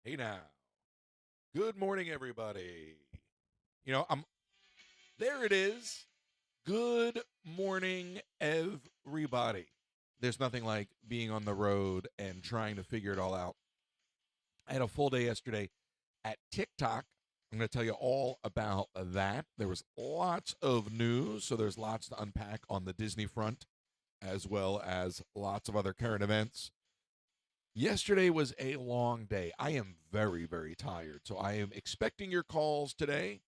Hey now. Good morning, everybody. I'm there it is. Good morning, everybody. There's nothing like being on the road and trying to figure it all out. I had a full day yesterday at TikTok. I'm going to tell you all about that. There was lots of news, so there's lots to unpack on the Disney front, as well as lots of other current events. Yesterday was a long day. I am very, very tired. So I am expecting your calls today,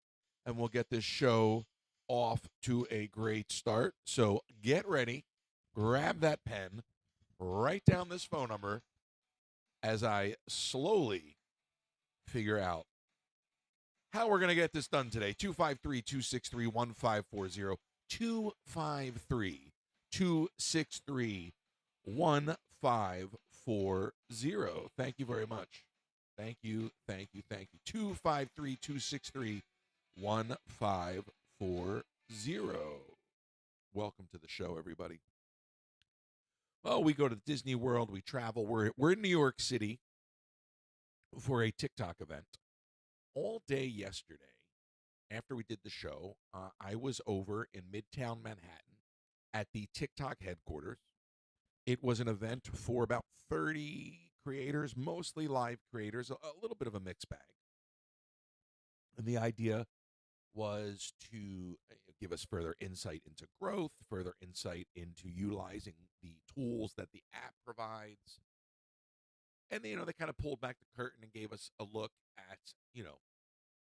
and we'll get this show off to a great start. So get ready, grab that pen, write down this phone number as I slowly figure out how we're going to get this done today. 253 263 1540. 253 263 1540. Thank you very much. Thank you, thank you, thank you. 253 263 1540. Welcome to the show, everybody. Well, we go to Disney World, we travel. We're in New York City for a TikTok event. All day yesterday, after we did the show, I was over in Midtown Manhattan at the TikTok headquarters. It was an event for about 30 creators, mostly live creators, a little bit of a mixed bag. And the idea was to give us further insight into growth, further insight into utilizing the tools that the app provides. And they kind of pulled back the curtain and gave us a look at,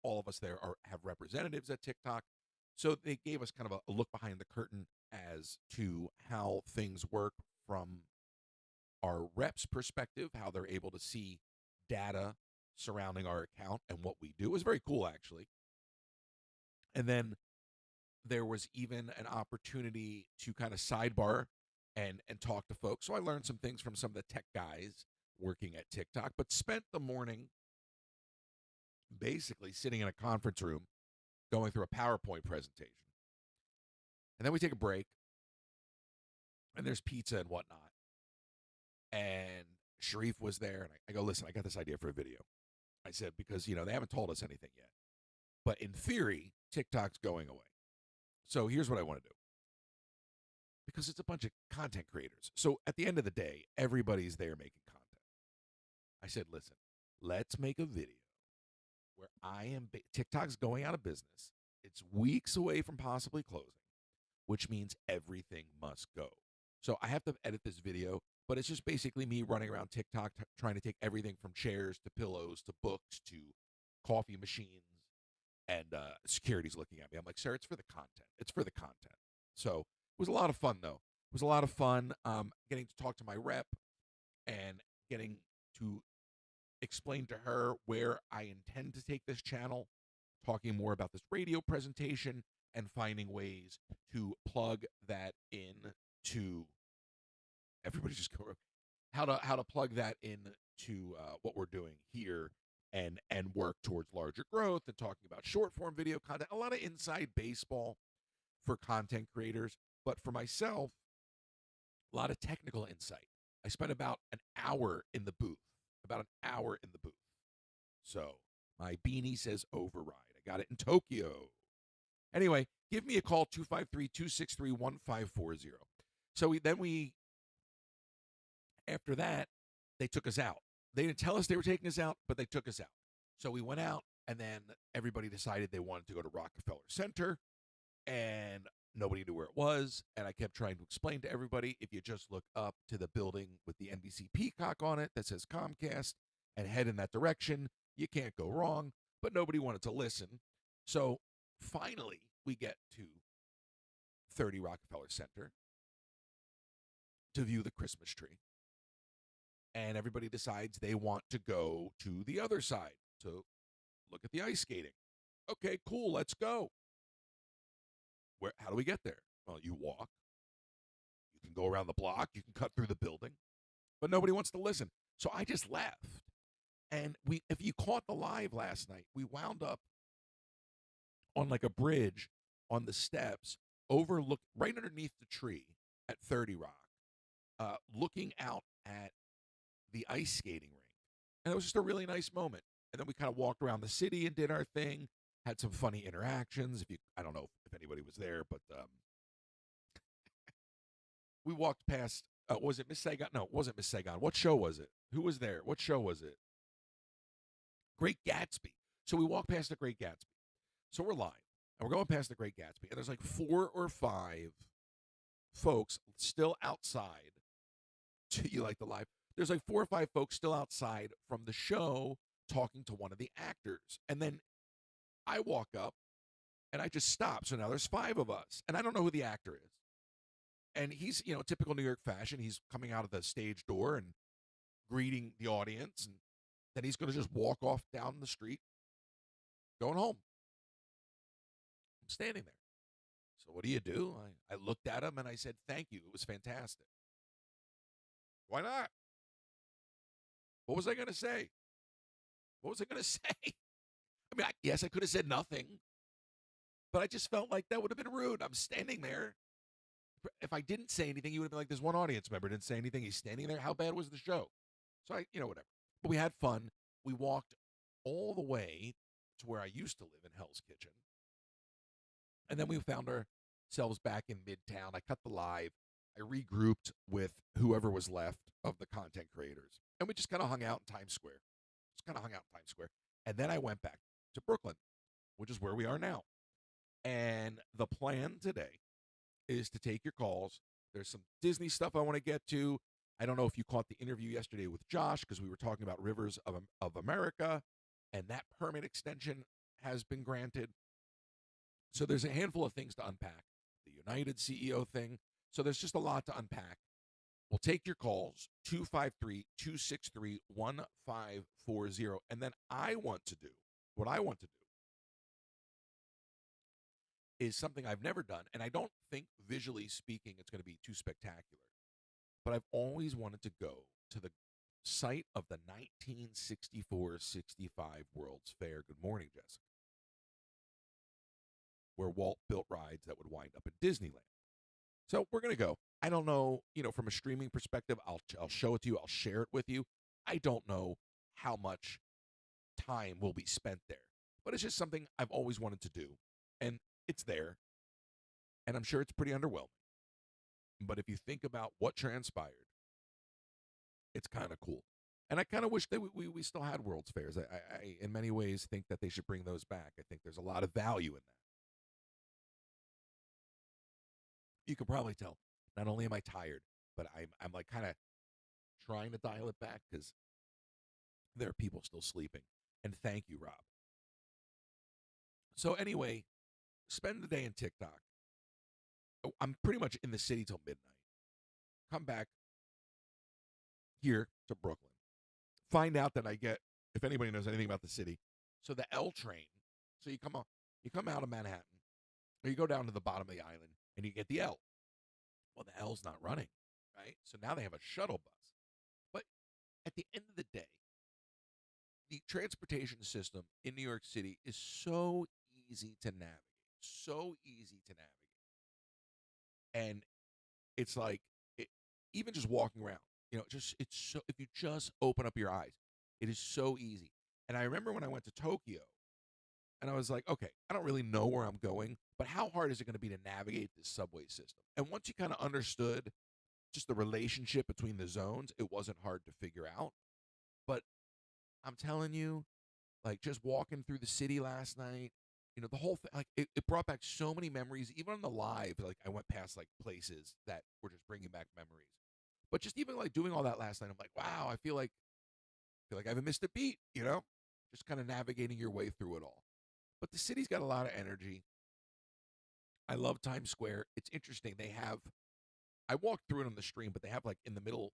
all of us there have representatives at TikTok. So they gave us kind of a look behind the curtain as to how things work from our reps' perspective, how they're able to see data surrounding our account and what we do. It was very cool, actually. And then there was even an opportunity to kind of sidebar and talk to folks. So I learned some things from some of the tech guys working at TikTok, but spent the morning basically sitting in a conference room going through a PowerPoint presentation. And then we take a break, and there's pizza and whatnot. And Sharif was there, and I go, listen, I got this idea for a video. I said, because, they haven't told us anything yet. But in theory, TikTok's going away. So here's what I want to do. Because it's a bunch of content creators. So at the end of the day, everybody's there making content. I said, listen, let's make a video where TikTok's going out of business. It's weeks away from possibly closing, which means everything must go. So I have to edit this video, but it's just basically me running around TikTok trying to take everything from chairs to pillows to books to coffee machines, and security's looking at me. I'm like, sir, it's for the content. It's for the content. So it was a lot of fun, though. It was a lot of fun getting to talk to my rep and getting to explain to her where I intend to take this channel, talking more about this radio presentation, and finding ways to plug that in to everybody. Just go how to plug that in to what we're doing here and work towards larger growth and talking about short form video content. A lot of inside baseball for content creators, but for myself, a lot of technical insight. I spent about an hour in the booth, about an hour in the booth. So my beanie says override. I got it in Tokyo. Anyway, give me a call, 253 263 1540. So after that, they took us out. They didn't tell us they were taking us out, but they took us out. So we went out, and then everybody decided they wanted to go to Rockefeller Center, and nobody knew where it was. And I kept trying to explain to everybody, if you just look up to the building with the NBC Peacock on it that says Comcast and head in that direction, you can't go wrong. But nobody wanted to listen. So finally, we get to 30 Rockefeller Center to view the Christmas tree. And everybody decides they want to go to the other side to look at the ice skating. Okay, cool, let's go. How do we get there? Well, you walk. You can go around the block. You can cut through the building. But nobody wants to listen. So I just left. And if you caught the live last night, we wound up on like a bridge on the steps, overlook right underneath the tree at 30 Rock, looking out at the ice skating rink. And it was just a really nice moment. And then we kind of walked around the city and did our thing, had some funny interactions. I don't know if anybody was there, but we walked past, was it Miss Saigon? No, it wasn't Miss Saigon. What show was it? Who was there? What show was it? Great Gatsby. So we walked past the Great Gatsby. So we're live, and we're going past the Great Gatsby, and there's like 4 or 5 folks still outside. You like the live? There's like 4 or 5 folks still outside from the show talking to one of the actors. And then I walk up, and I just stop. So now there's 5 of us, and I don't know who the actor is. And he's, typical New York fashion. He's coming out of the stage door and greeting the audience, and then he's going to just walk off down the street, going home. I'm standing there. So what do? I looked at him and I said, thank you. It was fantastic. Why not? What was I going to say? What was I going to say? I mean, yes, I could have said nothing, but I just felt like that would have been rude. I'm standing there. If I didn't say anything, you would have been like, this one audience member didn't say anything. He's standing there. How bad was the show? So whatever. But we had fun. We walked all the way to where I used to live in Hell's Kitchen. And then we found ourselves back in Midtown. I cut the live. I regrouped with whoever was left of the content creators. And we just kind of hung out in Times Square. And then I went back to Brooklyn, which is where we are now. And the plan today is to take your calls. There's some Disney stuff I want to get to. I don't know if you caught the interview yesterday with Josh, because we were talking about Rivers of America, and that permit extension has been granted. So there's a handful of things to unpack. The United CEO thing. So there's just a lot to unpack. We'll take your calls, 253-263-1540. And then what I want to do is something I've never done, and I don't think, visually speaking, it's going to be too spectacular. But I've always wanted to go to the site of the 1964-65 World's Fair. Good morning, Jessica. Where Walt built rides that would wind up at Disneyland. So we're going to go. I don't know, from a streaming perspective, I'll show it to you. I'll share it with you. I don't know how much time will be spent there. But it's just something I've always wanted to do. And it's there. And I'm sure it's pretty underwhelming. But if you think about what transpired, it's kind of cool. And I kind of wish that we still had World's Fairs. I, in many ways, think that they should bring those back. I think there's a lot of value in that. You can probably tell. Not only am I tired, but I'm like kind of trying to dial it back because there are people still sleeping. And thank you, Rob. So anyway, spend the day in TikTok. I'm pretty much in the city till midnight. Come back here to Brooklyn. Find out that I get, if anybody knows anything about the city, so the L train. So you come out of Manhattan, or you go down to the bottom of the island, and you get the L. Well, the L's not running, right? So now they have a shuttle bus. But at the end of the day, the transportation system in New York City is so easy to navigate. And it's like, even just walking around, it's so, if you just open up your eyes, it is so easy. And I remember when I went to Tokyo, and I was like, okay, I don't really know where I'm going, but how hard is it going to be to navigate this subway system? And once you kind of understood just the relationship between the zones, it wasn't hard to figure out. But I'm telling you, like, just walking through the city last night, the whole thing, like, it brought back so many memories. Even on the live, like, I went past, like, places that were just bringing back memories. But just even, like, doing all that last night, I'm like, wow, I feel like I haven't missed a beat, just kind of navigating your way through it all. But the city's got a lot of energy. I love Times Square. It's interesting. I walked through it on the stream, but they have, like, in the middle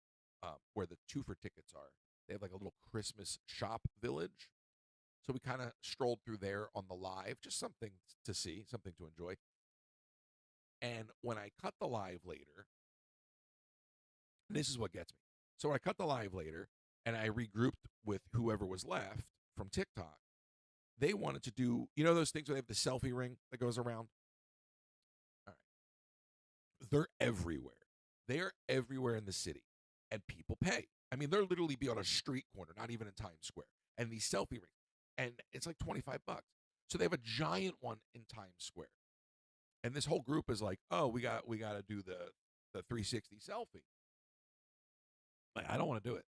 where the 2 for tickets are, they have like a little Christmas shop village. So we kind of strolled through there on the live, just something to see, something to enjoy. And when I cut the live later, and this is what gets me. So when I cut the live later and I regrouped with whoever was left from TikTok, they wanted to do, those things where they have the selfie ring that goes around? All right. They're everywhere. They are everywhere in the city. And people pay. I mean, they'll literally be on a street corner, not even in Times Square, and these selfie rings, and it's like $25. So they have a giant one in Times Square, and this whole group is like, "Oh, we got to do the 360 selfie." Like, I don't want to do it,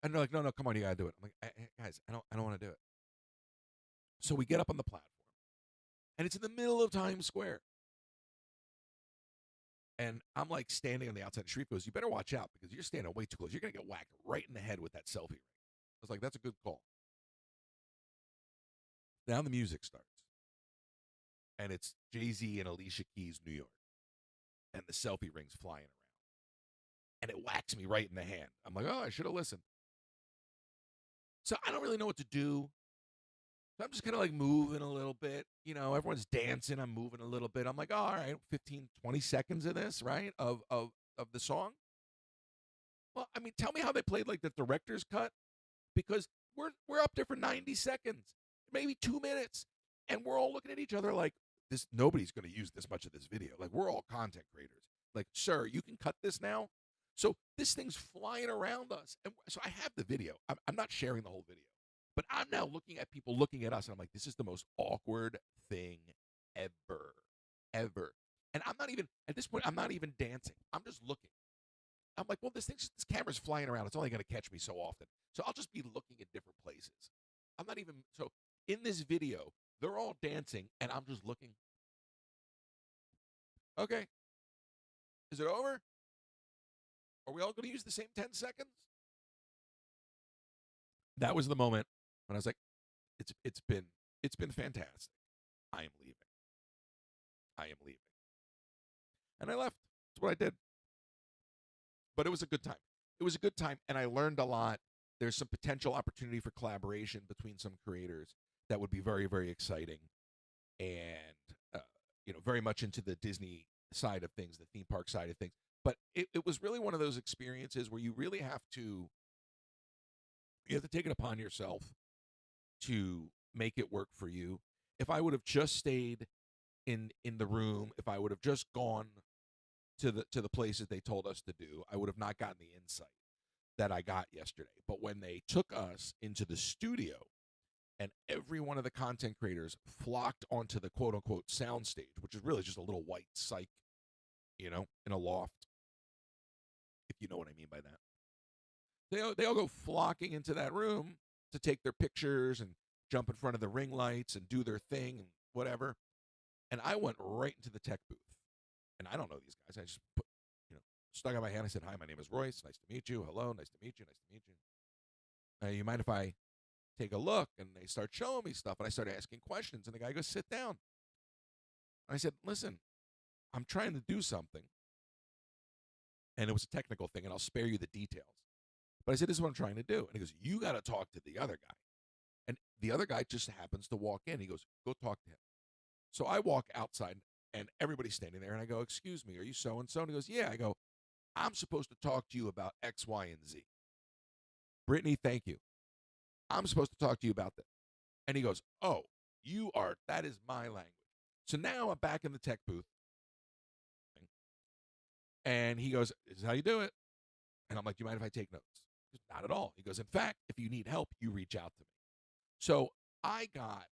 and they're like, "No, no, come on, you got to do it." I'm like, "Guys, I don't want to do it." So we get up on the platform, and it's in the middle of Times Square. And I'm like standing on the outside. Sharif goes, "You better watch out because you're standing way too close. You're going to get whacked right in the head with that selfie ring." I was like, "That's a good call." Now the music starts, and it's Jay-Z and Alicia Keys, New York, and the selfie ring's flying around. And it whacks me right in the hand. I'm like, "Oh, I should have listened." So I don't really know what to do. So I'm just kind of like moving a little bit. Everyone's dancing. I'm moving a little bit. I'm like, oh, all right, 15, 20 seconds of this, right? Of the song. Well, I mean, tell me how they played like the director's cut, because we're up there for 90 seconds, maybe 2 minutes, and we're all looking at each other like this. Nobody's going to use this much of this video. Like, we're all content creators. Like, sir, you can cut this now. So this thing's flying around us, and so I have the video. I'm not sharing the whole video, but I'm now looking at people looking at us, and I'm like, this is the most awkward thing ever, ever. And I'm not even at this point. I'm not even dancing. I'm just looking. I'm like, well, this camera's flying around. It's only going to catch me so often. So I'll just be looking at different places. I'm not even, so in this video, they're all dancing and I'm just looking. Okay. Is it over? Are we all going to use the same 10 seconds? That was the moment when I was like, it's been fantastic. I am leaving. I am leaving. And I left. That's what I did. But it was a good time. It was a good time, and I learned a lot. There's some potential opportunity for collaboration between some creators that would be very, very exciting, and very much into the Disney side of things, the theme park side of things. But it was really one of those experiences where you have to take it upon yourself to make it work for you. If I would have just stayed in the room, if I would have just gone to the places they told us to do, I would have not gotten the insight that I got yesterday. But when they took us into the studio and every one of the content creators flocked onto the quote unquote soundstage, which is really just a little white cyc, in a loft, if you know what I mean by that. They all go flocking into that room to take their pictures and jump in front of the ring lights and do their thing and whatever. And I went right into the tech booth. And I don't know these guys. I just stuck out my hand. I said, "Hi, my name is Royce. Nice to meet you. Hello, nice to meet you. Nice to meet you. You mind if I take a look?" And they start showing me stuff. And I started asking questions. And the guy goes, "Sit down." And I said, "Listen, I'm trying to do something." And it was a technical thing, and I'll spare you the details. But I said, "This is what I'm trying to do." And he goes, "You got to talk to the other guy." And the other guy just happens to walk in. He goes, "Go talk to him." So I walk outside, and everybody's standing there. And I go, "Excuse me, are you so-and-so?" And he goes, "Yeah." I go, "I'm supposed to talk to you about X, Y, and Z." "Brittany, thank you. I'm supposed to talk to you about that." And he goes, "Oh, that is my language." So now I'm back in the tech booth. And he goes, "This is how you do it." And I'm like, "Do you mind if I take notes?" He goes, "Not at all." He goes, "In fact, if you need help, you reach out to me." So I got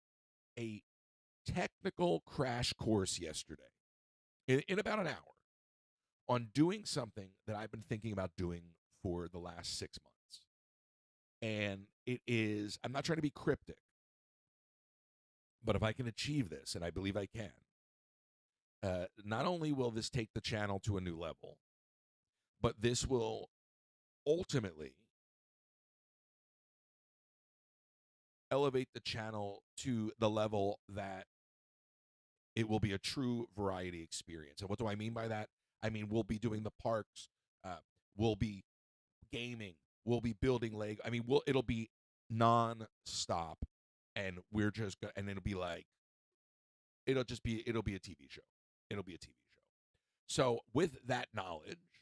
a technical crash course yesterday in about an hour on doing something that I've been thinking about doing for the last 6 months. And I'm not trying to be cryptic, but if I can achieve this, and I believe I can, not only will this take the channel to a new level, but this will ultimately elevate the channel to the level that it will be a true variety experience. And what do I mean by that? I mean, we'll be doing the parks, we'll be gaming, we'll be building Lego. I mean, it'll be non-stop, and and it'll be like, it'll be a TV show. It'll be a TV show. So with that knowledge,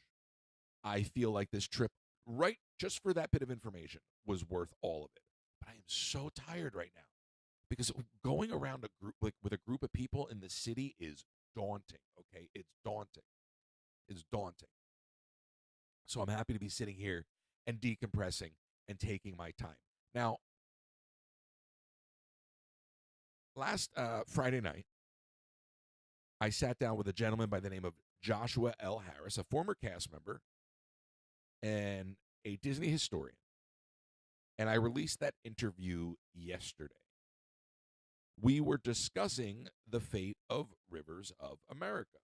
I feel like this trip, right, just for that bit of information, was worth all of it. But I am so tired right now because going around a group with a group of people in the city is daunting. Okay, it's daunting. It's daunting. So I'm happy to be sitting here and decompressing and taking my time. Now, last Friday night, I sat down with a gentleman by the name of Joshua L. Harris, a former cast member and a Disney historian. And I released that interview yesterday. We were discussing the fate of Rivers of America.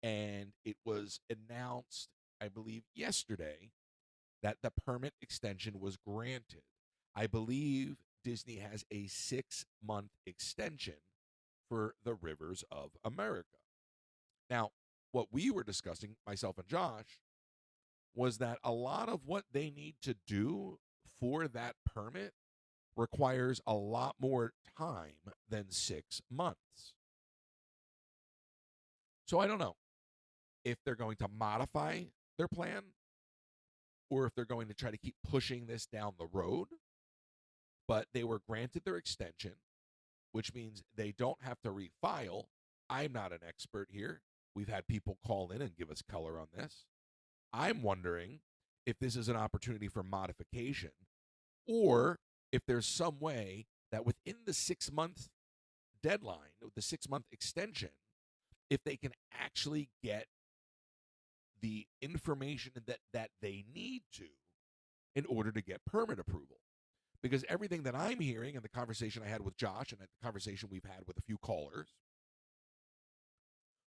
And it was announced, I believe, yesterday that the permit extension was granted. I believe Disney has a 6-month extension for the Rivers of America. Now, what we were discussing, myself and Josh, was that a lot of what they need to do for that permit requires a lot more time than 6 months. So I don't know if they're going to modify their plan or if they're going to try to keep pushing this down the road. But they were granted their extension, which means they don't have to refile. I'm not an expert here. We've had people call in and give us color on this. I'm wondering if this is an opportunity for modification or if there's some way that within the 6-month deadline, the 6-month extension, if they can actually get the information that they need to in order to get permit approval. Because everything that I'm hearing and the conversation I had with Josh and the conversation we've had with a few callers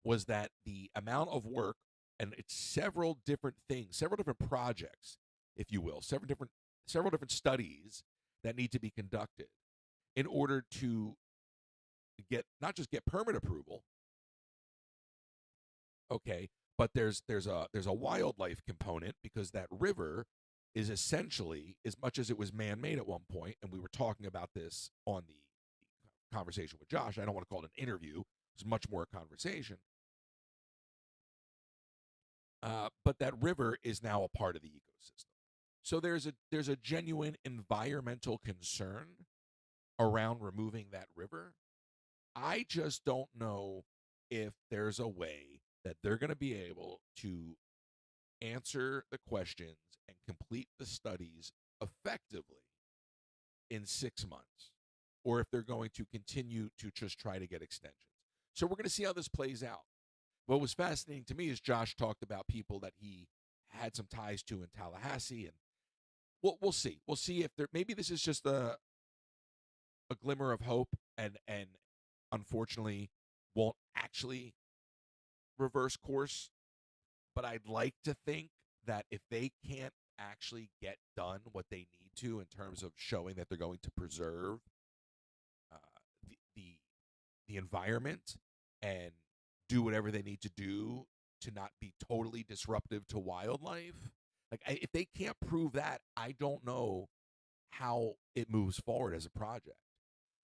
was that the amount of work, and it's several different things, several different projects, if you will, several different studies that need to be conducted in order to get not just get permit approval, okay, but there's a wildlife component because that river is essentially, as much as it was man-made at one point, and we were talking about this on the conversation with Josh. I don't want to call it an interview; it's much more a conversation. But that river is now a part of the ecosystem. So there's a genuine environmental concern around removing that river. I just don't know if there's a way that they're going to be able to answer the questions and complete the studies effectively in 6 months, or if they're going to continue to just try to get extensions. So we're going to see how this plays out. What was fascinating to me is Josh talked about people that he had some ties to in Tallahassee, and we'll see. We'll see if maybe this is just a glimmer of hope, and unfortunately won't actually reverse course. But I'd like to think that if they can't actually get done what they need to in terms of showing that they're going to preserve uh, the environment and do whatever they need to do to not be totally disruptive to wildlife, like if they can't prove that, I don't know how it moves forward as a project.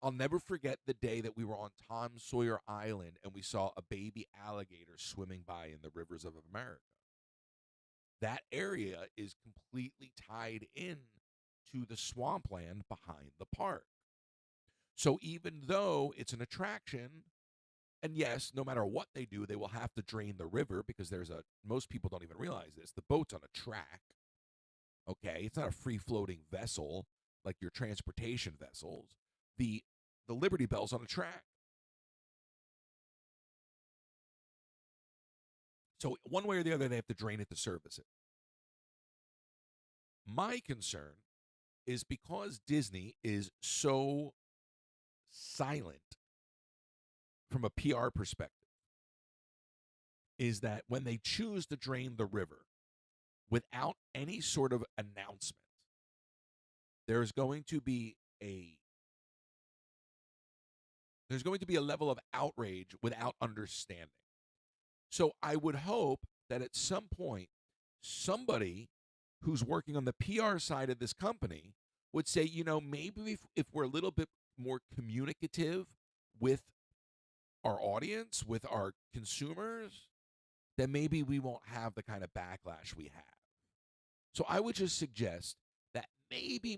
I'll never forget the day that we were on Tom Sawyer Island and we saw a baby alligator swimming by in the rivers of America. That area is completely tied in to the swampland behind the park. So even though it's an attraction, and yes, no matter what they do, they will have to drain the river because most people don't even realize this. The boat's on a track. Okay, it's not a free-floating vessel like your transportation vessels. The Liberty Bell's on a track. So one way or the other, they have to drain it to service it. My concern is because Disney is so silent from a PR perspective, is that when they choose to drain the river without any sort of announcement, there's going to be a level of outrage without understanding. So I would hope that at some point, somebody who's working on the PR side of this company would say, maybe if we're a little bit more communicative with our audience, with our consumers, then maybe we won't have the kind of backlash we have. So I would just suggest that maybe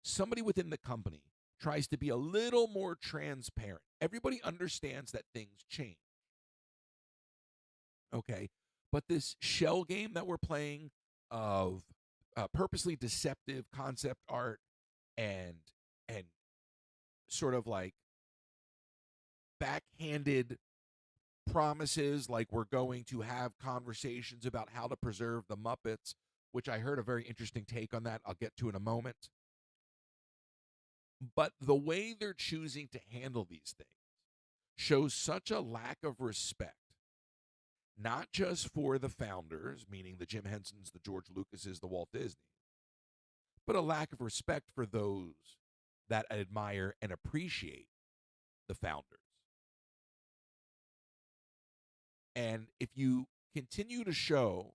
somebody within the company tries to be a little more transparent. Everybody understands that things change. Okay? But this shell game that we're playing of purposely deceptive concept art and and sort of like backhanded promises, like we're going to have conversations about how to preserve the Muppets, which I heard a very interesting take on that I'll get to in a moment. But the way they're choosing to handle these things shows such a lack of respect, not just for the founders, meaning the Jim Hensons, the George Lucases, the Walt Disney, but a lack of respect for those that admire and appreciate the founders. And if you continue to show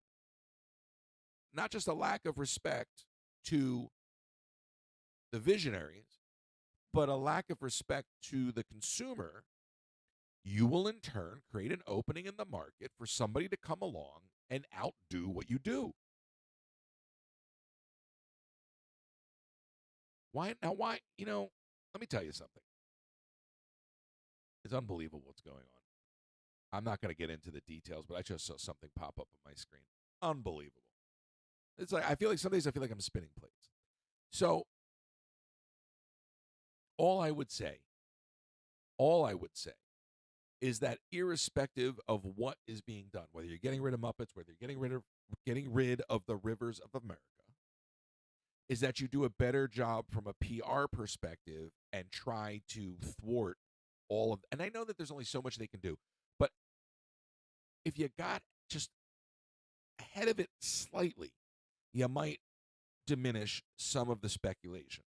not just a lack of respect to the visionaries, but a lack of respect to the consumer, you will in turn create an opening in the market for somebody to come along and outdo what you do. Why now? Why? Let me tell you something. It's unbelievable what's going on. I'm not going to get into the details, but I just saw something pop up on my screen. Unbelievable. It's like I feel like some days I feel like I'm spinning plates. So all I would say is that irrespective of what is being done, whether you're getting rid of Muppets, whether you're getting rid of the rivers of America, is that you do a better job from a PR perspective and try to thwart all of. And I know that there's only so much they can do, but if you got just ahead of it slightly, you might diminish some of the speculation.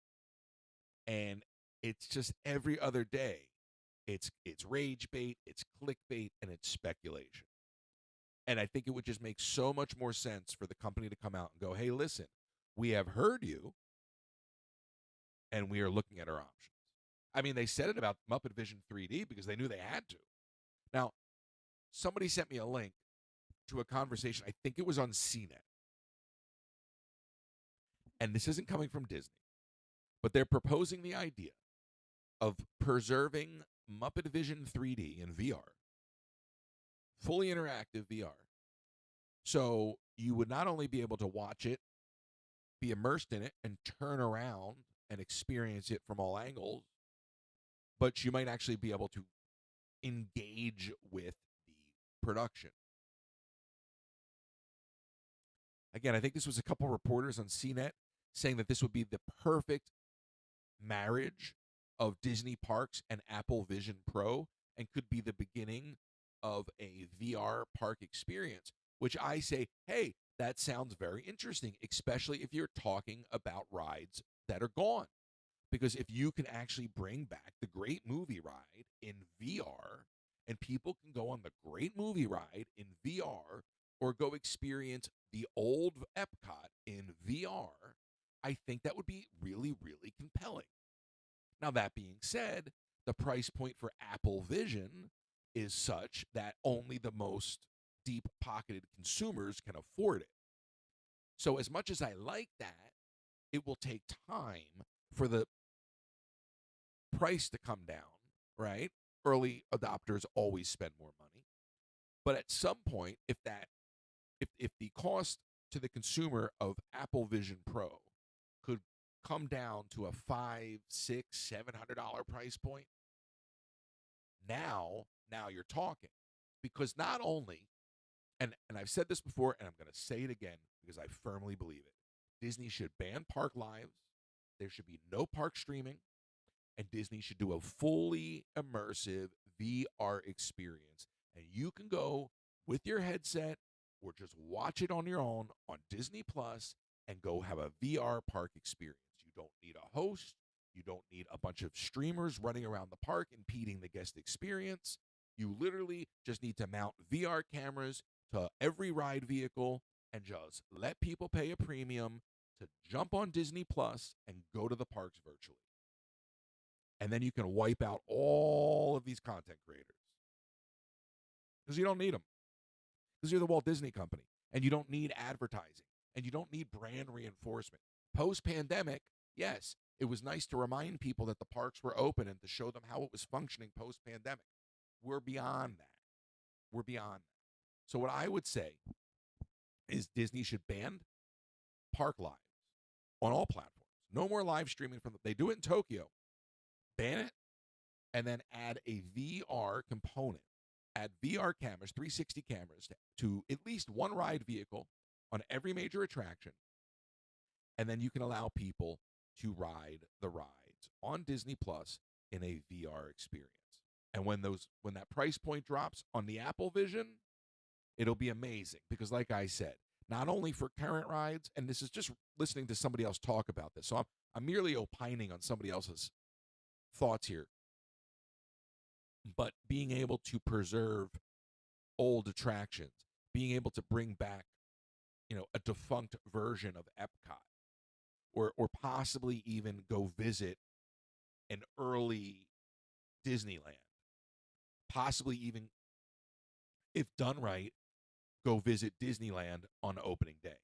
And it's just every other day, it's rage bait, it's clickbait, and it's speculation. And I think it would just make so much more sense for the company to come out and go, "Hey, listen, we have heard you, and we are looking at our options." I mean, they said it about Muppet Vision 3D because they knew they had to. Now, somebody sent me a link to a conversation. I think it was on CNET. And this isn't coming from Disney, but they're proposing the idea of preserving Muppet Vision 3D in VR, fully interactive VR. So you would not only be able to watch it, be immersed in it, and turn around and experience it from all angles, but you might actually be able to engage with the production. Again, I think this was a couple reporters on CNET saying that this would be the perfect marriage of Disney parks and Apple Vision Pro and could be the beginning of a VR park experience, which I say, hey, that sounds very interesting, especially if you're talking about rides that are gone. Because if you can actually bring back the Great Movie Ride in VR and people can go on the Great Movie Ride in VR or go experience the old Epcot in VR, I think that would be really, really compelling. Now, that being said, the price point for Apple Vision is such that only the most deep pocketed consumers can afford it. So, as much as I like that, it will take time for the price to come down, right? Early adopters always spend more money. But at some point, if the cost to the consumer of Apple Vision Pro could come down to a $500, $600, $700 price point, now you're talking. Because not only, and I've said this before, and I'm going to say it again because I firmly believe it, Disney should ban park lives. There should be no park streaming. And Disney should do a fully immersive VR experience. And you can go with your headset or just watch it on your own on Disney Plus and go have a VR park experience. You don't need a host. You don't need a bunch of streamers running around the park impeding the guest experience. You literally just need to mount VR cameras to every ride vehicle and just let people pay a premium to jump on Disney Plus and go to the parks virtually. And then you can wipe out all of these content creators because you don't need them, because you're the Walt Disney Company and you don't need advertising and you don't need brand reinforcement. Post-pandemic, yes, it was nice to remind people that the parks were open and to show them how it was functioning post-pandemic. We're beyond that. We're beyond that. So what I would say is Disney should ban park lives on all platforms. No more live streaming from they do it in Tokyo. Ban it and then add a VR component. Add VR cameras, 360 cameras to at least one ride vehicle on every major attraction. And then you can allow people to ride the rides on Disney Plus in a VR experience. And when that price point drops on the Apple Vision, it'll be amazing because like I said, not only for current rides, and this is just listening to somebody else talk about this. So I'm merely opining on somebody else's thoughts here. But being able to preserve old attractions, being able to bring back, a defunct version of Epcot, or possibly even go visit an early Disneyland, possibly even, if done right, go visit Disneyland on opening day.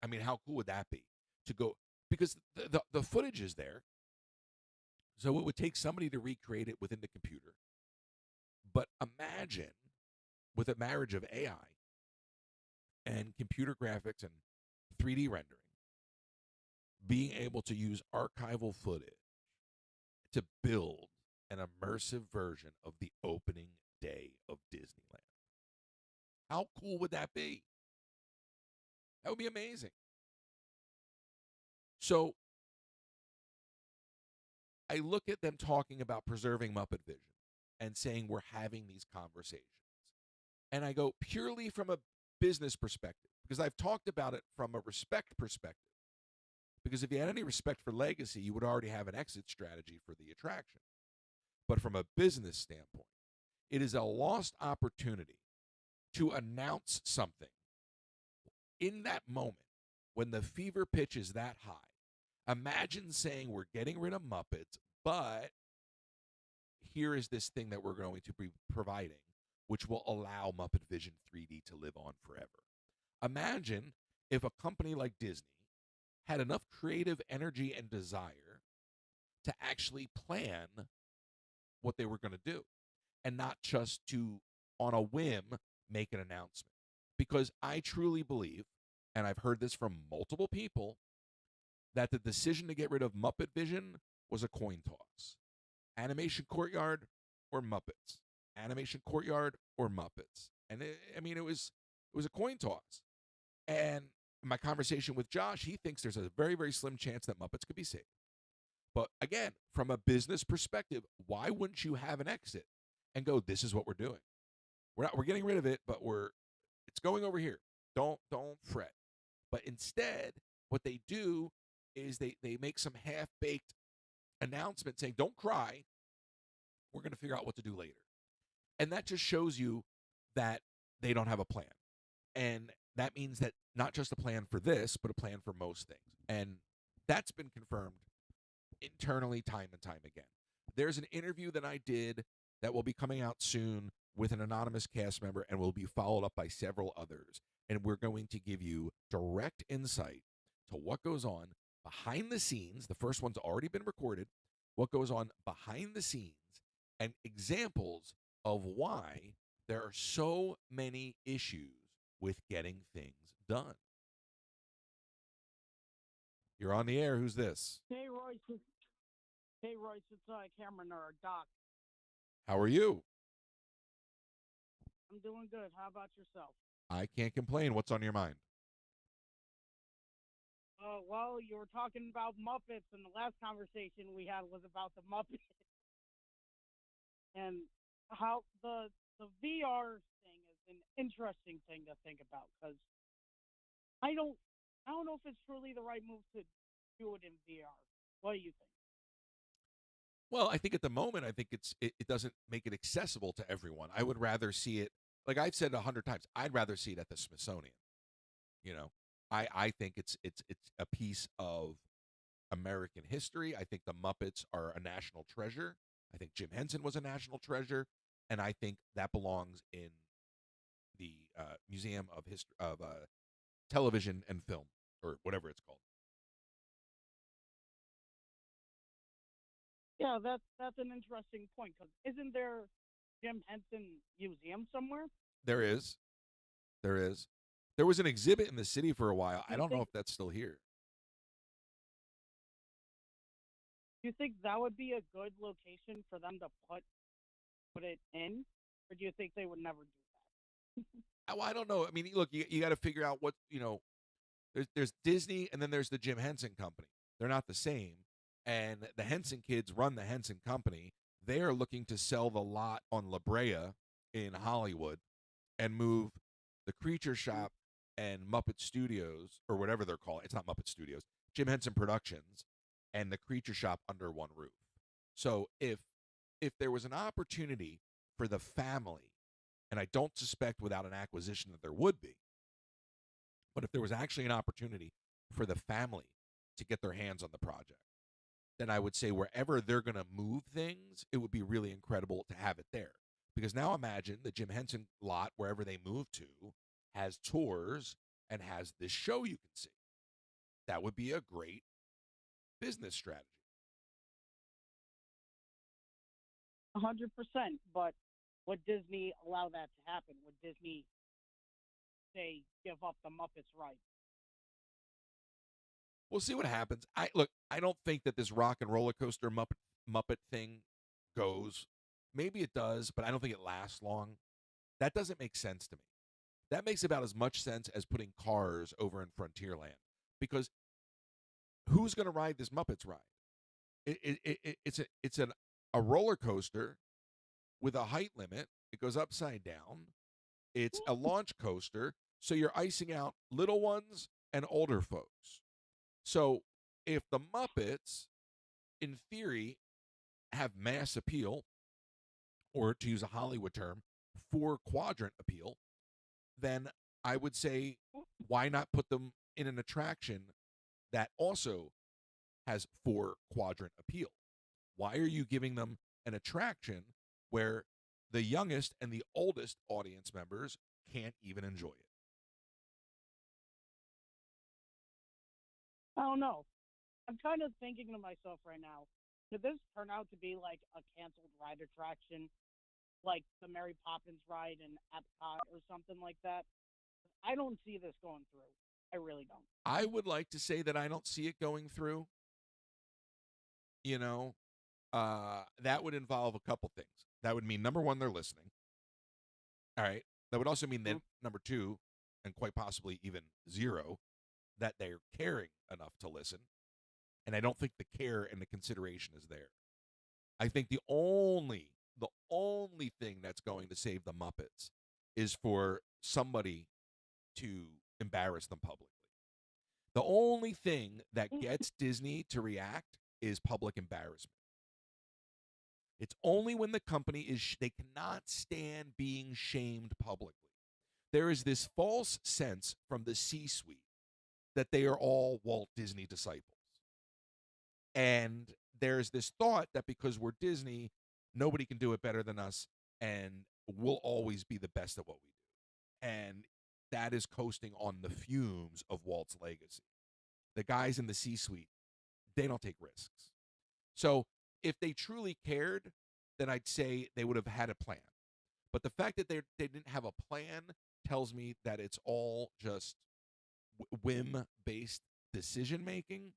I mean, how cool would that be to go? Because the footage is there. So it would take somebody to recreate it within the computer. But imagine with a marriage of AI and computer graphics and 3D rendering, being able to use archival footage to build an immersive version of the opening day of Disneyland. How cool would that be? That would be amazing. So I look at them talking about preserving Muppet Vision and saying we're having these conversations. And I go purely from a business perspective, because I've talked about it from a respect perspective. Because if you had any respect for legacy, you would already have an exit strategy for the attraction. But from a business standpoint, it is a lost opportunity to announce something in that moment when the fever pitch is that high. Imagine saying we're getting rid of Muppets, but here is this thing that we're going to be providing, which will allow Muppet Vision 3D to live on forever. Imagine if a company like Disney had enough creative energy and desire to actually plan what they were going to do and not just to, on a whim, make an announcement. Because I truly believe, and I've heard this from multiple people, that the decision to get rid of Muppet Vision was a coin toss. Animation Courtyard or Muppets. Animation Courtyard or Muppets. And it was a coin toss. And my conversation with Josh, he thinks there's a very, very slim chance that Muppets could be saved. But again, from a business perspective, why wouldn't you have an exit and go, this is what we're doing? We're getting rid of it, but it's going over here. Don't fret. But instead, what they do is they make some half-baked announcement saying, don't cry. We're going to figure out what to do later. And that just shows you that they don't have a plan. And that means that not just a plan for this, but a plan for most things. And that's been confirmed internally time and time again. There's an interview that I did that will be coming out soon with an anonymous cast member and will be followed up by several others. And we're going to give you direct insight to what goes on behind the scenes. The first one's already been recorded. What goes on behind the scenes and examples of why there are so many issues with getting things done. You're on the air. Who's this? Hey, Royce. It's Cameron or Doc. How are you? I'm doing good. How about yourself? I can't complain. What's on your mind? Well, you were talking about Muppets, and the last conversation we had was about the Muppets and how the VR thing is an interesting thing to think about because I don't know if it's truly the right move to do it in VR. What do you think? Well, I think at the moment, I think it doesn't make it accessible to everyone. I would rather see it, like I've said 100 times, I'd rather see it at the Smithsonian. You know, I think it's a piece of American history. I think the Muppets are a national treasure. I think Jim Henson was a national treasure, and I think that belongs in the Museum of History of Television and Film, or whatever it's called. Yeah, that's an interesting point because isn't there Jim Henson Museum somewhere? There is. There was an exhibit in the city for a while. Do I you don't know think if that's still here. do you think that would be a good location for them to put it in, or do you think they would never do that? Well, I don't know. I mean, look, you got to figure out what, there's Disney and then there's the Jim Henson Company. They're not the same. And the Henson kids run the Henson Company. They are looking to sell the lot on La Brea in Hollywood and move the Creature Shop and Muppet Studios, or whatever they're called. It's not Muppet Studios, Jim Henson Productions, and the Creature Shop under one roof. So if there was an opportunity for the family, and I don't suspect without an acquisition that there would be, but if there was actually an opportunity for the family to get their hands on the project, then I would say wherever they're going to move things, it would be really incredible to have it there. Because now imagine the Jim Henson lot, wherever they move to, has tours and has this show you can see. That would be a great business strategy. 100%. But would Disney allow that to happen? Would Disney say give up the Muppets right? We'll see what happens. I don't think that this rock and roller coaster Muppet thing goes. Maybe it does, but I don't think it lasts long. That doesn't make sense to me. That makes about as much sense as putting cars over in Frontierland. Because who's going to ride this Muppets ride? It's a roller coaster with a height limit. It goes upside down. It's a launch coaster, so you're icing out little ones and older folks. So if the Muppets, in theory, have mass appeal, or to use a Hollywood term, 4-quadrant appeal, then I would say, why not put them in an attraction that also has 4-quadrant appeal? Why are you giving them an attraction where the youngest and the oldest audience members can't even enjoy it? I don't know. I'm kind of thinking to myself right now, could this turn out to be like a canceled ride attraction, like the Mary Poppins ride in Epcot or something like that? I don't see this going through. I really don't. I would like to say that I don't see it going through. You know, that would involve a couple things. That would mean, number one, they're listening. All right. That would also mean then, number two, and quite possibly even zero, that they're caring enough to listen. And I don't think the care and the consideration is there. I think the only thing that's going to save the Muppets is for somebody to embarrass them publicly. The only thing that gets Disney to react is public embarrassment. It's only when the company they cannot stand being shamed publicly. There is this false sense from the C-suite that they are all Walt Disney disciples. And there's this thought that because we're Disney, nobody can do it better than us, and we'll always be the best at what we do. And that is coasting on the fumes of Walt's legacy. The guys in the C-suite, they don't take risks. So if they truly cared, then I'd say they would have had a plan. But the fact that they didn't have a plan tells me that it's all just whim-based decision-making.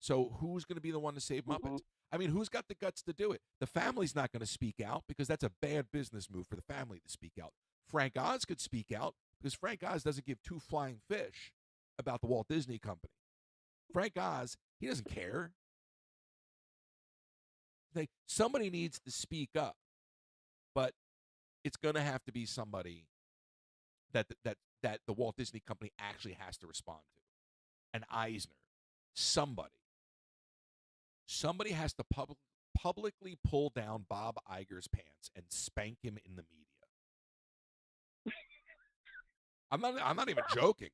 So who's going to be the one to save Muppets? I mean, who's got the guts to do it? The family's not going to speak out because that's a bad business move for the family to speak out. Frank Oz could speak out because Frank Oz doesn't give two flying fish about the Walt Disney Company. Frank Oz, he doesn't care. Like, somebody needs to speak up, but it's going to have to be somebody that the Walt Disney Company actually has to respond to. An Eisner, somebody has to publicly pull down Bob Iger's pants and spank him in the media. I'm not even joking.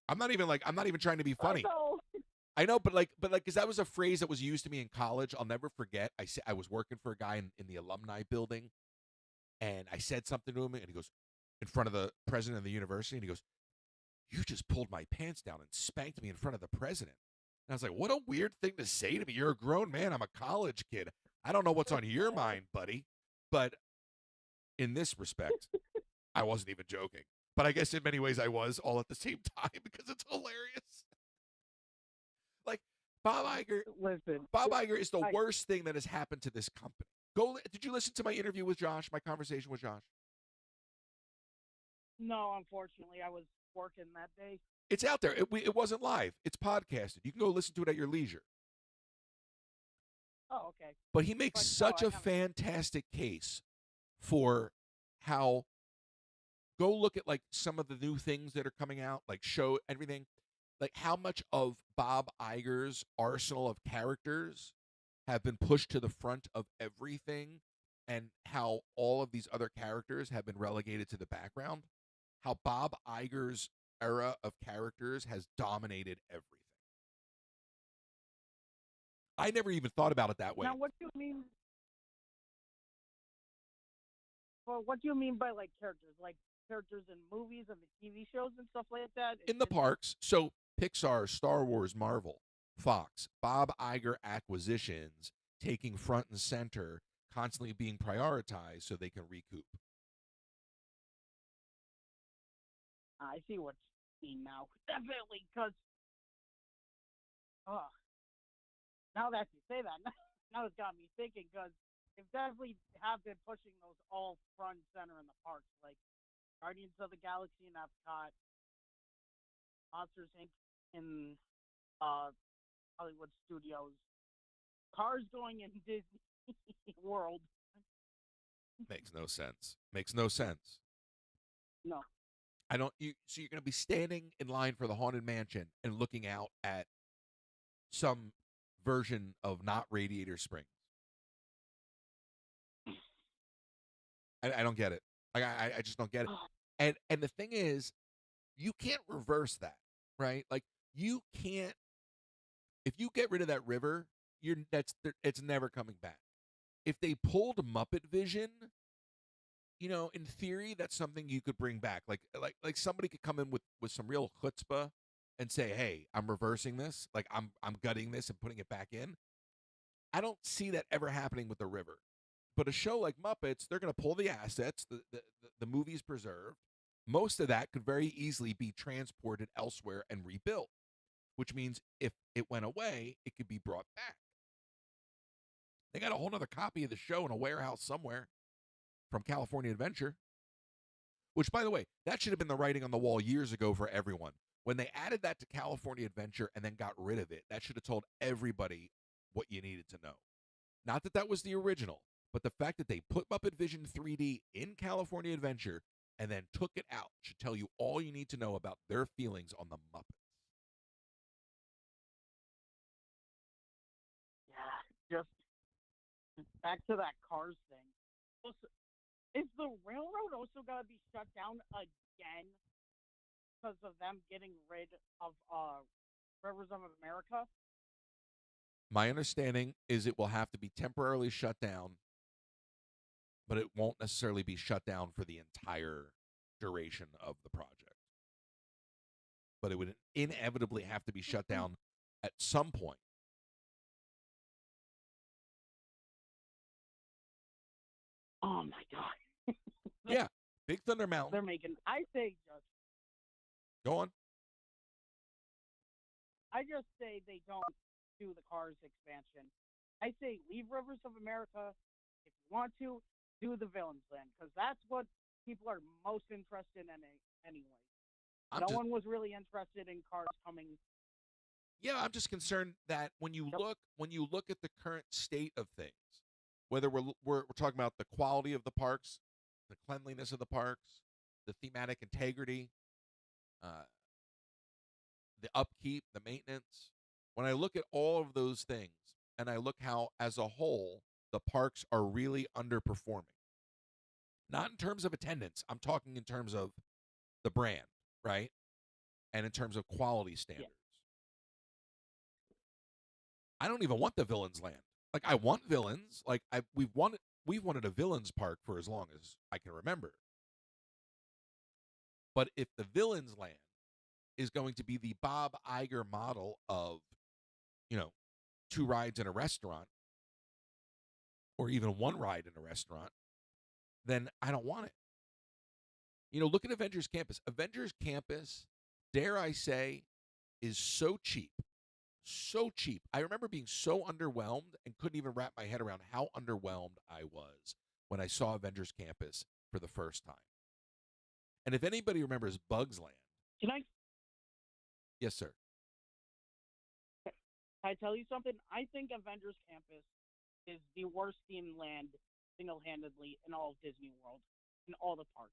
I'm not even trying to be funny. I know, but because that was a phrase that was used to me in college. I'll never forget. I was working for a guy in the alumni building, and I said something to him, and he goes, in front of the president of the university, and he goes, "You just pulled my pants down and spanked me in front of the president." And I was like, what a weird thing to say to me. You're a grown man. I'm a college kid. I don't know what's on your mind, buddy. But in this respect, I wasn't even joking. But I guess in many ways I was all at the same time because it's hilarious. Like Bob Iger, Listen, Bob Iger is the I worst thing that has happened to this company. Did you listen to my interview with Josh? My conversation with Josh? no, unfortunately, I was working that day. It's out there. It wasn't live. It's podcasted. You can go listen to it at your leisure. Oh, okay. But he makes But no, such I a haven't. fantastic case for how go look at like some of the new things that are coming out, like show everything, like how much of Bob Iger's arsenal of characters have been pushed to the front of everything, and how all of these other characters have been relegated to the background. How Bob Iger's era of characters has dominated everything. I never even thought about it that way. Now, what do you mean? Well, what do you mean by like characters? Like characters in movies and the TV shows and stuff like that? In the parks, so Pixar, Star Wars, Marvel, Fox, Bob Iger acquisitions taking front and center, constantly being prioritized so they can recoup. I see what you mean now. Definitely, because oh, now that you say that, now it's got me thinking. Because they definitely have been pushing those all front and center in the parks, like Guardians of the Galaxy in Epcot, Monsters Inc. in Hollywood Studios, Cars going in Disney World. Makes no sense. Makes no sense. No, I don't. So you're going to be standing in line for the Haunted Mansion and looking out at some version of not Radiator Springs. I don't get it. I just don't get it. And the thing is, you can't reverse that, right? Like you can't. If you get rid of that river, it's never coming back. If they pulled Muppet Vision, in theory, that's something you could bring back. Like somebody could come in with some real chutzpah and say, "Hey, I'm reversing this. Like I'm gutting this and putting it back in." I don't see that ever happening with the river. But a show like Muppets, they're going to pull the assets, the movies preserved. Most of that could very easily be transported elsewhere and rebuilt, which means if it went away, it could be brought back. They got a whole other copy of the show in a warehouse somewhere from California Adventure, which, by the way, that should have been the writing on the wall years ago for everyone. When they added that to California Adventure and then got rid of it, that should have told everybody what you needed to know. Not that that was the original, but the fact that they put Muppet Vision 3D in California Adventure and then took it out should tell you all you need to know about their feelings on the Muppets. yeah, just back to that Cars thing. Also, is the railroad also going to be shut down again because of them getting rid of Rivers of America? My understanding is it will have to be temporarily shut down, but it won't necessarily be shut down for the entire duration of the project. But it would inevitably have to be shut down at some point. Oh my god! Yeah, Big Thunder Mountain. They're making. I say just. Go on. I just say they don't do the Cars expansion. I say leave Rivers of America. If you want to, do the Villains Land because that's what people are most interested in anyway. No one was really interested in Cars coming. Yeah, I'm just concerned that when you Yep. look at the current state of things, whether we're talking about the quality of the parks, the cleanliness of the parks, the thematic integrity, uh, the upkeep, the maintenance. When I look at all of those things, and I look how, as a whole, the parks are really underperforming. Not in terms of attendance. I'm talking in terms of the brand, right? And in terms of quality standards. I don't even want the Villains Land. Like I want villains. Like we've wanted a villains park for as long as I can remember. But if the Villains Land is going to be the Bob Iger model of, you know, 2 rides in a restaurant or even 1 ride in a restaurant, then I don't want it. Look at Avengers Campus. Avengers Campus, dare I say, is so cheap. So cheap. I remember being so underwhelmed and couldn't even wrap my head around how underwhelmed I was when I saw Avengers Campus for the first time. And if anybody remembers Bugs Land, Can I yes, sir. can I tell you something? I think Avengers Campus is the worst themed land single-handedly in all of Disney World, in all the parks.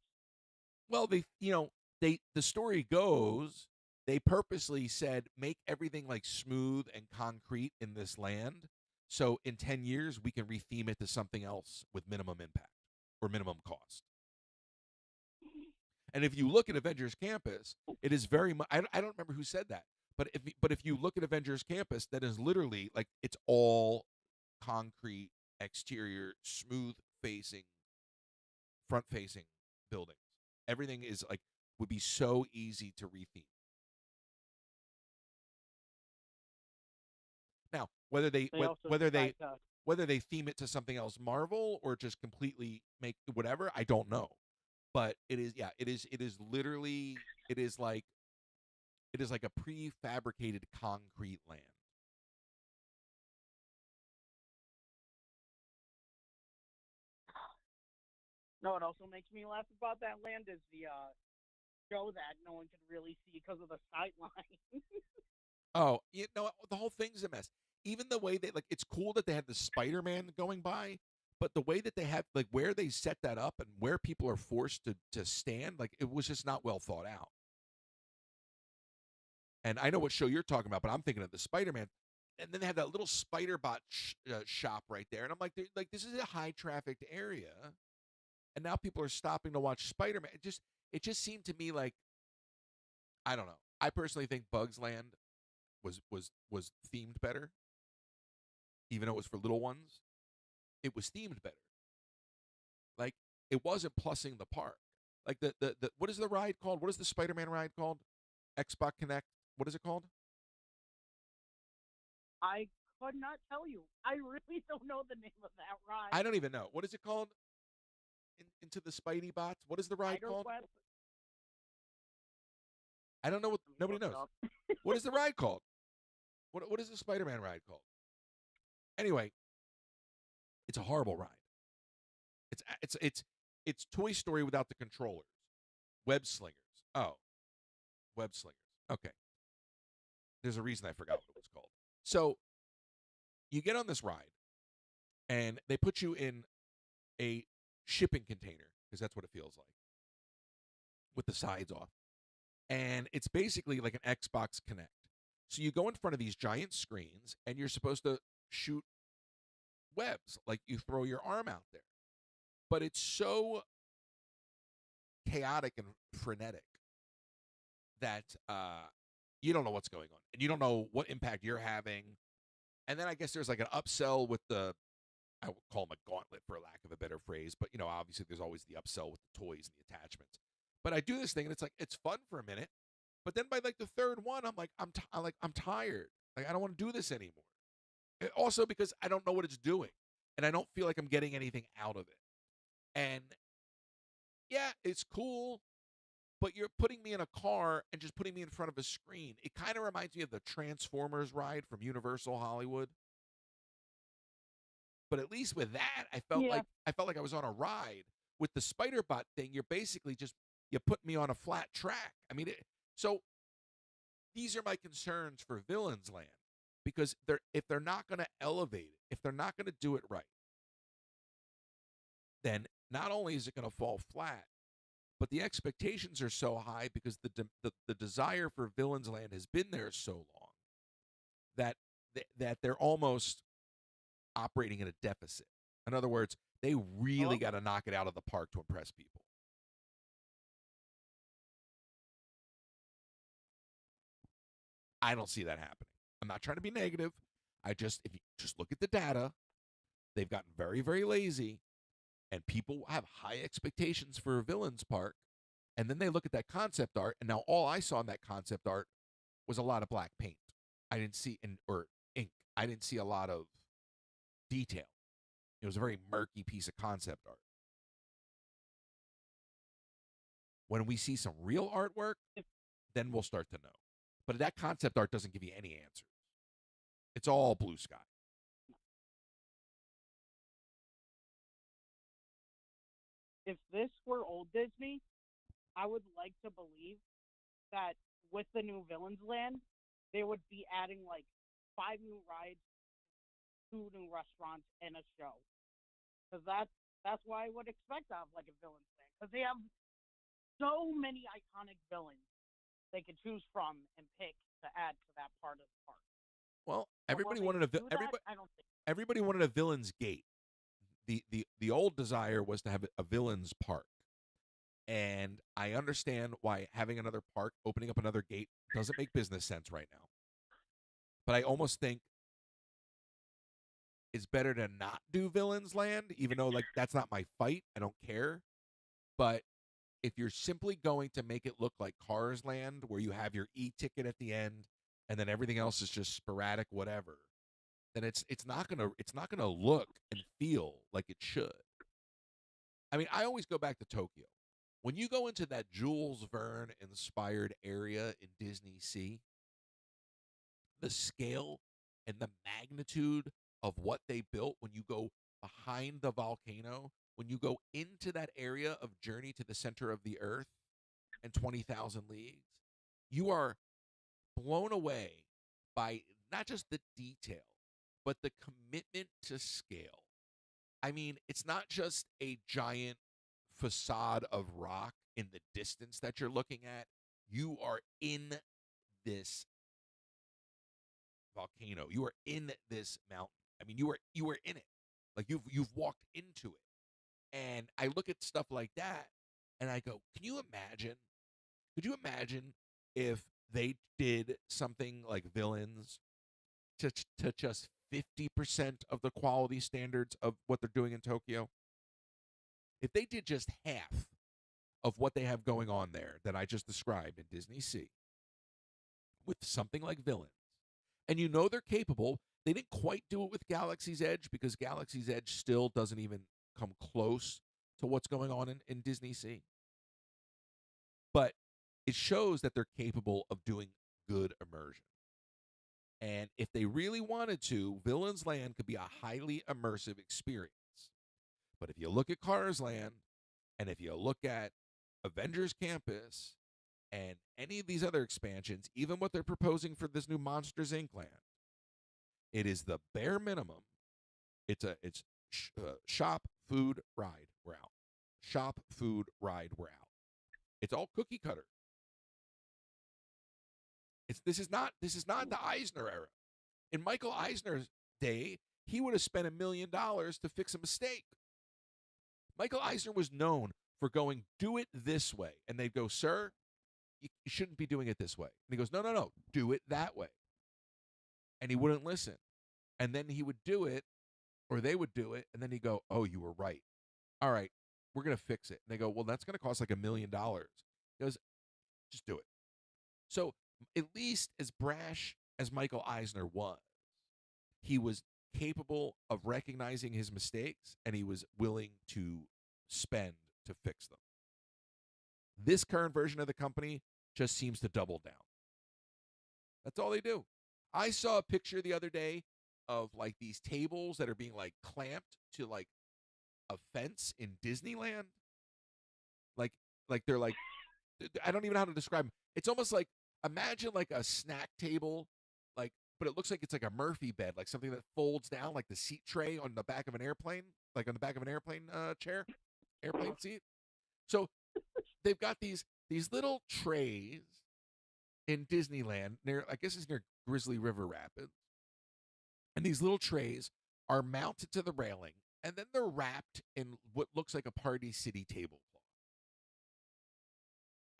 Well, the story goes they purposely said make everything like smooth and concrete in this land, so in 10 years we can retheme it to something else with minimum impact or minimum cost. And if you look at Avengers Campus, it is very much. I don't remember who said that, but if you look at Avengers Campus, that is literally like it's all concrete exterior, smooth facing, front facing buildings. Everything is like would be so easy to retheme. Now, whether they They also whether they decide to. whether they theme it to something else Marvel or just completely make whatever, I don't know. But it is literally it is like a prefabricated concrete land. No, it also makes me laugh about that land is the show that no one can really see because of the sightline. Oh, the whole thing's a mess. Even the way they like it's cool that they had the Spider-Man going by, but the way that they have like where they set that up and where people are forced to stand, like it was just not well thought out. And I know what show you're talking about, but I'm thinking of the Spider-Man. And then they have that little spider bot shop right there, and I'm like, this is a high trafficked area, and now people are stopping to watch Spider-Man. It just seemed to me like I don't know. I personally think Bugs Land was themed better, even though it was for little ones. It was themed better. Like it wasn't plussing the park. Like the what is the ride called? What is the Spider-Man ride called? Xbox Connect. What is it called? I could not tell you. I really don't know the name of that I ride. don't even know. What is it called? Into the Spidey bots. What is the ride Spider called? Quest. I don't know what Let me nobody look it knows. up. What is the ride called? What is the Spider-Man ride called? Anyway, it's a horrible ride. It's Toy Story without the controllers. Web slingers. Oh, web slingers. Okay. There's a reason I forgot what it was called. So you get on this ride, and they put you in a shipping container because that's what it feels like, with the sides off. And it's basically like an Xbox Connect. So you go in front of these giant screens, and you're supposed to shoot webs, like you throw your arm out there. But it's so chaotic and frenetic that you don't know what's going on, and you don't know what impact you're having. And then I guess there's like an upsell with the I would call them a gauntlet for lack of a better phrase, but obviously there's always the upsell with the toys and the attachments. But I do this thing, and it's like it's fun for a minute, but then by like the third one, I'm like I'm tired. Like I don't want to do this anymore. Also because I don't know what it's doing, and I don't feel like I'm getting anything out of it. And yeah, it's cool, but you're putting me in a car and just putting me in front of a screen. It kind of reminds me of the Transformers ride from Universal Hollywood. But at least with that, I felt Yeah. like I was on a ride. With the spider bot thing, you're basically just you put me on a flat track. I mean, so these are my concerns for Villains Land because if they're not going to elevate it, if they're not going to do it right, then not only is it going to fall flat, but the expectations are so high because the desire for Villains Land has been there so long that that they're almost operating at a deficit. In other words, they really Hello? got to knock it out of the park to impress people. I don't see that happening. I'm not trying to be negative. If you just look at the data, they've gotten very, very lazy, and people have high expectations for a villains park. And then they look at that concept art, and now all I saw in that concept art was a lot of black paint. I didn't see or ink. I didn't see a lot of detail. It was a very murky piece of concept art. When we see some real artwork, then we'll start to know. But that concept art doesn't give you any answers. It's all blue sky. If this were old Disney, I would like to believe that with the new Villains Land, they would be adding like 5 new rides, 2 new restaurants, and a show. Because that's what I would expect out of like a Villains Land. Because they have so many iconic villains they could choose from and pick to add to that part of the park. Well, everybody wanted a villain's gate. The old desire was to have a villain's park. And I understand why having another park, opening up another gate, doesn't make business sense right now. But I almost think it's better to not do Villains Land, even though like that's not my fight. I don't care. But if you're simply going to make it look like Cars Land, where you have your e-ticket at the end, and then everything else is just sporadic, whatever, then it's not gonna look and feel like it should. I mean, I always go back to Tokyo. When you go into that Jules Verne inspired area in Disney Sea, the scale and the magnitude of what they built when you go behind the volcano, when you go into that area of Journey to the Center of the Earth and 20,000 Leagues, you are blown away by not just the detail, but the commitment to scale. I mean, it's not just a giant facade of rock in the distance that you're looking at. You are in this volcano. You are in this mountain. I mean, you are in it. Like you've walked into it. And I look at stuff like that and I go, can you imagine? Could you imagine if they did something like Villains to just 50% of the quality standards of what they're doing in Tokyo? If they did just half of what they have going on there that I just described in Disney Sea with something like Villains, and you know they're capable. They didn't quite do it with Galaxy's Edge because Galaxy's Edge still doesn't even come close to what's going on in Disney Sea. But it shows that they're capable of doing good immersion. And if they really wanted to, Villains Land could be a highly immersive experience. But if you look at Cars Land, and if you look at Avengers Campus, and any of these other expansions, even what they're proposing for this new Monsters Inc. land, it is the bare minimum. It's shop, food, ride, we're out. Shop, food, ride, we're out. It's all cookie cutter. This is not the Eisner era. In Michael Eisner's day, he would have spent $1 million to fix a mistake. Michael Eisner was known for going, do it this way. And they'd go, sir, you shouldn't be doing it this way. And he goes, no, do it that way. And he wouldn't listen. And then he would do it, or they would do it, and then he'd go, oh, you were right. All right, we're going to fix it. And they go, well, that's going to cost like $1 million. He goes, just do it. So at least as brash as Michael Eisner was, he was capable of recognizing his mistakes, and he was willing to spend to fix them. This current version of the company just seems to double down. That's all they do. I saw a picture the other day of like these tables that are being like clamped to like a fence in Disneyland. Like they're like, I don't even know how to describe them. It's almost like, imagine like a snack table, like, but it looks like it's like a Murphy bed, like something that folds down, like the seat tray on the back of an airplane, like on the back of an airplane airplane seat. So they've got these little trays in Disneyland near, I guess it's near Grizzly River Rapids. And these little trays are mounted to the railing, and then they're wrapped in what looks like a Party City tablecloth.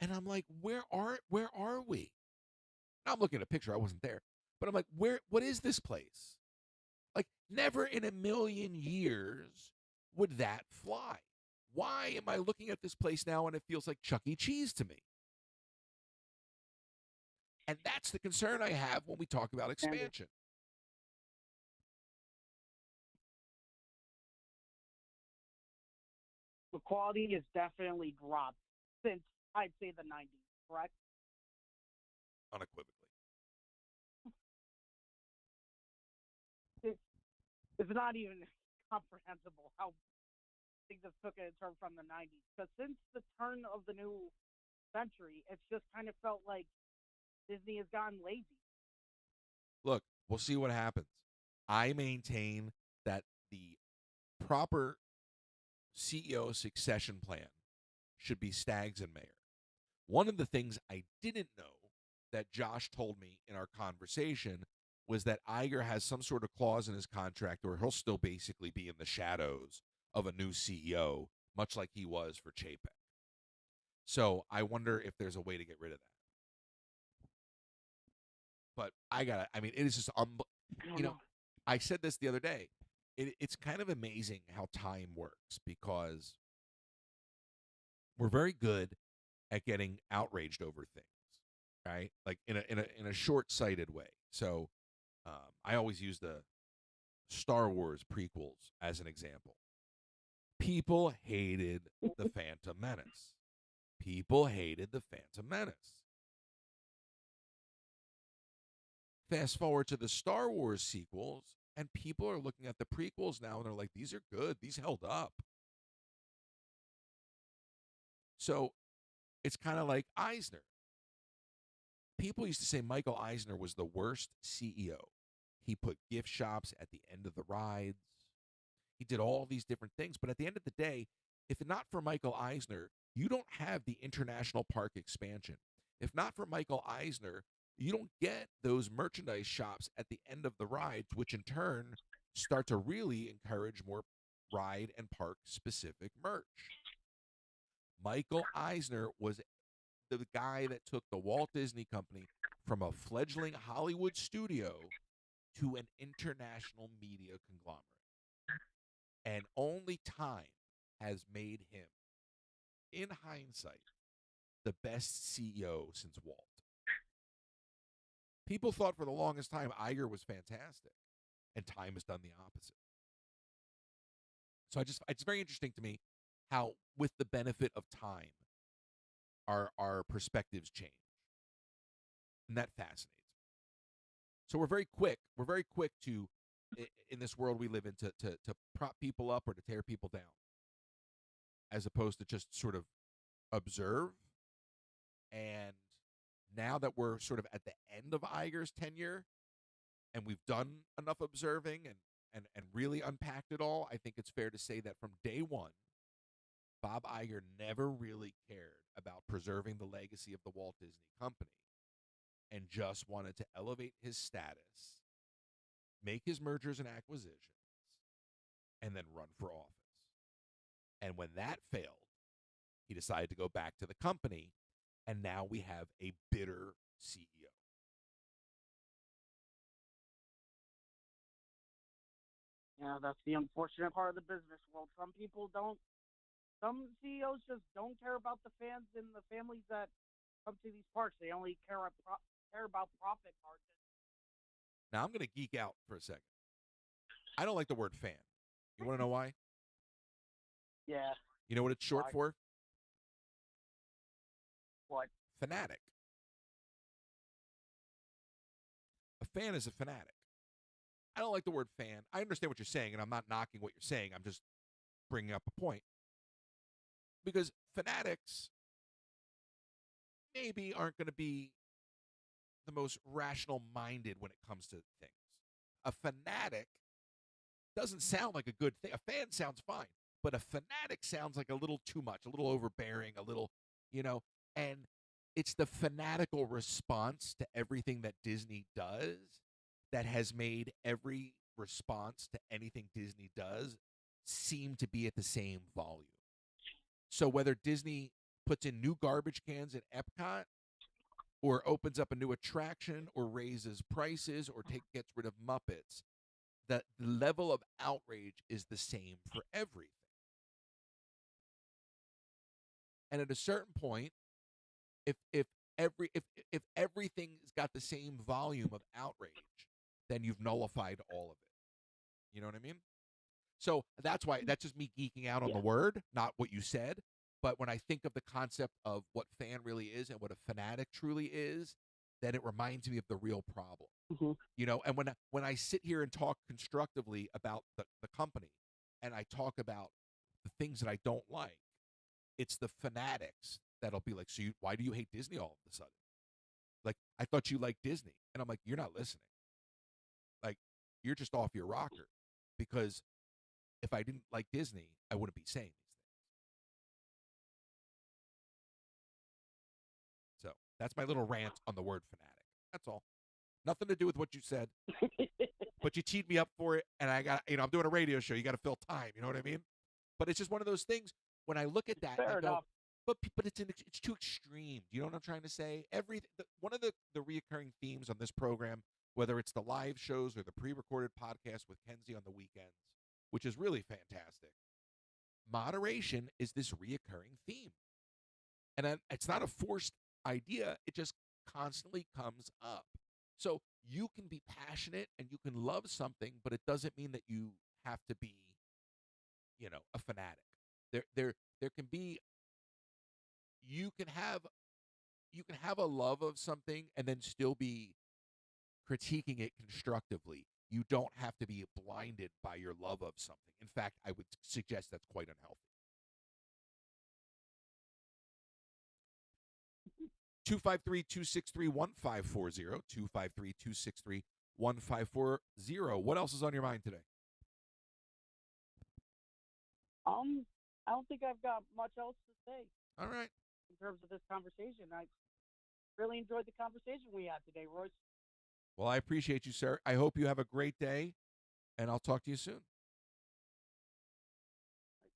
And I'm like, where are we? Now I'm looking at a picture, I wasn't there. But I'm like, what is this place? Like, never in a million years would that fly. Why am I looking at this place now and it feels like Chuck E. Cheese to me? And that's the concern I have when we talk about expansion. The quality has definitely dropped since I'd say the 90s, correct? Unequivocally. It, it's not even comprehensible how things have took a turn from the 90s. Because since the turn of the new century, it's just kind of felt like Disney has gotten lazy. Look, we'll see what happens. I maintain that the proper CEO succession plan should be Stags and Mayer. One of the things I didn't know that Josh told me in our conversation was that Iger has some sort of clause in his contract where he'll still basically be in the shadows of a new CEO, much like he was for Chapek. So I wonder if there's a way to get rid of that. But I mean, it is just, I don't know. I said this the other day. It's kind of amazing how time works because we're very good at getting outraged over things, right? Like in a short-sighted way. So I always use the Star Wars prequels as an example. People hated the Phantom Menace. People hated the Phantom Menace. Fast forward to the Star Wars sequels, and people are looking at the prequels now and they're like, these are good. These held up. So it's kind of like Eisner. People used to say Michael Eisner was the worst CEO. He put gift shops at the end of the rides. He did all these different things. But at the end of the day, if not for Michael Eisner, you don't have the international park expansion. If not for Michael Eisner, you don't get those merchandise shops at the end of the rides, which in turn start to really encourage more ride and park specific merch. Michael Eisner was the guy that took the Walt Disney Company from a fledgling Hollywood studio to an international media conglomerate. And only time has made him, in hindsight, the best CEO since Walt. People thought for the longest time Iger was fantastic, and time has done the opposite. So it's very interesting to me how, with the benefit of time, our perspectives change, and that fascinates me. So we're very quick. We're very quick to, in this world we live in, to prop people up or to tear people down, as opposed to just sort of observe. And now that we're sort of at the end of Iger's tenure, and we've done enough observing and really unpacked it all, I think it's fair to say that from day one, Bob Iger never really cared about preserving the legacy of the Walt Disney Company and just wanted to elevate his status, make his mergers and acquisitions, and then run for office. And when that failed, he decided to go back to the company, and now we have a bitter CEO. Yeah, that's the unfortunate part of the business world. Some CEOs just don't care about the fans and the families that come to these parks. They only care about profit margins. Now, I'm going to geek out for a second. I don't like the word fan. You want to know why? Yeah. You know what it's short Why? for? What? Fanatic. A fan is a fanatic. I don't like the word fan. I understand what you're saying, and I'm not knocking what you're saying. I'm just bringing up a point. Because fanatics maybe aren't going to be the most rational minded when it comes to things. A fanatic doesn't sound like a good thing. A fan sounds fine, but a fanatic sounds like a little too much, a little overbearing, a little, and it's the fanatical response to everything that Disney does that has made every response to anything Disney does seem to be at the same volume. So whether Disney puts in new garbage cans at Epcot or opens up a new attraction or raises prices or gets rid of Muppets, the level of outrage is the same for everything. And at a certain point, if everything's got the same volume of outrage, then you've nullified all of it. You know what I mean? So that's just me geeking out on Yeah. the word, not what you said. But when I think of the concept of what fan really is and what a fanatic truly is, then it reminds me of the real problem. Mm-hmm. And when I sit here and talk constructively about the company, and I talk about the things that I don't like, it's the fanatics that'll be like, why do you hate Disney all of a sudden? Like, I thought you liked Disney. And I'm like, you're not listening. Like, you're just off your rocker. Because if I didn't like Disney, I wouldn't be saying these things. So that's my little rant on the word fanatic. That's all. Nothing to do with what you said, but you teed me up for it. And I'm doing a radio show. You got to fill time. You know what I mean? But it's just one of those things. When I look at that, Fair I go, enough. but it's too extreme. Do you know what I'm trying to say? One of the reoccurring themes on this program, whether it's the live shows or the pre-recorded podcast with Kenzie on the weekends, which is really fantastic. Moderation is this reoccurring theme, and it's not a forced idea. It just constantly comes up. So you can be passionate and you can love something, but it doesn't mean that you have to be, a fanatic. There can be you can have a love of something and then still be critiquing it constructively. You don't have to be blinded by your love of something. In fact, I would suggest that's quite unhealthy. 253-263-1540, 253-263-1540. What else is on your mind today? I don't think I've got much else to say All right. in terms of this conversation. I really enjoyed the conversation we had today, Royce. Well, I appreciate you, sir. I hope you have a great day, and I'll talk to you soon.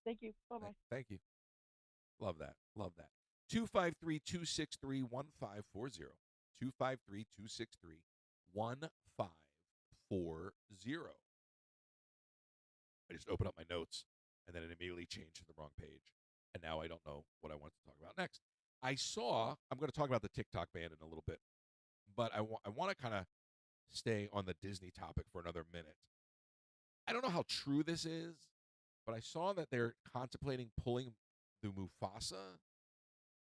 Thank you. Bye-bye. Thank you. Love that. Love that. 253-263-1540. 253-263-1540. I just opened up my notes, and then it immediately changed to the wrong page. And now I don't know what I want to talk about next. I'm going to talk about the TikTok ban in a little bit, but I want to kind of stay on the Disney topic for another minute. I don't know how true this is, but I saw that they're contemplating pulling the Mufasa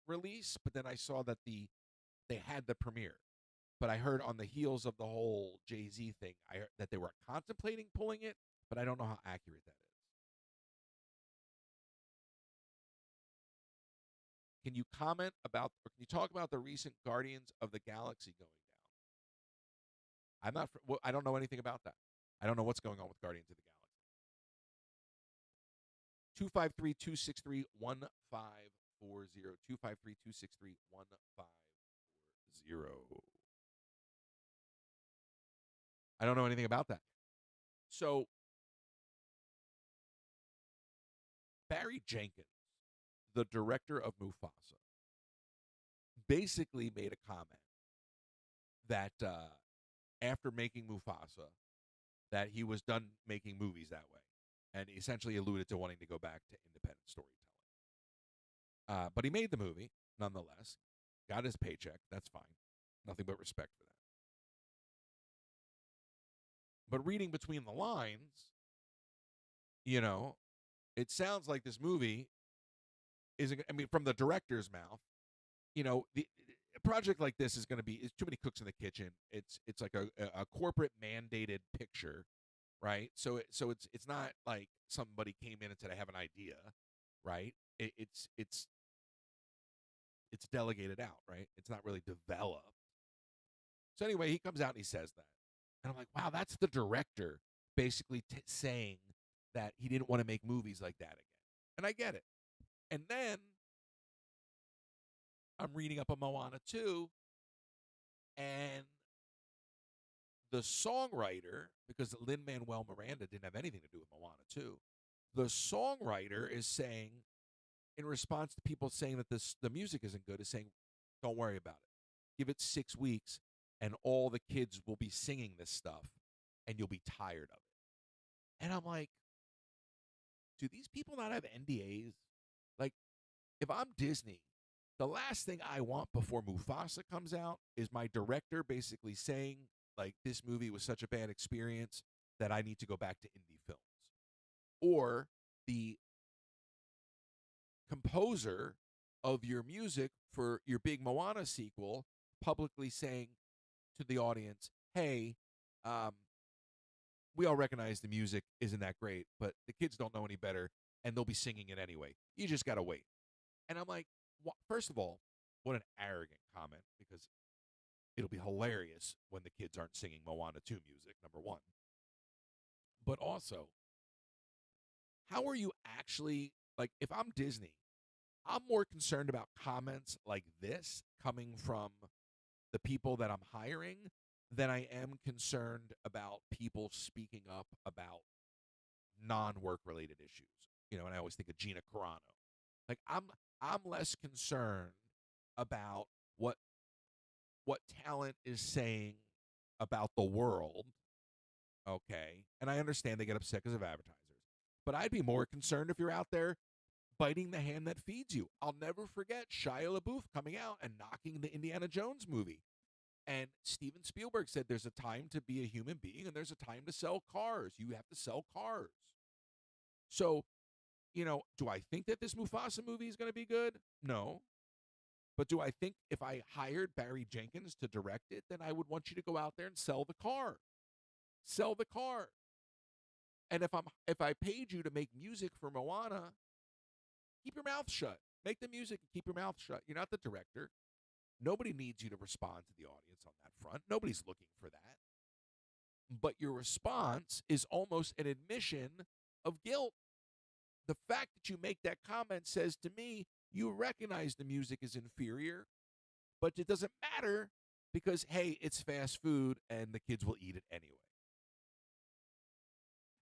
release, but then I saw that they had the premiere. But I heard on the heels of the whole Jay-Z thing, I heard that they were contemplating pulling it, but I don't know how accurate that is. Can you comment about, or can you talk about the recent Guardians of the Galaxy going down? I don't know anything about that. I don't know what's going on with Guardians of the Galaxy. 253-263-1540. 253-263-1540. I don't know anything about that. So, Barry Jenkins, the director of Mufasa, basically made a comment that after making Mufasa, that he was done making movies that way, and essentially alluded to wanting to go back to independent storytelling. But he made the movie, nonetheless, got his paycheck, that's fine. Nothing but respect for that. But reading between the lines, it sounds like this movie isn't, from the director's mouth, a project like this is going to be, it's too many cooks in the kitchen. It's like a corporate mandated picture, right? So it's not like somebody came in and said, I have an idea, right? It's delegated out, right? It's not really developed. So anyway, he comes out and he says that. And I'm like, wow, that's the director basically saying that he didn't want to make movies like that again. And I get it. And then I'm reading up on Moana 2, and the songwriter, because Lin-Manuel Miranda didn't have anything to do with Moana 2, the songwriter is saying, in response to people saying that the music isn't good, is saying, don't worry about it. Give it 6 weeks, and all the kids will be singing this stuff, and you'll be tired of it. And I'm like, do these people not have NDAs? Like, if I'm Disney, the last thing I want before Mufasa comes out is my director basically saying, like, this movie was such a bad experience that I need to go back to indie films. Or the composer of your music for your big Moana sequel publicly saying to the audience, hey, um, we all recognize the music isn't that great, but the kids don't know any better, and they'll be singing it anyway. You just got to wait. And I'm like, first of all, what an arrogant comment, because it'll be hilarious when the kids aren't singing Moana 2 music, number one. But also, how are you actually, like, if I'm Disney, I'm more concerned about comments like this coming from the people that I'm hiring than I am concerned about people speaking up about non-work related issues. And I always think of Gina Carano. Like I'm less concerned about what talent is saying about the world, okay? And I understand they get upset because of advertisers. But I'd be more concerned if you're out there biting the hand that feeds you. I'll never forget Shia LaBeouf coming out and knocking the Indiana Jones movie. And Steven Spielberg said there's a time to be a human being and there's a time to sell cars. You have to sell cars. So, do I think that this Mufasa movie is going to be good? No. But do I think if I hired Barry Jenkins to direct it, then I would want you to go out there and sell the car. Sell the car. And if I paid you to make music for Moana, keep your mouth shut. Make the music and keep your mouth shut. You're not the director. Nobody needs you to respond to the audience on that front. Nobody's looking for that. But your response is almost an admission of guilt. The fact that you make that comment says to me, you recognize the music is inferior, but it doesn't matter because, hey, it's fast food and the kids will eat it anyway.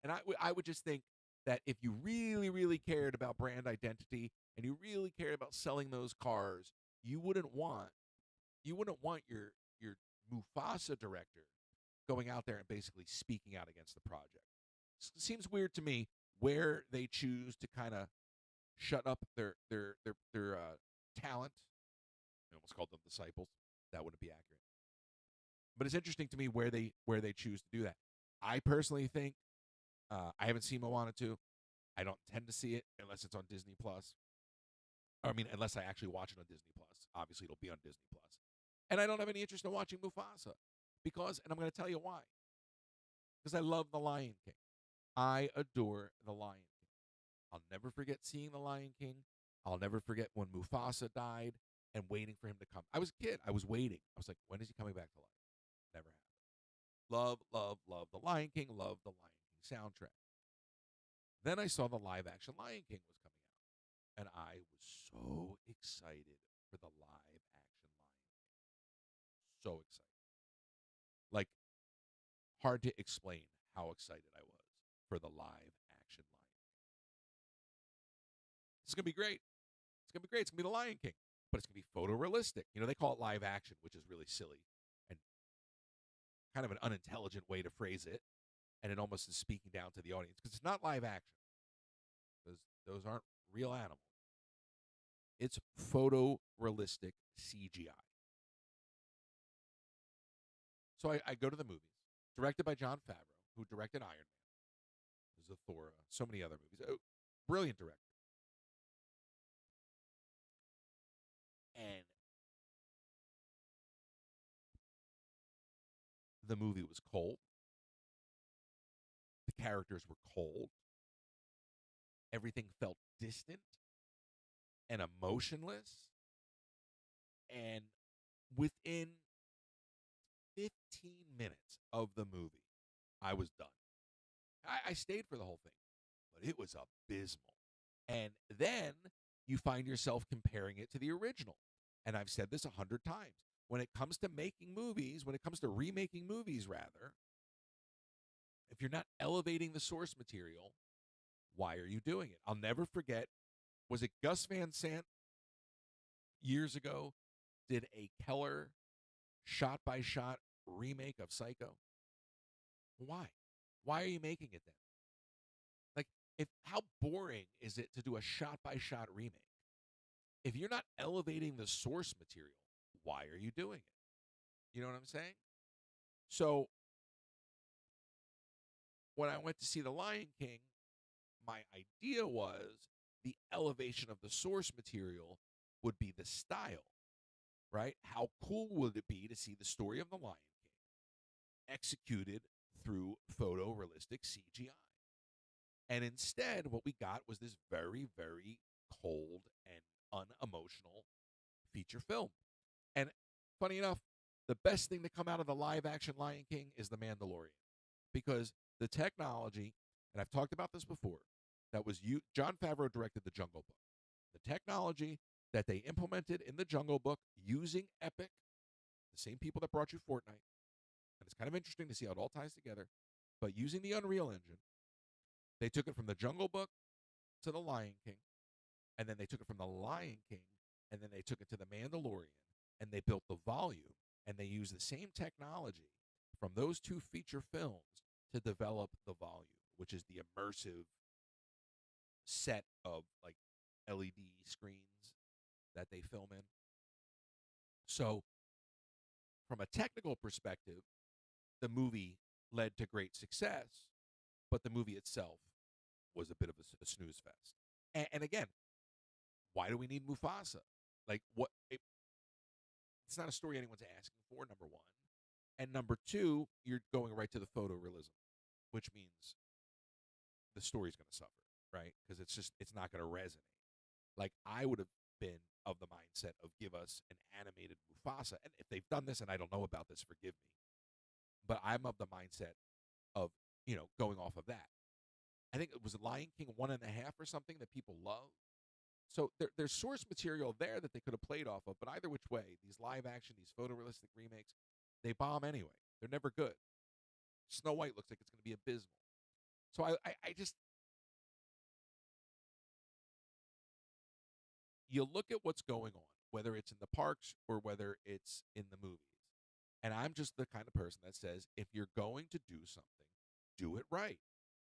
And I would just think that if you really, really cared about brand identity and you really cared about selling those cars, you wouldn't want your Mufasa director going out there and basically speaking out against the project. It seems weird to me where they choose to kind of shut up their talent. I almost called them disciples. That wouldn't be accurate. But it's interesting to me where they choose to do that. I personally think I haven't seen Moana 2. I don't intend to see it unless it's on Disney Plus. I mean, unless I actually watch it on Disney Plus. Obviously, it'll be on Disney Plus. And I don't have any interest in watching Mufasa because, and I'm going to tell you why. Because I love The Lion King. I adore The Lion King. I'll never forget seeing The Lion King. I'll never forget when Mufasa died and waiting for him to come. I was a kid. I was waiting. I was like, when is he coming back to life? Never happened. Love, love, love The Lion King. Love The Lion King soundtrack. Then I saw the live action Lion King was coming out. And I was so excited for the live action Lion King. So excited. Like, hard to explain how excited I was for the live action Lion King. It's going to be great. It's going to be great. It's going to be the Lion King. But it's going to be photorealistic. They call it live action, which is really silly and kind of an unintelligent way to phrase it. And it almost is speaking down to the audience because it's not live action. Because those aren't real animals. It's photorealistic CGI. So I go to the movies, directed by Jon Favreau, who directed Iron Man, Zathura, so many other movies. Oh, brilliant director. And the movie was cold. The characters were cold. Everything felt distant and emotionless. And within 15 minutes of the movie, I was done. I stayed for the whole thing, but it was abysmal. And then you find yourself comparing it to the original. And I've said this 100 times. When it comes to making movies, when it comes to remaking movies, rather, if you're not elevating the source material, why are you doing it? I'll never forget, was it Gus Van Sant years ago did a Keller shot-by-shot remake of Psycho? Why? Why are you making it then? Like, how boring is it to do a shot-by-shot remake? If you're not elevating the source material, why are you doing it? You know what I'm saying? So, when I went to see The Lion King, my idea was the elevation of the source material would be the style, right? How cool would it be to see the story of the Lion King executed through photorealistic CGI? And instead, what we got was this very, very cold and unemotional feature film. And funny enough, the best thing to come out of the live action Lion King is The Mandalorian. Because the technology, and I've talked about this before, that was you John Favreau directed the Jungle Book. The technology that they implemented in the Jungle Book using Epic, the same people that brought you Fortnite, and it's kind of interesting to see how it all ties together, but using the Unreal Engine, they took it from the Jungle Book to the Lion King, and then they took it from the Lion King, and then they took it to the Mandalorian, and they built the volume, and they used the same technology from those two feature films to develop the volume, which is the immersive set of like LED screens that they film in. So, from a technical perspective, the movie led to great success, but the movie itself was a bit of a snooze fest. And again, why do we need Mufasa? Like, what? It's not a story anyone's asking for, number one. And number two, you're going right to the photorealism, which means the story's going to suffer, right? Because it's not going to resonate. Like, I would have been of the mindset of give us an animated Mufasa. And if they've done this and I don't know about this, forgive me. But I'm of the mindset of, going off of that. I think it was Lion King 1.5 or something that people love. So there's source material there that they could have played off of, but either which way, these live action, these photorealistic remakes, they bomb anyway. They're never good. Snow White looks like it's going to be abysmal. So I just, you look at what's going on, whether it's in the parks or whether it's in the movies. And I'm just the kind of person that says, if you're going to do something, do it right.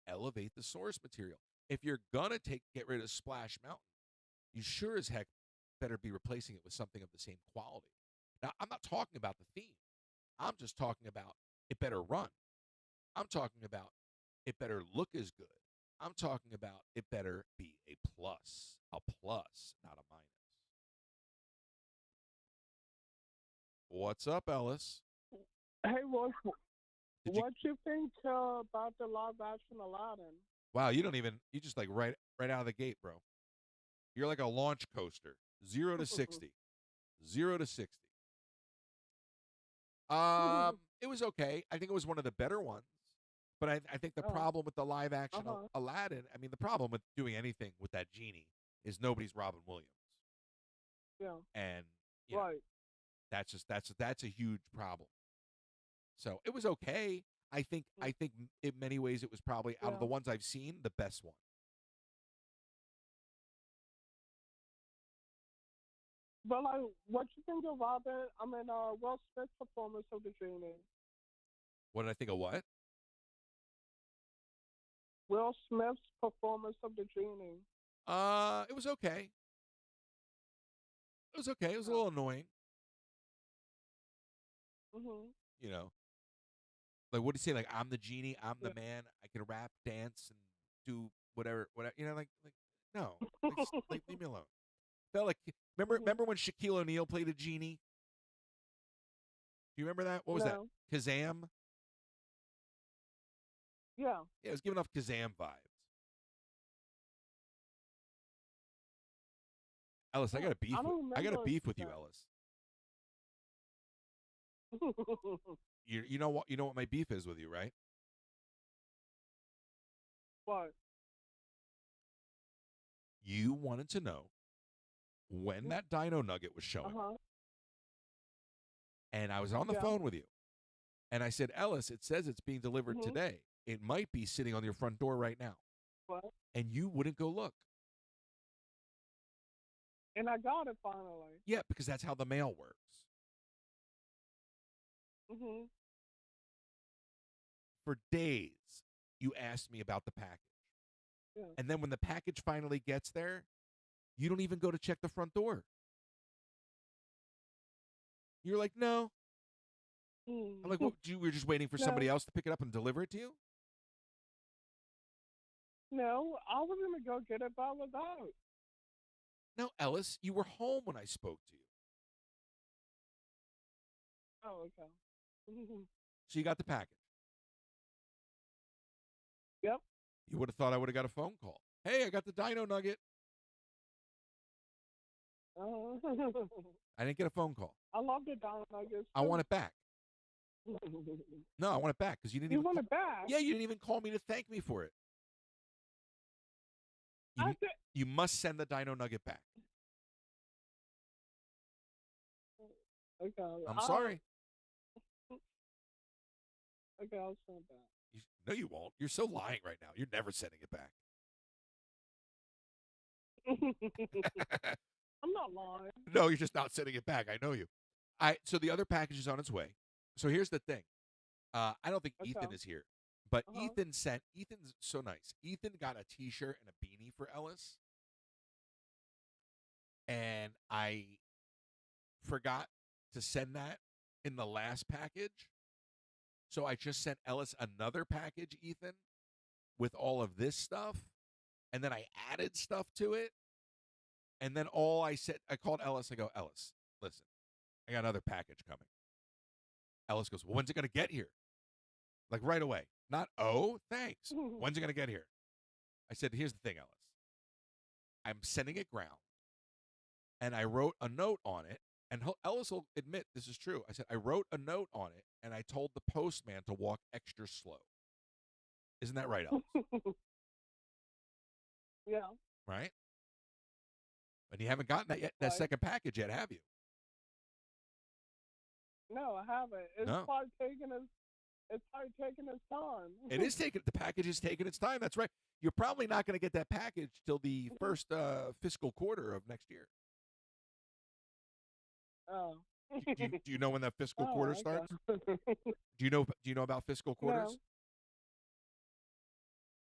Elevate the source material. If you're going to get rid of Splash Mountain, you sure as heck better be replacing it with something of the same quality. Now, I'm not talking about the theme. I'm just talking about it better run. I'm talking about it better look as good. I'm talking about it better be a plus, not a minus. What's up, Ellis? Hey, what Did you? what you think about the live action Aladdin? Wow, you just like right out of the gate, bro. You're like a launch coaster, 0 to 60, 0 to 60. It was okay. I think it was one of the better ones. But I think the Oh, problem with the live action uh-huh. Aladdin, I mean, the problem with doing anything with that genie is nobody's Robin Williams, Yeah, and right. that's a huge problem. So it was okay. I think in many ways it was probably out of the Yeah. ones I've seen the best one. But like, what you think of Robin? I mean, Will Smith's performance of the genie. What did I think of what? Will Smith's performance of the genie. It was okay. It was okay. It was a Yeah. little annoying, Mhm. you know. Like, what do you say? Like, I'm the genie, I'm the Yeah. man. I can rap, dance, and do whatever. Like, no, like leave me alone. Felt like Mhm. remember when Shaquille O'Neal played a genie? Do you remember that? What was that? No. Kazam? Yeah. Yeah, it was giving off Kazam vibes. Ellis, I Yeah. got a beef. I don't I got a remember beef with you, that. Ellis. You know what? You know what my beef is with you, right? What? You wanted to know when that Dino Nugget was Uh showing up, huh. and I was on the Yeah. phone with you, and I said, Ellis, it says it's being delivered Mhm. today. It might be sitting on your front door right now, What? and you wouldn't go look. And I got it finally. Yeah, because that's how the mail works. Mhm. For days, you asked me about the package. Yeah. And then when the package finally gets there, you don't even go to check the front door. You're like, no. I'm like, Mm. what? You were just waiting for somebody No. else to pick it up and deliver it to you? No. I was gonna go get it by without. No, Ellis, you were home when I spoke to you. Oh, okay. So you got the package. Yep. You would have thought I would have got a phone call. Hey, I got the Dino Nugget. I didn't get a phone call. I love the Dino Nuggets. I want it back. No, I want it back because you didn't You even want it back? Yeah, you didn't even call me to thank me for it. You must send the Dino Nugget back. Okay. I'm sorry. Okay, I'll send it back. No, you won't. You're so lying right now. You're never sending it back. I'm not lying. No, you're just not sending it back. I know you. So the other package is on its way. So here's the thing. I don't think Ethan is here, but Ethan's so nice. Ethan got a T-shirt and a beanie for Ellis, and I forgot to send that in the last package. So I just sent Ellis another package, Ethan, with all of this stuff, and then I added stuff to it. And then I called Ellis. I go, Ellis, listen, I got another package coming. Ellis goes, well, when's it going to get here? Like right away. Not, oh, thanks. When's it going to get here? I said, here's the thing, Ellis. I'm sending it ground. And I wrote a note on it. And Ellis will admit this is true. I said, I wrote a note on it, and I told the postman to walk extra slow. Isn't that right, Ellis? Yeah. Right? And you haven't gotten that yet, that second package yet, have you? No, I haven't. It's probably taking its time. The package is taking its time. That's right. You're probably not going to get that package till the first fiscal quarter of next year. Oh. Do you know when that fiscal quarter starts? Do you know about fiscal quarters?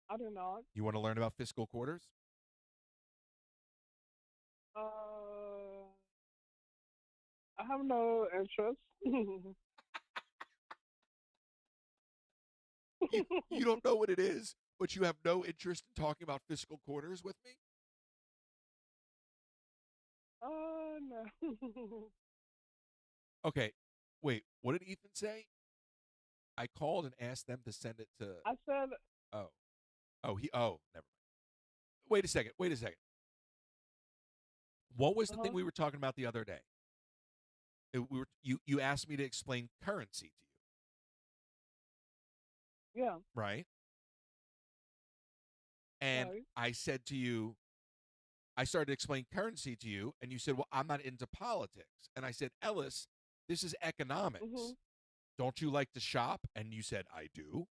No. I do not. You want to learn about fiscal quarters? I have no interest. You don't know what it is, but you have no interest in talking about fiscal quarters with me? No. Okay, wait, what did Ethan say? I called and asked them to send it to... I said... never mind. Wait a second. What was the thing we were talking about the other day? You asked me to explain currency to you. Yeah. Right? And I said to you, I started to explain currency to you, and you said, well, I'm not into politics. And I said, Ellis, this is economics. Don't you like to shop? And you said, I do.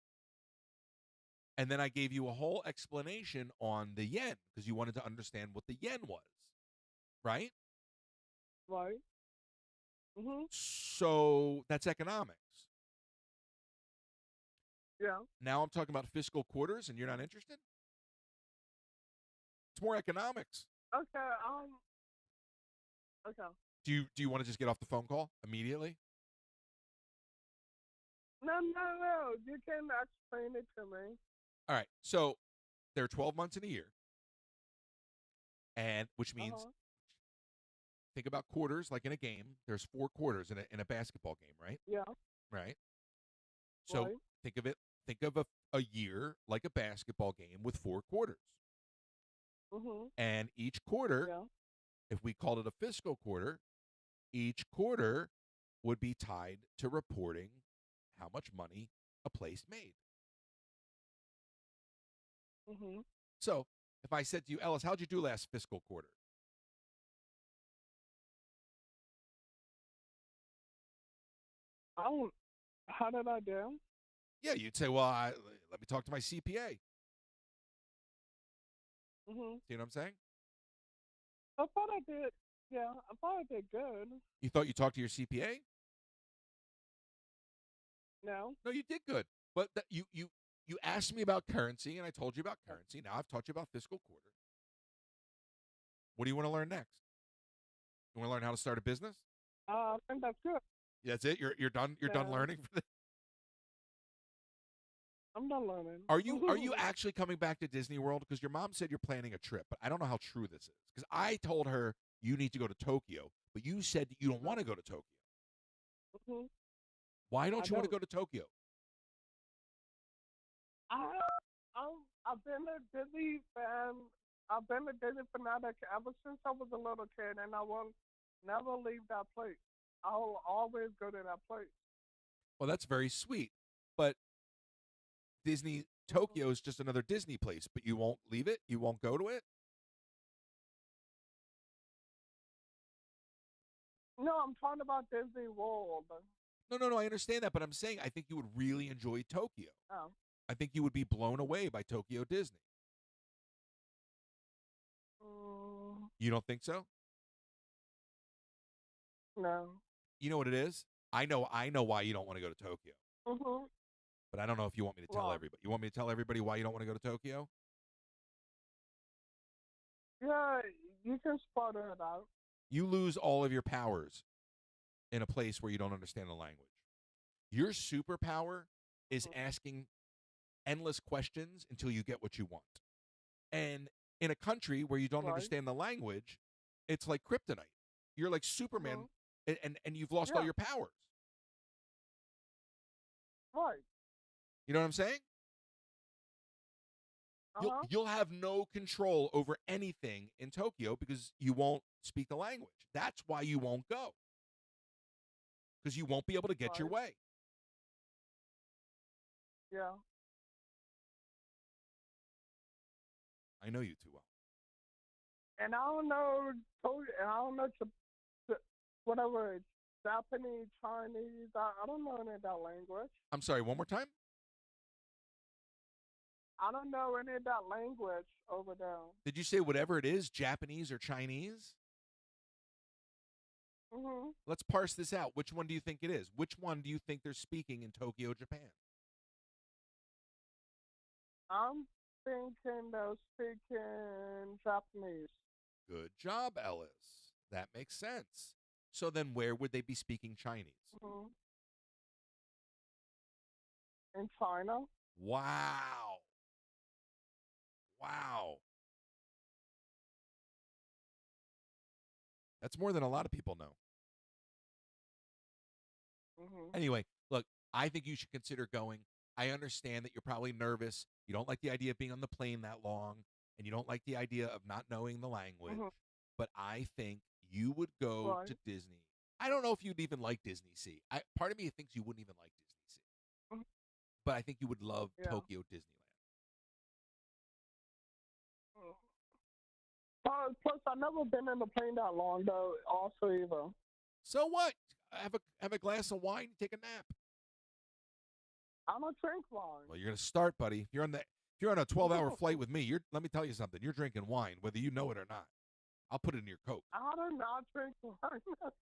And then I gave you a whole explanation on the yen because you wanted to understand what the yen was. Right? Right. So that's economics. Yeah. Now I'm talking about fiscal quarters, and you're not interested? It's more economics. Okay. Okay. Do you want to just get off the phone call immediately? No. You can explain it to me. All right. So there are 12 months in a year, and which means think about quarters like in a game. There's 4 quarters in a basketball game, right? Yeah. Right. So think of a year like a basketball game with 4 quarters. And each quarter, if we called it a fiscal quarter, each quarter would be tied to reporting how much money a place made. So if I said to you, Ellis, how'd you do last fiscal quarter? How did I do? Yeah, you'd say, well, let me talk to my CPA. See what I'm saying? I thought I did. Yeah, I thought I did good. You thought you talked to your CPA? No. No, you did good. But you asked me about currency, and I told you about currency. Now I've taught you about fiscal quarter. What do you want to learn next? You want to learn how to start a business? I think that's good. That's it. You're done. You're done learning for this. I'm not learning. Are you actually coming back to Disney World? Because your mom said you're planning a trip, but I don't know how true this is. Because I told her you need to go to Tokyo, but you said that you don't want to go to Tokyo. Mhm. Why don't I you want to don't. go to Tokyo? I've been a Disney fan. I've been a Disney fanatic ever since I was a little kid, and I will never leave that place. I'll always go to that place. Well, that's very sweet, but Disney Mhm. Tokyo is just another Disney place, but you won't leave it? You won't go to it? No, I'm talking about Disney World. No, no, no, I understand that, but I'm saying I think you would really enjoy Tokyo. Oh. I think you would be blown away by Tokyo Disney. Mm, You don't think so? no. You know what it is? I know why you don't want to go to Tokyo, Mhm. but I don't know if you want me to tell Wrong. everybody. You want me to tell everybody why you don't want to go to Tokyo? Yeah, you can spot it out. You lose all of your powers in a place where you don't understand the language. Your superpower is Mhm. asking endless questions until you get what you want. And in a country where you don't Right. understand the language, it's like kryptonite. You're like Superman Mhm. and you've lost all Yeah. your powers. Right. You know what I'm saying? Uh huh. You'll have no control over anything in Tokyo because you won't speak the language. That's why you won't go. Because you won't be able to get your Right. way. Yeah. I know you too well. And I don't know. And I don't know whatever it's Japanese, Chinese. I don't know any of that language. I'm sorry, one more time? I don't know any of that language over there. Did you say whatever it is, Japanese or Chinese? Mhm. Let's parse this out. Which one do you think it is? Which one do you think they're speaking in Tokyo, Japan? I'm thinking they're speaking Japanese. Good job, Ellis. That makes sense. So then where would they be speaking Chinese? Mhm. In China. Wow. Wow. That's more than a lot of people know. Mhm. Anyway, look, I think you should consider going. I understand that you're probably nervous. You don't like the idea of being on the plane that long, and you don't like the idea of not knowing the language. Mhm. But I think you would go Right. to Disney. I don't know if you'd even like Disney Sea. Part of me thinks you wouldn't even like Disney Sea, Mhm. but I think you would love Yeah. Tokyo Disneyland. Mhm. Plus, I've never been in a plane that long though. Also, either. So what? Have a glass of wine, take a nap. I don't drink wine. Well, you're gonna start, buddy. If you're on a 12-hour flight with me, let me tell you something. You're drinking wine, whether you know it or not. I'll put it in your Coke. I do not drink wine.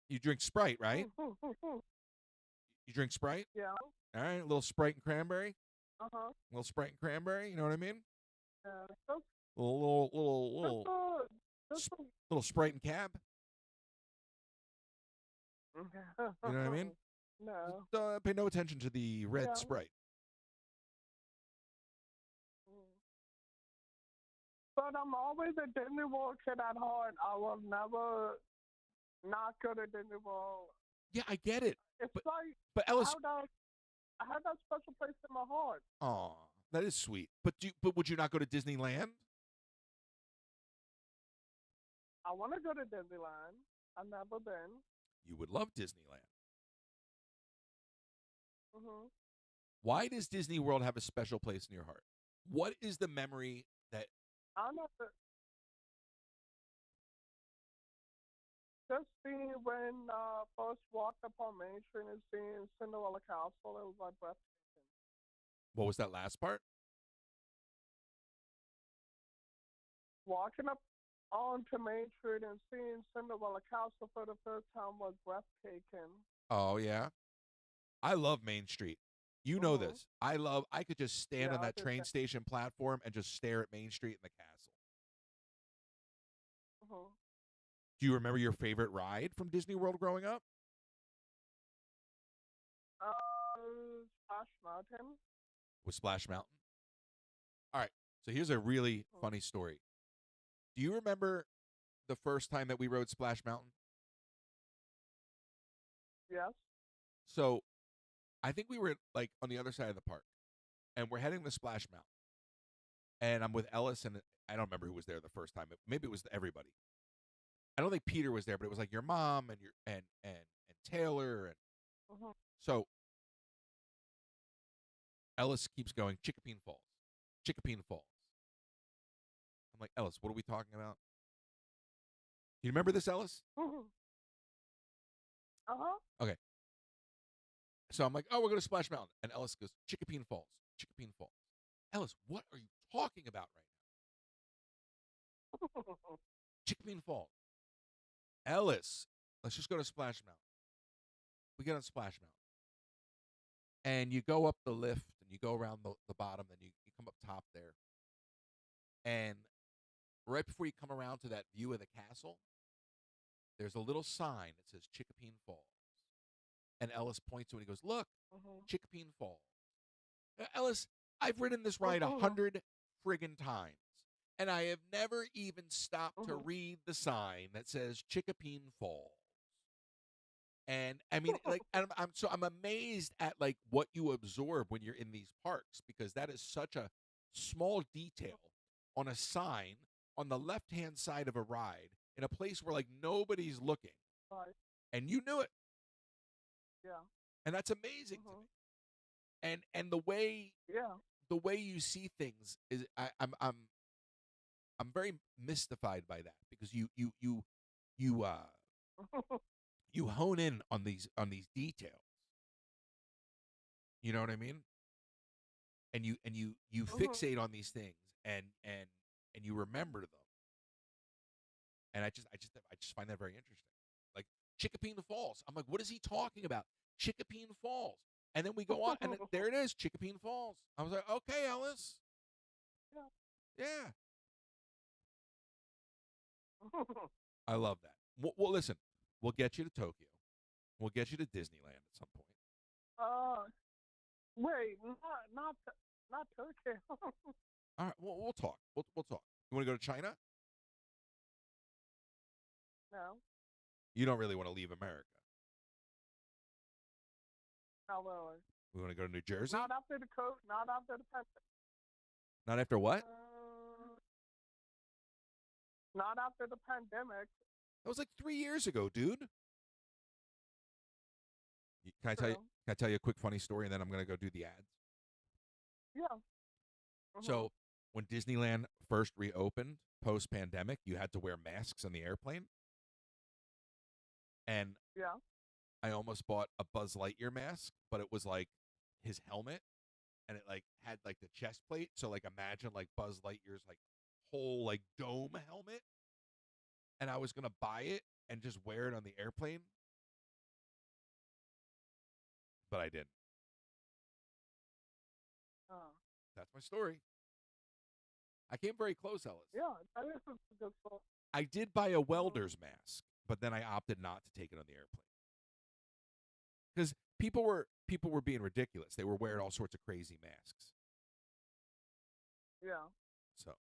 You drink Sprite, right? You drink Sprite? Yeah. All right, a little Sprite and cranberry. Uh huh. A little Sprite and cranberry. You know what I mean? Yeah. Little Just little Sprite and cab. a, You know what I mean? no. Just, pay no attention to the red Yeah. Sprite. Mm. But I'm always a Disney World kid at heart. I will never not go to Disney World. Yeah, I get it. It's But like but I Ellis, have that I have that special place in my heart. aw, that is sweet. But would you not go to Disneyland? I want to go to Disneyland. I've never been. You would love Disneyland. Mhm. Why does Disney World have a special place in your heart? What is the memory that I know that just seeing when first walked up on Main Street and seeing Cinderella Castle, it was like breathtaking. what was that last part? Walking up onto Main Street and seeing Cinderella Castle for the first time was breathtaking. Oh yeah. I love Main Street. You know Mhm. this. I could just stand Yeah, on I that did train that. station platform and just stare at Main Street and the castle. Mhm. Do you remember your favorite ride from Disney World growing up? Splash Mountain. with Splash Mountain. All right. So here's a really funny story. Do you remember the first time that we rode Splash Mountain? Yes. So I think we were like on the other side of the park, and we're heading to Splash Mountain. And I'm with Ellis, and I don't remember who was there the first time. Maybe it was everybody. I don't think Peter was there, but it was like your mom and your and Taylor, and so Ellis keeps going, Chickapeen Falls. Chickapeen Falls. I'm like, Ellis, what are we talking about? You remember this, Ellis? Okay. So I'm like, oh, we're going to Splash Mountain. And Ellis goes, Chickapeen Falls. Chickapeen Falls. Ellis, what are you talking about right now? Chickapeen Falls. Ellis, let's just go to Splash Mountain. We get on Splash Mountain. And you go up the lift, and you go around the bottom, then you come up top there. And right before you come around to that view of the castle, there's a little sign that says Chickapeen Falls. And Ellis points to it and he goes, look, Chickapeen Falls. Ellis, I've ridden this ride 100 friggin' times, and I have never even stopped to read the sign that says Chickapeen Falls. And I mean, like, I'm amazed at like what you absorb when you're in these parks, because that is such a small detail on a sign on the left-hand side of a ride in a place where like nobody's looking, and you knew it. Yeah. And that's amazing to me. And the way you see things is I'm very mystified by that, because you you hone in on these details. You know what I mean? And you fixate on these things, and you remember them. And I just find that very interesting. Like Chickapeen Falls. I'm like, what is he talking about? Chickapeen Falls. And then we go on, and there it is, Chickapeen Falls. I was like, okay, Ellis. Yeah. I love that. Well, listen, we'll get you to Tokyo. We'll get you to Disneyland at some point. Wait, not Turkey. All right, we'll talk. We'll talk. You want to go to China? No. You don't really want to leave America. Not really. We want to go to New Jersey? Not after the coat. Not after the pandemic. Not after what? Not after the pandemic. That was like 3 years ago, dude. Can I tell you a quick funny story, and then I'm gonna go do the ads? Yeah. So when Disneyland first reopened post-pandemic, you had to wear masks on the airplane. And I almost bought a Buzz Lightyear mask, but it was like his helmet, and it like had like the chest plate. So like imagine like Buzz Lightyear's like whole like dome helmet. And I was gonna buy it and just wear it on the airplane, but I didn't. That's my story. I came very close, Ellis. Yeah, that is a good story. I did buy a welder's mask, but then I opted not to take it on the airplane, because people were being ridiculous. They were wearing all sorts of crazy masks. Yeah. So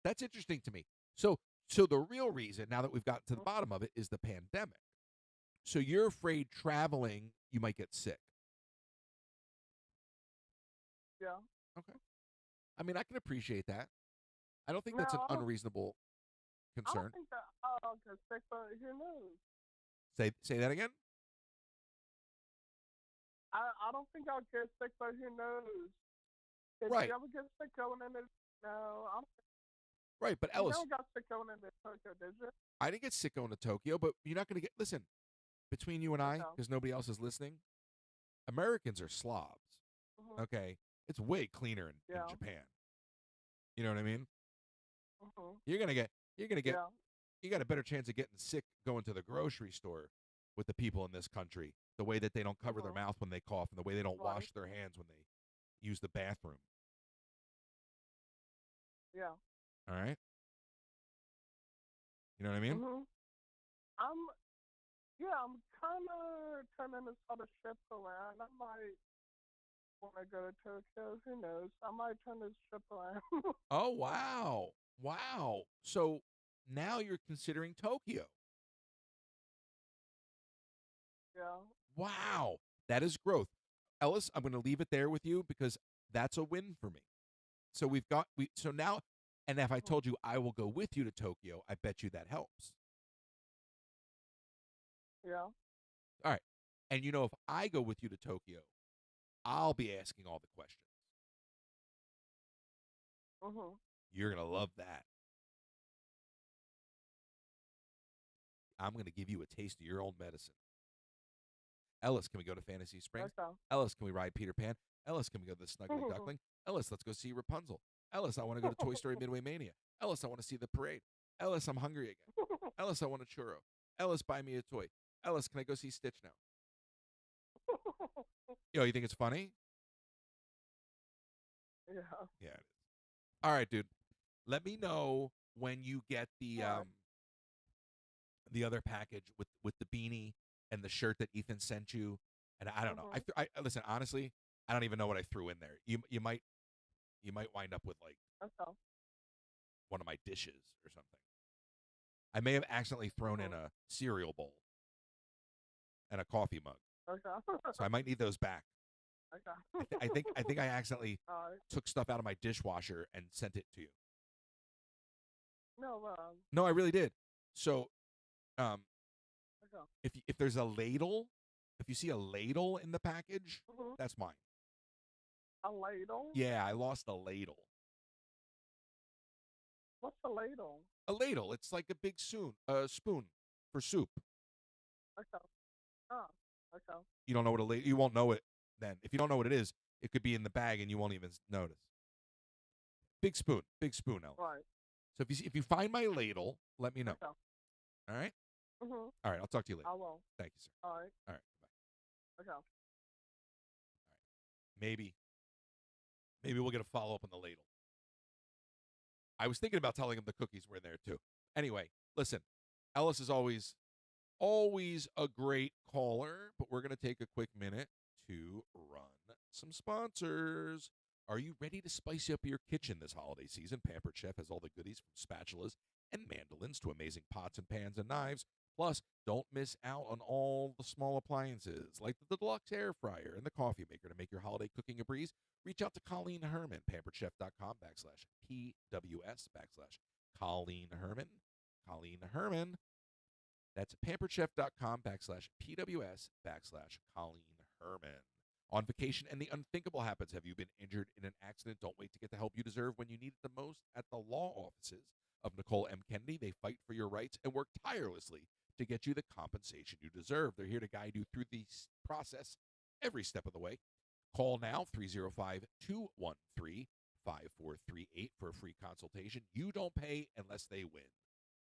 that's interesting to me. So the real reason, now that we've gotten to the bottom of it, is the pandemic. So you're afraid traveling, you might get sick. Yeah. Okay. I mean, I can appreciate that. I don't think that's an unreasonable concern. I don't think that I'll get sick, but who knows? Say that again? I don't think I'll get sick, but who knows? Did Right. you ever get sick going into... No, I don't. Right, but Ellis, You never got sick going into Tokyo, did you? I didn't get sick going to Tokyo, but you're not going to get... Listen, between you and I, because nobody else is listening, Americans are slobs, okay? It's way cleaner in Japan. You know what I mean? You're going to get... You got a better chance of getting sick going to the grocery store with the people in this country, the way that they don't cover their mouth when they cough, and the way they don't wash their hands when they use the bathroom. Yeah. All right? You know what I mean? I'm kind of turning this other ship around. I might when I go to Tokyo. Who knows? I might turn this trip around. Oh, wow. Wow. So now you're considering Tokyo. Yeah. Wow. That is growth. Ellis, I'm going to leave it there with you because that's a win for me. So so now, and if I Mhm. told you I will go with you to Tokyo, I bet you that helps. Yeah. All right. And if I go with you to Tokyo, I'll be asking all the questions. Mhm. You're going to love that. I'm going to give you a taste of your own medicine. Ellis, can we go to Fantasy Springs? Okay. Ellis, can we ride Peter Pan? Ellis, can we go to the Snuggly Duckling? Ellis, let's go see Rapunzel. Ellis, I want to go to Toy Story Midway Mania. Ellis, I want to see the parade. Ellis, I'm hungry again. Ellis, I want a churro. Ellis, buy me a toy. Ellis, can I go see Stitch now? You think it's funny? Yeah. Yeah, it is. All right, dude. Let me know when you get All right. the other package with the beanie and the shirt that Ethan sent you. And I don't know. Mhm. I listen honestly. I don't even know what I threw in there. You might wind up with like Okay. one of my dishes or something. I may have accidentally thrown in Mhm. a cereal bowl and a coffee mug, Okay. so I might need those back. Okay. I think I accidentally All right. took stuff out of my dishwasher and sent it to you. No. No, I really did. So, um, Okay. if there's a ladle, if you see a ladle in the package, Mhm. that's mine. A ladle. Yeah, I lost a ladle. What's a ladle? A ladle. It's like a big spoon for soup. Okay. Ah. Okay. You don't know what a ladle. You won't know it then. If you don't know what it is, it could be in the bag and you won't even notice. Big spoon, Ellis. Right. So if you find my ladle, let me know. Okay. All right. Mhm. All right. I'll talk to you later. I will. Thank you, sir. All right. All right. Bye. Okay. Maybe we'll get a follow up on the ladle. I was thinking about telling him the cookies were in there too. Anyway, listen. Ellis is always a great caller, but we're going to take a quick minute to run some sponsors. Are you ready to spice up your kitchen this holiday season? Pampered Chef has all the goodies from spatulas and mandolins to amazing pots and pans and knives. Plus, don't miss out on all the small appliances like the deluxe air fryer and the coffee maker to make your holiday cooking a breeze. Reach out to Colleen Herman, pamperedchef.com/PWS/Colleen Herman. Colleen Herman. That's pamperedchef.com/PWS/Colleen Herman. On vacation and the unthinkable happens. Have you been injured in an accident? Don't wait to get the help you deserve when you need it the most at the law offices of Nicole M. Kennedy. They fight for your rights and work tirelessly to get you the compensation you deserve. They're here to guide you through the process every step of the way. Call now 305-213-5438 for a free consultation. You don't pay unless they win.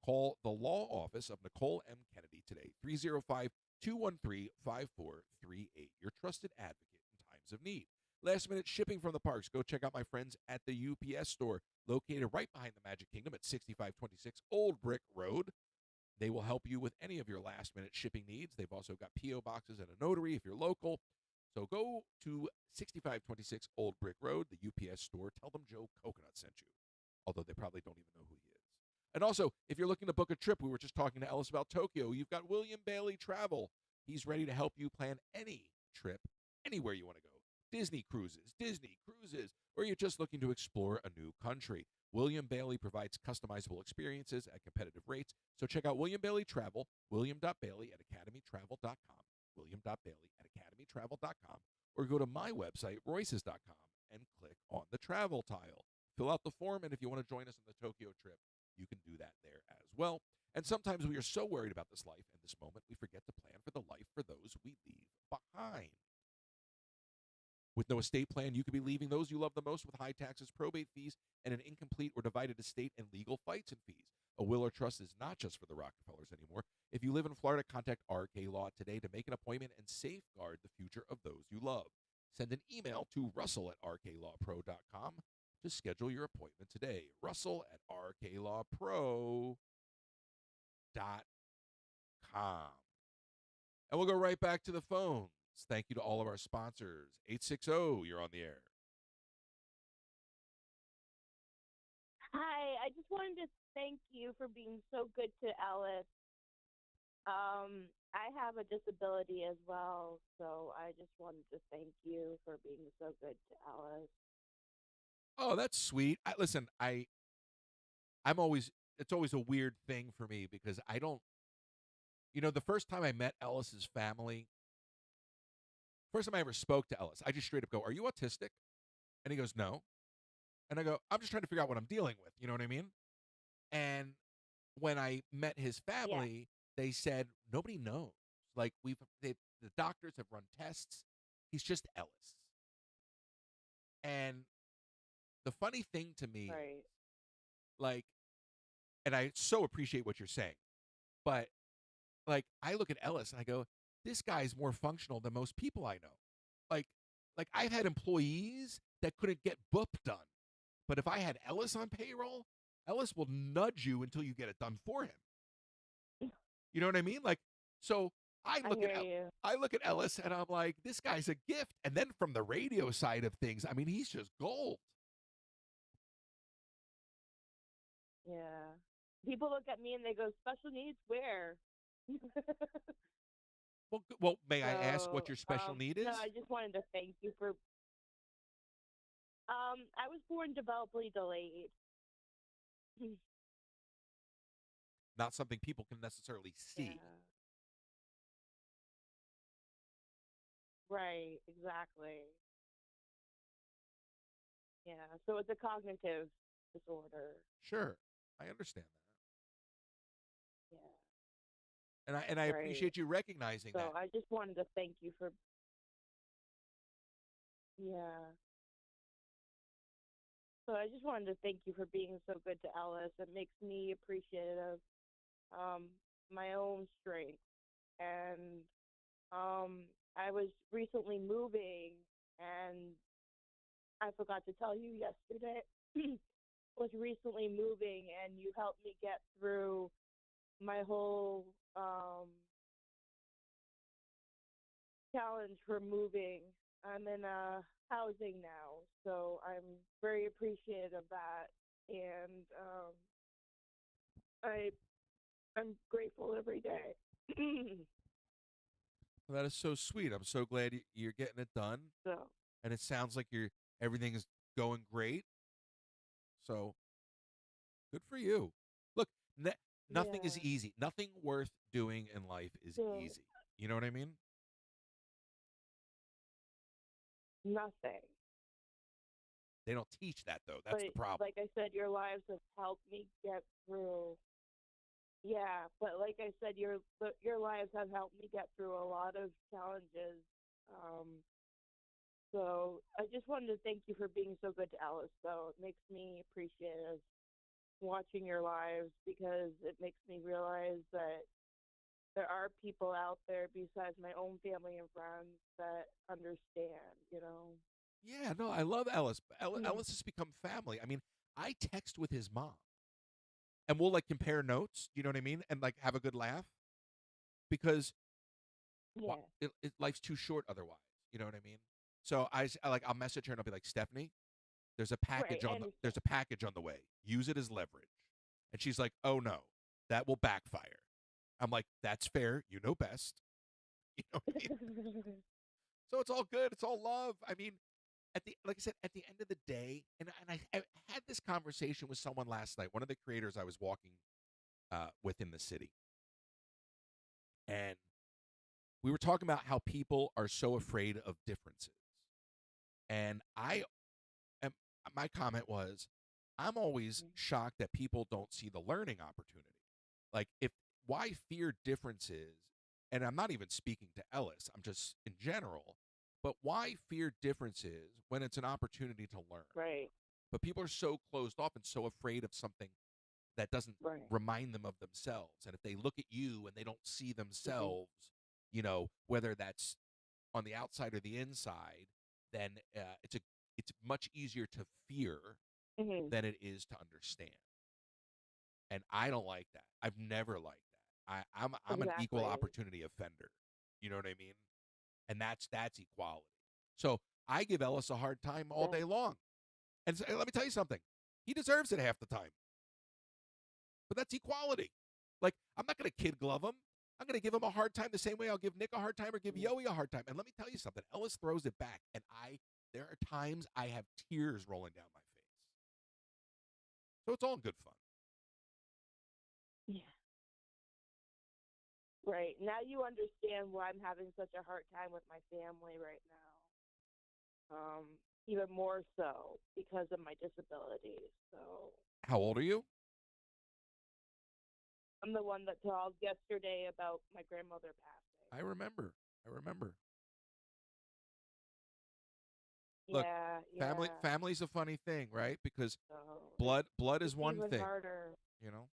Call the law office of Nicole M. Kennedy today, 305-213-5438. Your trusted advocate in times of need. Last minute shipping from the parks. Go check out my friends at the UPS store, located right behind the Magic Kingdom at 6526 Old Brick Road. They will help you with any of your last minute shipping needs. They've also got P.O. boxes and a notary if you're local. So go to 6526 Old Brick Road, the UPS store. Tell them Joe Coconut sent you, although they probably don't even know who he is. And also, if you're looking to book a trip, we were just talking to Ellis about Tokyo. You've got William.bailey Travel. He's ready to help you plan any trip, anywhere you want to go. Disney cruises, or you're just looking to explore a new country. William.bailey provides customizable experiences at competitive rates. So check out William.bailey Travel, William.bailey at academytravel.com, William.bailey at academytravel.com, or go to my website, royces.com, and click on the travel tile. Fill out the form, and if you want to join us on the Tokyo trip, you can do that there as well. And sometimes we are so worried about this life and this moment, we forget to plan for the life for those we leave behind. With no estate plan, you could be leaving those you love the most with high taxes, probate fees, and an incomplete or divided estate and legal fights and fees. A will or trust is not just for the Rockefellers anymore. If you live in Florida, contact RK Law today to make an appointment and safeguard the future of those you love. Send an email to russell at rklawpro.com to schedule your appointment today. Russell at rklawpro.com. And we'll go right back to the phones. Thank you to all of our sponsors. 860, you're on the air. Hi, I just wanted to thank you for being so good to Alice. I have a disability as well, so I just wanted to thank you for being so good to Alice. Oh, that's sweet. Listen, I'm always, it's always a weird thing for me because I don't, the first time I met Ellis's family, first time I ever spoke to Ellis, I just straight up go, "Are you autistic?" And he goes, "No." And I go, "I'm just trying to figure out what I'm dealing with." You know what I mean? And when I met his Yeah. family, they said, "Nobody knows. Like, the doctors have run tests. He's just Ellis." And the funny thing to me is, Right. like, and I so appreciate what you're saying, but like, I look at Ellis and I go, "This guy's more functional than most people I know." Like, I've had employees that couldn't get book done, but if I had Ellis on payroll, Ellis will nudge you until you get it done for him. You know what I mean? Like, so I I look hear at you. I look at Ellis and I'm like, this guy's a gift. And then from the radio side of things, I mean, he's just gold. Yeah. People look at me and they go, special needs where? Well, may I ask what So, your special need no, is? I just wanted to thank you for. I was born developmentally delayed. Not something people can necessarily Yeah. see. Right. Exactly. Yeah. So it's a cognitive disorder. Sure, I understand that, Yeah. and I Right. appreciate you recognizing So that. I just wanted to thank you for. Yeah. So I just wanted to thank you for being so good to Alice. It makes me appreciative of my own strength. And I was recently moving, and I forgot to tell you yesterday. Was recently moving, and you helped me get through my whole challenge for moving. I'm in housing now, so I'm very appreciative of that, and I'm grateful every day. Well, that is so sweet. I'm so glad you're getting it done, So and it sounds like everything is going great. So good for you. Look, nothing is yeah, easy. Nothing worth doing in life is so easy. You know what I mean? nothing. They don't teach that though. That's the But problem. like I said, your lives have helped me get through. Yeah, but like I said, your lives have helped me get through a lot of challenges. Um, so I just wanted to thank you for being so good to Alice. So it makes me appreciative watching your lives because it makes me realize that there are people out there besides my own family and friends that understand. You know. Yeah, no, I love Ellis. Ellis has become family. I mean, I text with his mom, and we'll like compare notes. You know what I mean? And like have a good laugh because Yeah. life's too short otherwise. You know what I mean? So I'll message her and I'll be like, Stephanie, Right. I there's understand. a package on the way. Use it as leverage. And she's like, "Oh no, that will backfire." I'm like, "That's fair. You know best." You know what I mean? So it's all good. It's all love. I mean, like I said, at the end of the day, and I had this conversation with someone last night. One of the creators I was walking within the city, and we were talking about how people are so afraid of differences. And am my comment was, I'm always shocked that people don't see the learning opportunity. Like, if why fear differences, and I'm not even speaking to Ellis, I'm just in general, but why fear differences when it's an opportunity to learn? Right. But people are so closed off and so afraid of something that doesn't Right. remind them of themselves. And if they look at you and they don't see Mhm. themselves, whether that's on the outside or the inside, then it's much easier to fear Mhm. than it is to understand. And I don't like that. I've never liked that. I'm an equal Exactly. opportunity offender. You know what I mean? And that's equality. So I give Ellis a hard time all day long. And so, let me tell you something. He deserves it half the time. But that's equality. Like, I'm not going to kid glove him. I'm going to give him a hard time the same way I'll give Nick a hard time or give Yoey a hard time. And let me tell you something. Ellis throws it back. And there are times I have tears rolling down my face. So it's all in good fun. Yeah. Right. Now you understand why I'm having such a hard time with my family right now. Even more so because of my disabilities. So How old are you? I'm the one that called yesterday about my grandmother passing. I remember. Yeah, Look, yeah. family's a funny thing, right? Because So blood is it's one even thing, harder. you know?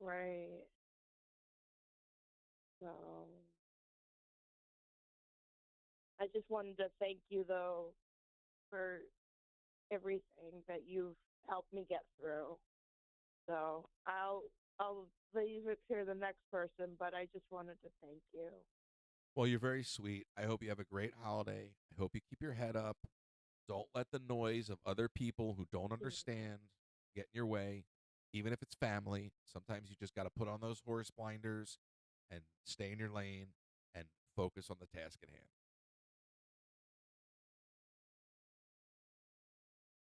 Right. So I just wanted to thank you though for everything that you've helped me get through. So I'll leave it to the next person, but I just wanted to thank you. Well, you're very sweet. I hope you have a great holiday. I hope you keep your head up. Don't let the noise of other people who don't understand get in your way, even if it's family. Sometimes you just got to put on those horse blinders and stay in your lane and focus on the task at hand.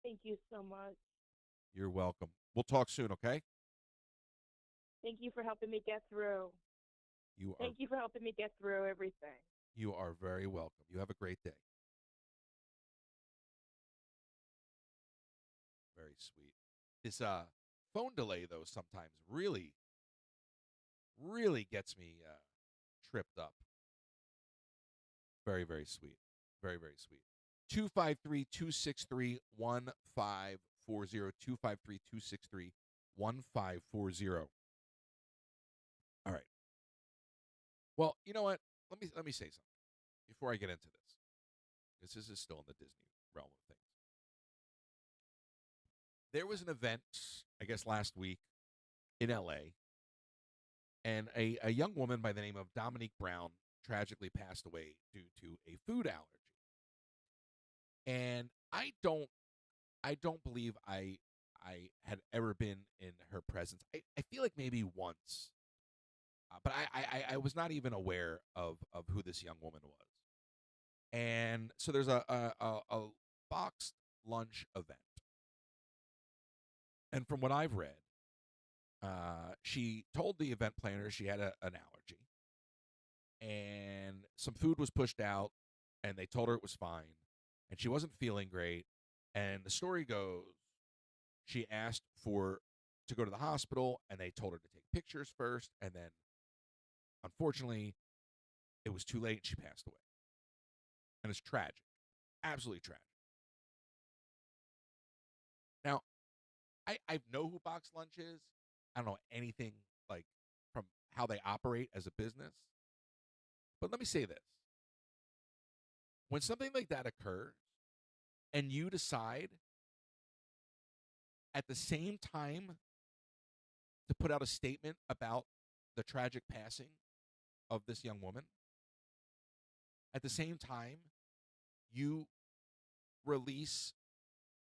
Thank you so much. You're welcome. We'll talk soon, okay? Thank you for helping me get through. Thank you for helping me get through everything. You are very welcome. You have a great day. Very sweet. This phone delay though sometimes really gets me tripped up. Very, very sweet. Very, very sweet. 253-263-1540. 253-263-1540. All right. Well, you know what? Let me say something before I get into this. Because this is still in the Disney realm of things. There was an event, I guess last week, in LA, and a young woman by the name of Dominique Brown tragically passed away due to a food allergy. And I don't believe I had ever been in her presence. I feel like maybe once, but I was not even aware of who this young woman was. And so there's a boxed lunch event, and from what I've read, she told the event planner she had an allergy, and some food was pushed out, and they told her it was fine, and she wasn't feeling great. And the story goes, she asked to go to the hospital, and they told her to take pictures first, and then, unfortunately, it was too late, and she passed away. And it's tragic, absolutely tragic. Now, I know who Box Lunch is. I don't know anything like from how they operate as a business. But let me say this. When something like that occurs and you decide at the same time to put out a statement about the tragic passing of this young woman, at the same time you release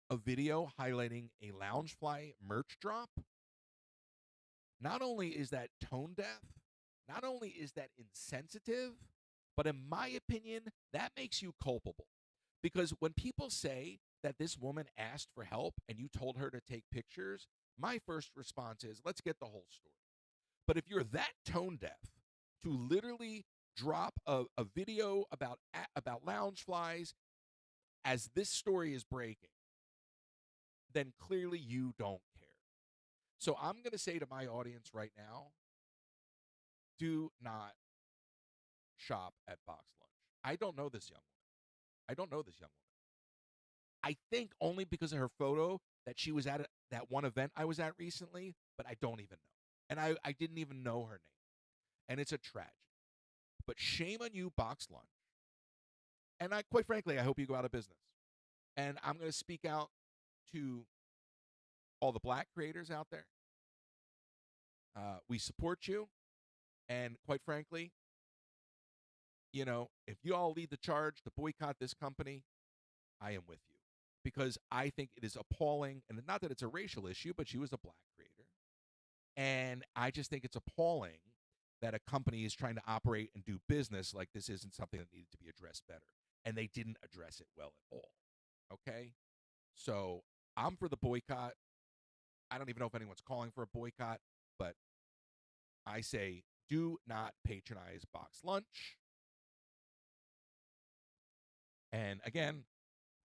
a video highlighting a Loungefly merch drop, not only is that tone deaf, not only is that insensitive, but in my opinion, that makes you culpable. Because when people say that this woman asked for help and you told her to take pictures, my first response is, let's get the whole story. But if you're that tone deaf to literally drop a video about Loungeflies as this story is breaking, then clearly you don't care. So I'm going to say to my audience right now, do not shop at Box Lunch. I don't know this young woman. I think only because of her photo that she was at that one event I was at recently, but I don't even know. And I didn't even know her name. And it's a tragedy. But shame on you, Box Lunch. And quite frankly, I hope you go out of business. And I'm going to speak out to all the black creators out there. We support you. And quite frankly, if you all lead the charge to boycott this company, I am with you. Because I think it is appalling, and not that it's a racial issue, but she was a black creator. And I just think it's appalling that a company is trying to operate and do business like this isn't something that needed to be addressed better. And they didn't address it well at all. Okay? So I'm for the boycott. I don't even know if anyone's calling for a boycott, but I say do not patronize box lunch. And again,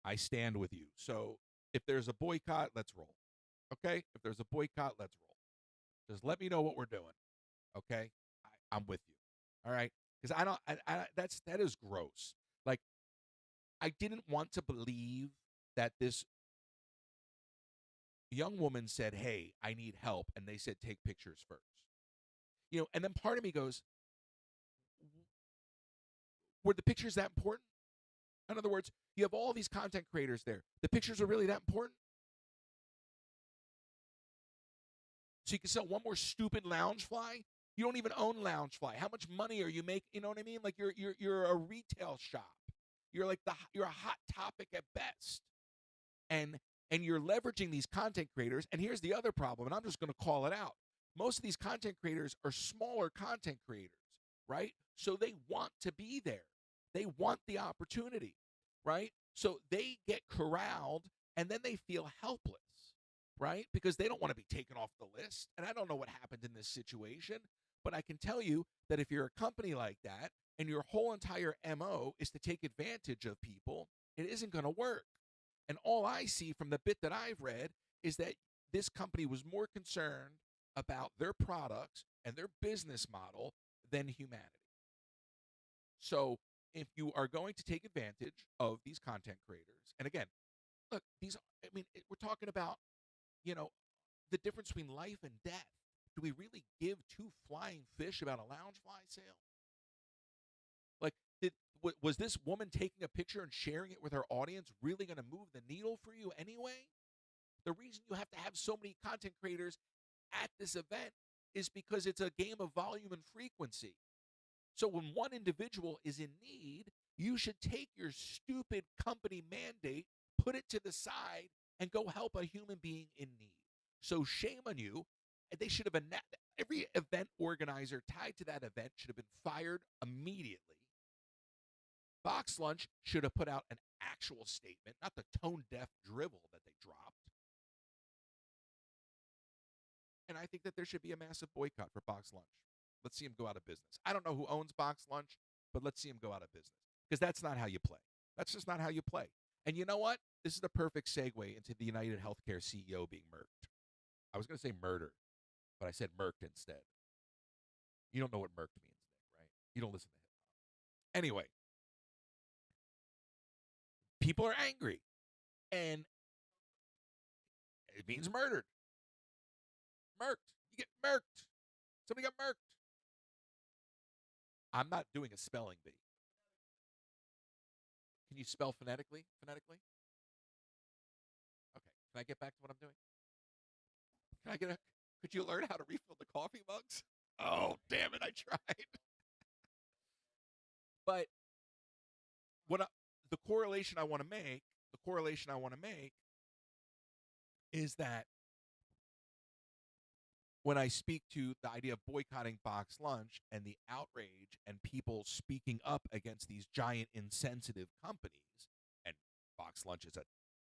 I stand with you. So if there's a boycott, let's roll. Okay? If there's a boycott, let's roll. Just let me know what we're doing. Okay? I'm with you. All right? Because that is gross. Like, I didn't want to believe that this young woman said, hey, I need help. And they said, take pictures first. And then part of me goes, were the pictures that important? In other words, you have all these content creators there. The pictures are really that important? So you can sell one more stupid Loungefly? You don't even own Loungefly. How much money are you making? You know what I mean? Like you're a retail shop. You're a hot topic at best. And you're leveraging these content creators. And here's the other problem, and I'm just going to call it out. Most of these content creators are smaller content creators, right? So they want to be there. They want the opportunity, right? So they get corralled, and then they feel helpless, right? Because they don't want to be taken off the list. And I don't know what happened in this situation, but I can tell you that if you're a company like that and your whole entire MO is to take advantage of people, it isn't going to work. And all I see from the bit that I've read is that this company was more concerned about their products and their business model than humanity. So if you are going to take advantage of these content creators, and again, look, we're talking about, the difference between life and death. Do we really give two flying fish about a Loungefly sale? Like, was this woman taking a picture and sharing it with her audience really going to move the needle for you anyway? The reason you have to have so many content creators at this event is because it's a game of volume and frequency. So when one individual is in need, you should take your stupid company mandate, put it to the side, and go help a human being in need. So shame on you. They should have been, every event organizer tied to that event should have been fired immediately. Box Lunch should have put out an actual statement, not the tone-deaf drivel that they dropped. And I think that there should be a massive boycott for Box Lunch. Let's see them go out of business. I don't know who owns Box Lunch, but let's see them go out of business. Because that's not how you play. That's just not how you play. And you know what? This is the perfect segue into the United Healthcare CEO being murked. I was going to say murder, but I said murked instead. You don't know what murked means, Nick, right? You don't listen to hip-hop. Anyway, people are angry, and it means murdered. Murked. You get murked. Somebody got murked. I'm not doing a spelling bee. Can you spell phonetically? Phonetically? Okay. Can I get back to what I'm doing? Could you learn how to refill the coffee mugs? Oh, damn it, I tried. But the correlation I want to make is that when I speak to the idea of boycotting Box Lunch and the outrage and people speaking up against these giant insensitive companies, and Box Lunch is a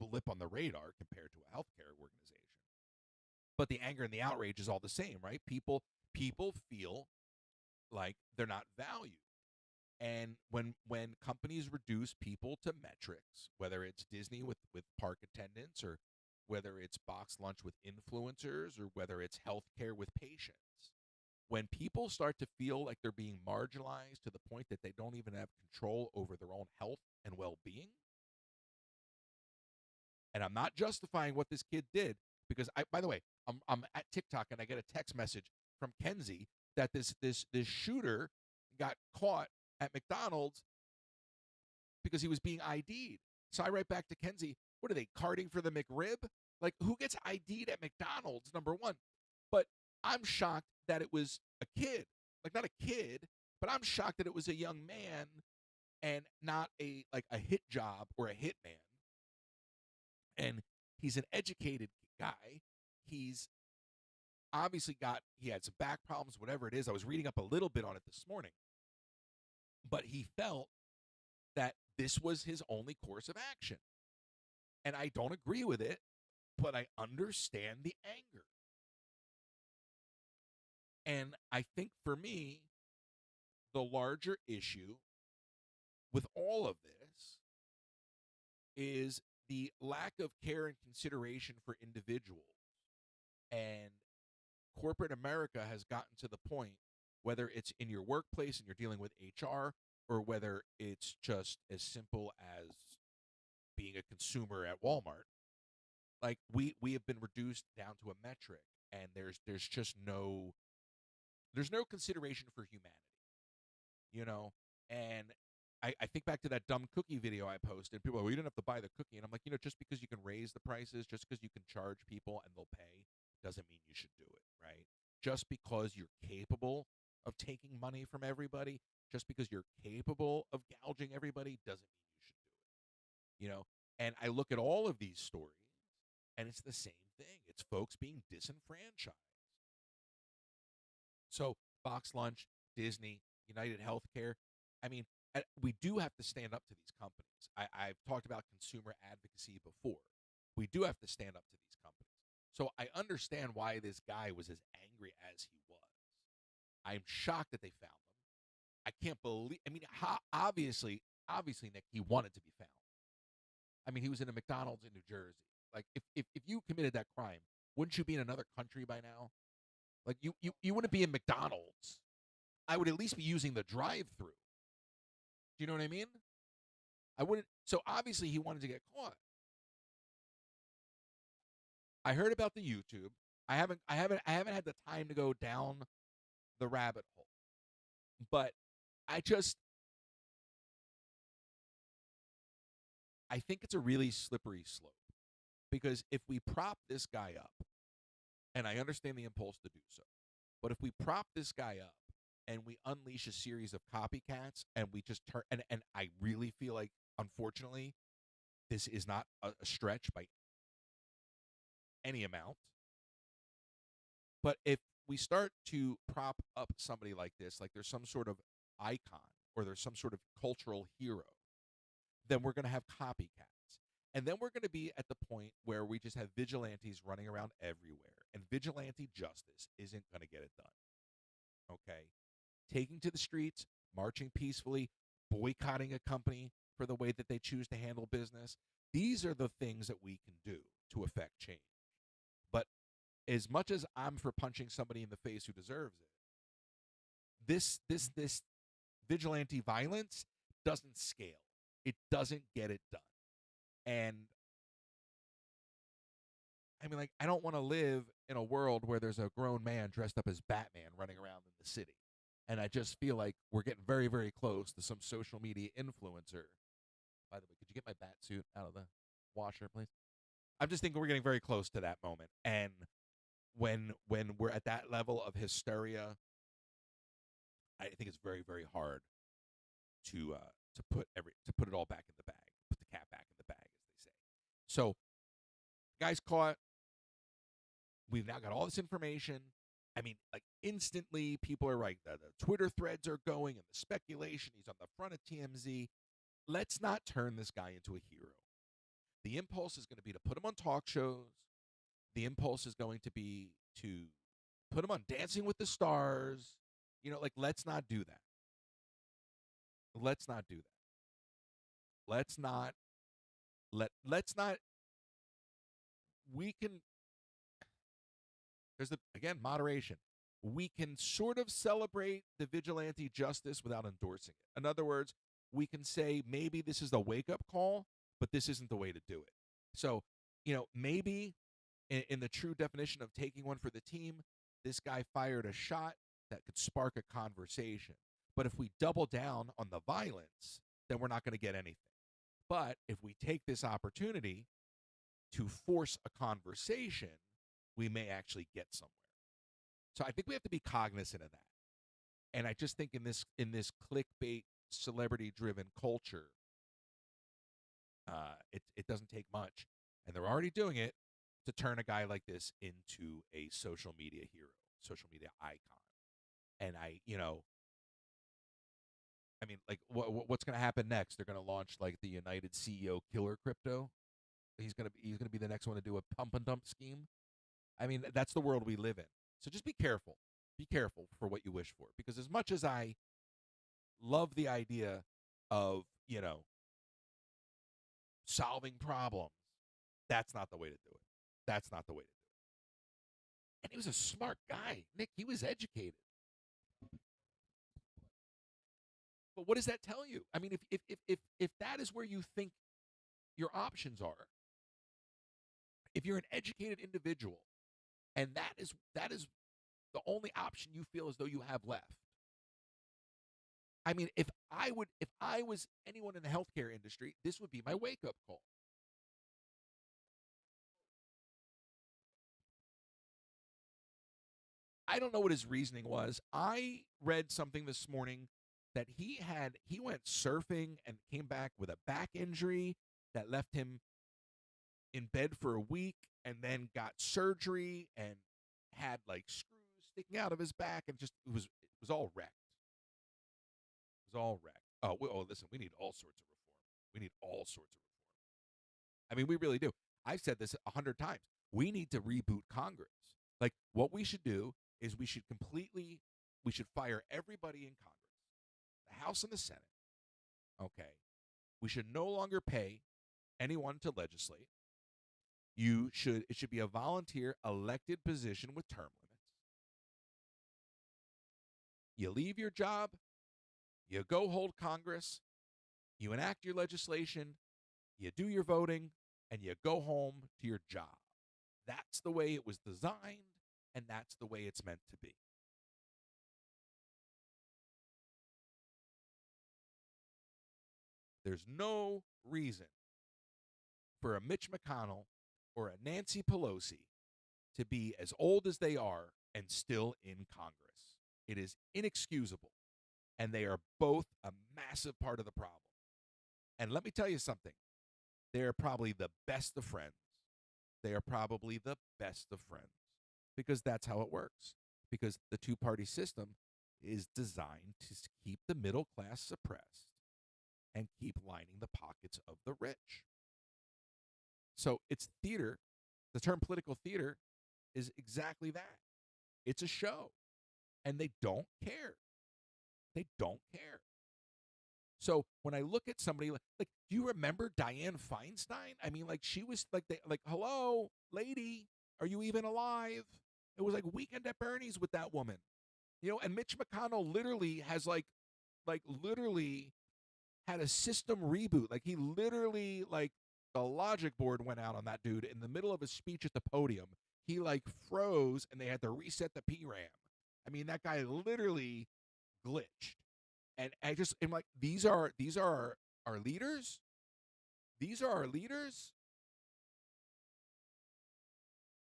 blip on the radar compared to a healthcare organization. But the anger and the outrage is all the same, right? People feel like they're not valued. And when companies reduce people to metrics, whether it's Disney with park attendance, or whether it's Box Lunch with influencers, or whether it's healthcare with patients, when people start to feel like they're being marginalized to the point that they don't even have control over their own health and well-being, and I'm not justifying what this kid did, because by the way, I'm at TikTok and I get a text message from Kenzie that this shooter got caught at McDonald's because he was being ID'd. So I write back to Kenzie, what are they, carding for the McRib? Like, who gets ID'd at McDonald's, number one? But I'm shocked that it was a kid. like not a kid, but I'm shocked that it was a young man and not a hit job or a hitman. And he's an educated guy. He's obviously he had some back problems, whatever it is. I was reading up a little bit on it this morning. But he felt that this was his only course of action. And I don't agree with it, but I understand the anger. And I think for me, the larger issue with all of this is the lack of care and consideration for individuals. And corporate America has gotten to the point, whether it's in your workplace and you're dealing with HR, or whether it's just as simple as being a consumer at Walmart, like we have been reduced down to a metric, and there's just there's no consideration for humanity, you know. And I think back to that dumb cookie video I posted. People are, well, you didn't have to buy the cookie, and I'm like, just because you can raise the prices, just because you can charge people and they'll pay, doesn't mean you should do it, right? Just because you're capable of taking money from everybody, just because you're capable of gouging everybody, doesn't mean you should do it. And I look at all of these stories, and it's the same thing. It's folks being disenfranchised. So Box Lunch, Disney, United Healthcare, I mean, we do have to stand up to these companies. I've talked about consumer advocacy before. We do have to stand up to these companies. So I understand why this guy was as angry as he was. I'm shocked that they found him. I can't believe, obviously, Nick, he wanted to be found. I mean, he was in a McDonald's in New Jersey. Like, if you committed that crime, wouldn't you be in another country by now? Like, you wouldn't be in McDonald's. I would at least be using the drive-through. Do you know what I mean? I wouldn't. So obviously he wanted to get caught. I heard about the YouTube. I haven't had the time to go down the rabbit hole. But I think it's a really slippery slope, because if we prop this guy up, and I understand the impulse to do so, but if we prop this guy up and we unleash a series of copycats, and we just turn, and I really feel like, unfortunately, this is not a stretch by any amount, but if we start to prop up somebody like this, like there's some sort of icon or there's some sort of cultural hero, then we're going to have copycats. And then we're going to be at the point where we just have vigilantes running around everywhere. And vigilante justice isn't going to get it done. Okay? Taking to the streets, marching peacefully, boycotting a company for the way that they choose to handle business. These are the things that we can do to affect change. But as much as I'm for punching somebody in the face who deserves it, this vigilante violence doesn't scale. It doesn't get it done. And I mean, like, I don't want to live in a world where there's a grown man dressed up as Batman running around in the city. And I just feel like we're getting very, very close to some social media influencer. By the way, could you get my bat suit out of the washer, please? I'm just thinking we're getting very close to that moment. And when we're at that level of hysteria, I think it's very, very hard to put it all back in the bag, put the cat back in the bag, as they say. So, guy's caught. We've now got all this information. I mean, like, instantly, people are like, the Twitter threads are going, and the speculation, he's on the front of TMZ. Let's not turn this guy into a hero. The impulse is going to be to put him on talk shows. The impulse is going to be to put him on Dancing with the Stars. Let's not do that. Let's not do that. Let's not. We can. Again, moderation. We can sort of celebrate the vigilante justice without endorsing it. In other words, we can say maybe this is the wake-up call, but this isn't the way to do it. So, maybe in the true definition of taking one for the team, this guy fired a shot that could spark a conversation. But if we double down on the violence, then we're not going to get anything. But if we take this opportunity to force a conversation, we may actually get somewhere. So I think we have to be cognizant of that. And I just think in this clickbait, celebrity-driven culture, it doesn't take much, and they're already doing it to turn a guy like this into a social media hero, social media icon. And I mean, like, what's going to happen next? They're going to launch like the United CEO Killer Crypto. He's gonna be the next one to do a pump and dump scheme. I mean, that's the world we live in. So just be careful. Be careful for what you wish for, because as much as I love the idea of solving problems, that's not the way to do it. That's not the way to do it. And he was a smart guy, Nick. He was educated. But what does that tell you? I mean, if that is where you think your options are, if you're an educated individual, and that is the only option you feel as though you have left. I mean, if I was anyone in the healthcare industry, this would be my wake-up call. I don't know what his reasoning was. I read something this morning that he went surfing and came back with a back injury that left him in bed for a week, and then got surgery and had like screws sticking out of his back, and just it was all wrecked. It was all wrecked. Oh, listen, we need all sorts of reform. We need all sorts of reform. I mean, we really do. I've said this 100 times. We need to reboot Congress. Like, what we should do is we should fire everybody in Congress, the House and the Senate. Okay. We should no longer pay anyone to legislate. It should be a volunteer elected position with term limits. You leave your job, you go hold Congress, you enact your legislation, you do your voting, and you go home to your job. That's the way it was designed, and that's the way it's meant to be. There's no reason for a Mitch McConnell or a Nancy Pelosi to be as old as they are and still in Congress. It is inexcusable, and they are both a massive part of the problem. And let me tell you something. They are probably the best of friends. They are probably the best of friends, because that's how it works. Because the two-party system is designed to keep the middle class suppressed and keep lining the pockets of the rich. So it's theater. The term political theater is exactly that. It's a show, and they don't care. They don't care. So when I look at somebody like, do you remember Dianne Feinstein? I mean, like, she was like, hello, lady, are you even alive? It was like Weekend at Bernie's with that woman, And Mitch McConnell literally has literally had a system reboot. Like, he literally, the logic board went out on that dude in the middle of a speech at the podium. He froze, and they had to reset the PRAM. I mean, that guy literally glitched. And I just am like, these are our leaders? These are our leaders?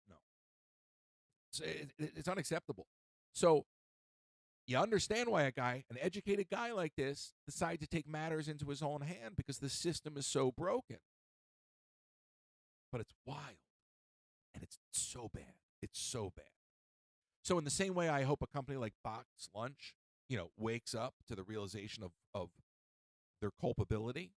No. It's unacceptable. So you understand why an educated guy like this, decides to take matters into his own hand, because the system is so broken. But it's wild. And it's so bad. It's so bad. So in the same way, I hope a company like Box Lunch, wakes up to the realization of their culpability.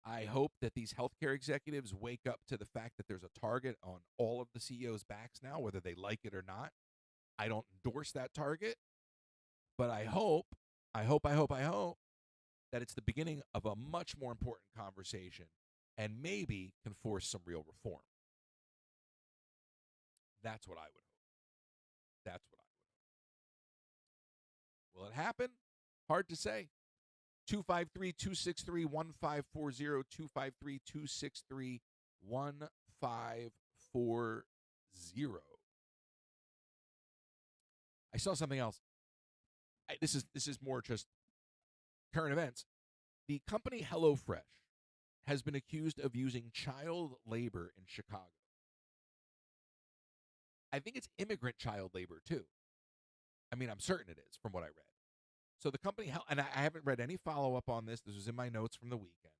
I hope that these healthcare executives wake up to the fact that there's a target on all of the CEOs' backs now, whether they like it or not. I don't endorse that target, but I hope that it's the beginning of a much more important conversation, and maybe can force some real reform. That's what I would hope. That's what I would hope. Will it happen? Hard to say. 253-263-1540, 253-263-1540. I saw something else. This is more just current events. The company HelloFresh has been accused of using child labor in Chicago. I think it's immigrant child labor, too. I mean, I'm certain it is, from what I read. So the company, and I haven't read any follow-up on this. This was in my notes from the weekend,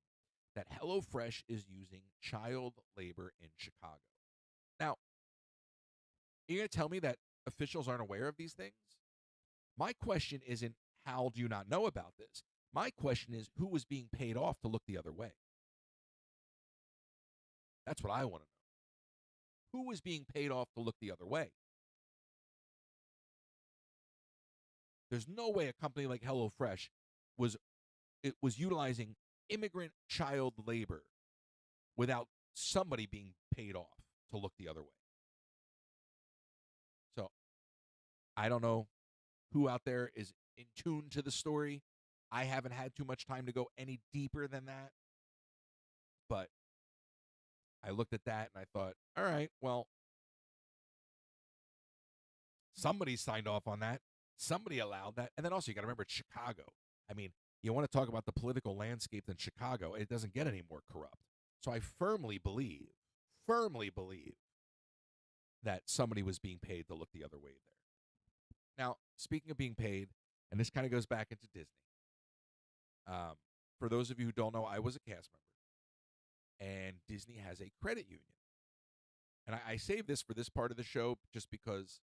that HelloFresh is using child labor in Chicago. Now, you're going to tell me that officials aren't aware of these things? My question isn't, how do you not know about this? My question is, who was being paid off to look the other way? That's what I want to know. Who was being paid off to look the other way? There's no way a company like HelloFresh was utilizing immigrant child labor without somebody being paid off to look the other way. So I don't know who out there is in tune to the story. I haven't had too much time to go any deeper than that. But I looked at that and I thought, all right, well, somebody signed off on that. Somebody allowed that. And then also, you got to remember, it's Chicago. I mean, you want to talk about the political landscape in Chicago, it doesn't get any more corrupt. So I firmly believe that somebody was being paid to look the other way there. Now, speaking of being paid, and this kind of goes back into Disney. For those of you who don't know, I was a cast member, and Disney has a credit union. And I saved this for this part of the show just because,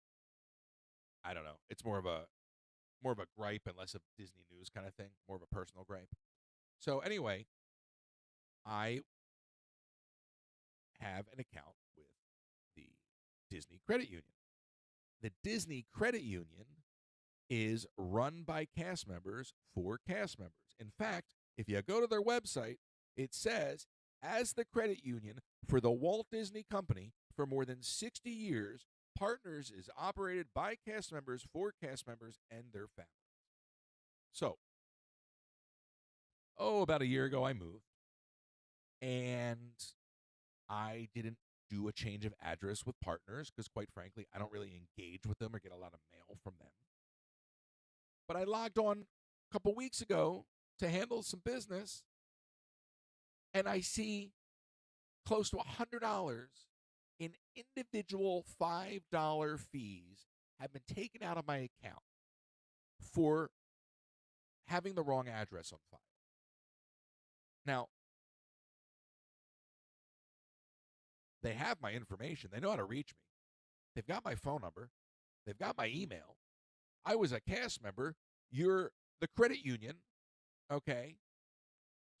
I don't know, it's more of a gripe and less of Disney news kind of thing, more of a personal gripe. So anyway, I have an account with the Disney Credit Union. The Disney Credit Union is run by cast members for cast members. In fact, if you go to their website, it says, as the credit union for the Walt Disney Company for more than 60 years, Partners is operated by cast members for cast members and their families. So, about a year ago, I moved, and I didn't do a change of address with Partners because, quite frankly, I don't really engage with them or get a lot of mail from them. But I logged on a couple weeks ago to handle some business, and I see close to $100 in individual $5 fees have been taken out of my account for having the wrong address on file. Now, they have my information. They know how to reach me. They've got my phone number. They've got my email. I was a cast member. You're the credit union. Okay.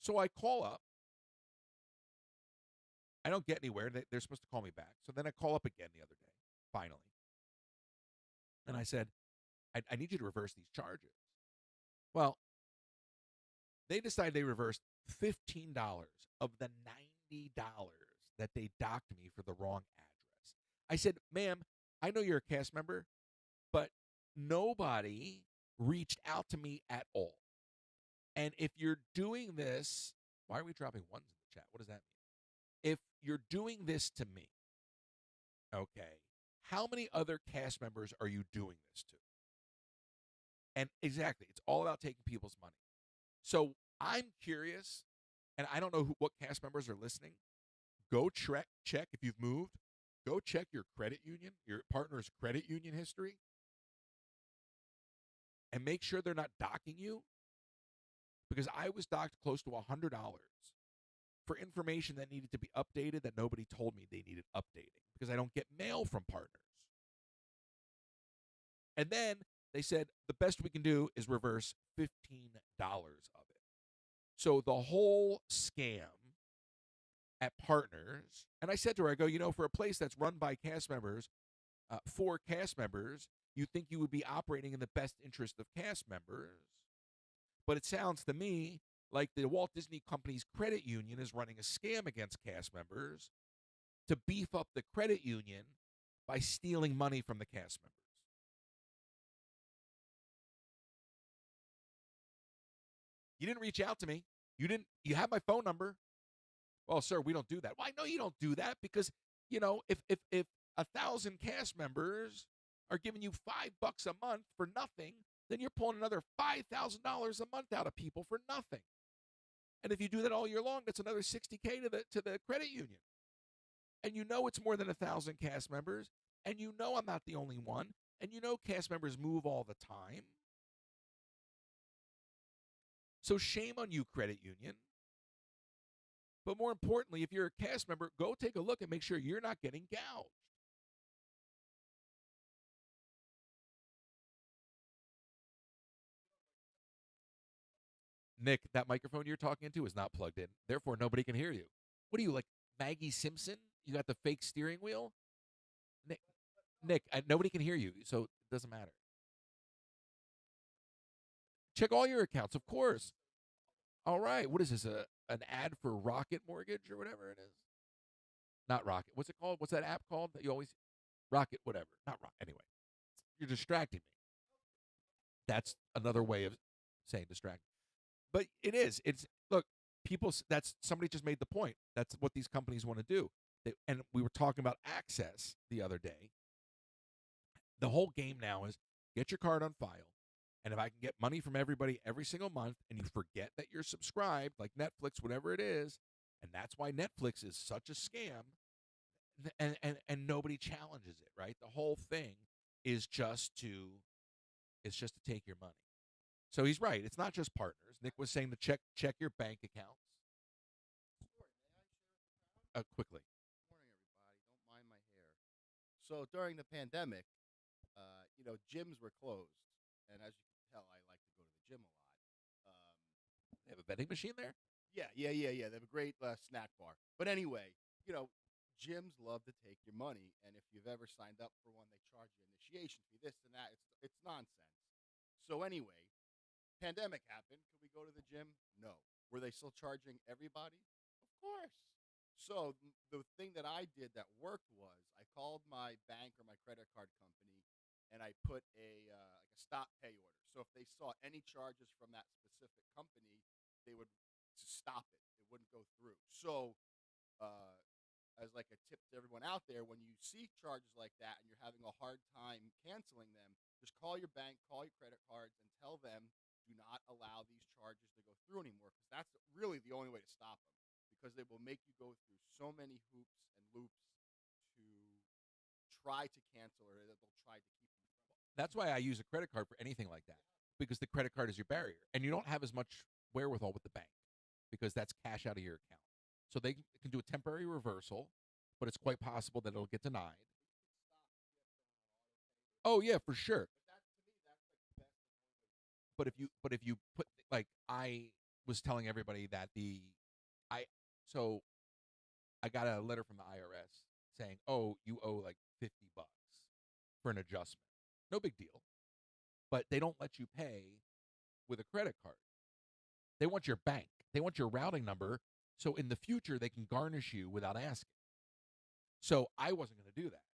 So I call up. I don't get anywhere. They're supposed to call me back. So then I call up again the other day, finally. And I said, I need you to reverse these charges. Well, they decided they reversed $15 of the $90 that they docked me for the wrong address. I said, ma'am, I know you're a cast member, but nobody reached out to me at all. And if you're doing this, why are we dropping ones in the chat? What does that mean? If you're doing this to me, okay, how many other cast members are you doing this to? And exactly, it's all about taking people's money. So I'm curious, and I don't know what cast members are listening. Go check if you've moved. Go check your credit union, your partner's credit union history, and make sure they're not docking you. Because I was docked close to $100 for information that needed to be updated that nobody told me they needed updating because I don't get mail from Partners. And then they said the best we can do is reverse $15 of it. So the whole scam at Partners, and I said to her, I go, for a place that's run by cast members, for cast members, you think you would be operating in the best interest of cast members. But it sounds to me like the Walt Disney Company's credit union is running a scam against cast members to beef up the credit union by stealing money from the cast members. You didn't reach out to me. You have my phone number. Well, sir, we don't do that. Well, I know you don't do that because, if 1,000 cast members are giving you $5 a month for nothing, then you're pulling another $5,000 a month out of people for nothing. And if you do that all year long, that's another $60K to the credit union. And it's more than 1,000 cast members, and I'm not the only one, and cast members move all the time. So shame on you, credit union. But more importantly, if you're a cast member, go take a look and make sure you're not getting gouged. Nick, that microphone you're talking into is not plugged in. Therefore, nobody can hear you. What are you, like Maggie Simpson? You got the fake steering wheel? Nick, nobody can hear you, so it doesn't matter. Check all your accounts, of course. All right. What is this? An ad for Rocket Mortgage or whatever it is? Not Rocket. What's it called? What's that app called that you always Rocket, whatever. Not Rocket. Anyway, you're distracting me. That's another way of saying distracting. But it is. It's look, people. That's somebody just made the point. That's what these companies want to do. And we were talking about access the other day. The whole game now is get your card on file. And if I can get money from everybody every single month and you forget that you're subscribed, like Netflix, whatever it is, and that's why Netflix is such a scam, and nobody challenges it, right? The whole thing is just to take your money. So he's right. It's not just partners. Nick was saying to check your bank accounts. Quickly. Good morning, everybody. Don't mind my hair. So during the pandemic, gyms were closed, and as you can tell, I like to go to the gym a lot. They have a vending machine there? Yeah. They have a great snack bar. But anyway, gyms love to take your money, and if you've ever signed up for one, they charge you initiation fee, this and that. It's nonsense. So anyway, pandemic happened. Could we go to the gym? No. Were they still charging everybody? Of course. So the thing that I did that worked was I called my bank or my credit card company, and I put a stop pay order. So if they saw any charges from that specific company, they would stop it. It wouldn't go through. So as like a tip to everyone out there, when you see charges like that and you're having a hard time canceling them, just call your bank, call your credit cards, and tell them do not allow these charges to go through anymore, because that's really the only way to stop them, because they will make you go through so many hoops and loops to try to cancel, or they'll try to keep you from it. That's why I use a credit card for anything like that, because the credit card is your barrier, and you don't have as much wherewithal with the bank because that's cash out of your account. So they can do a temporary reversal, but it's quite possible that it'll get denied. Oh yeah, for sure. But if you put, like, I was telling everybody that I got a letter from the IRS saying, "Oh, you owe like $50 for an adjustment." No big deal. But they don't let you pay with a credit card. They want your bank. They want your routing number, so in the future they can garnish you without asking. So I wasn't going to do that.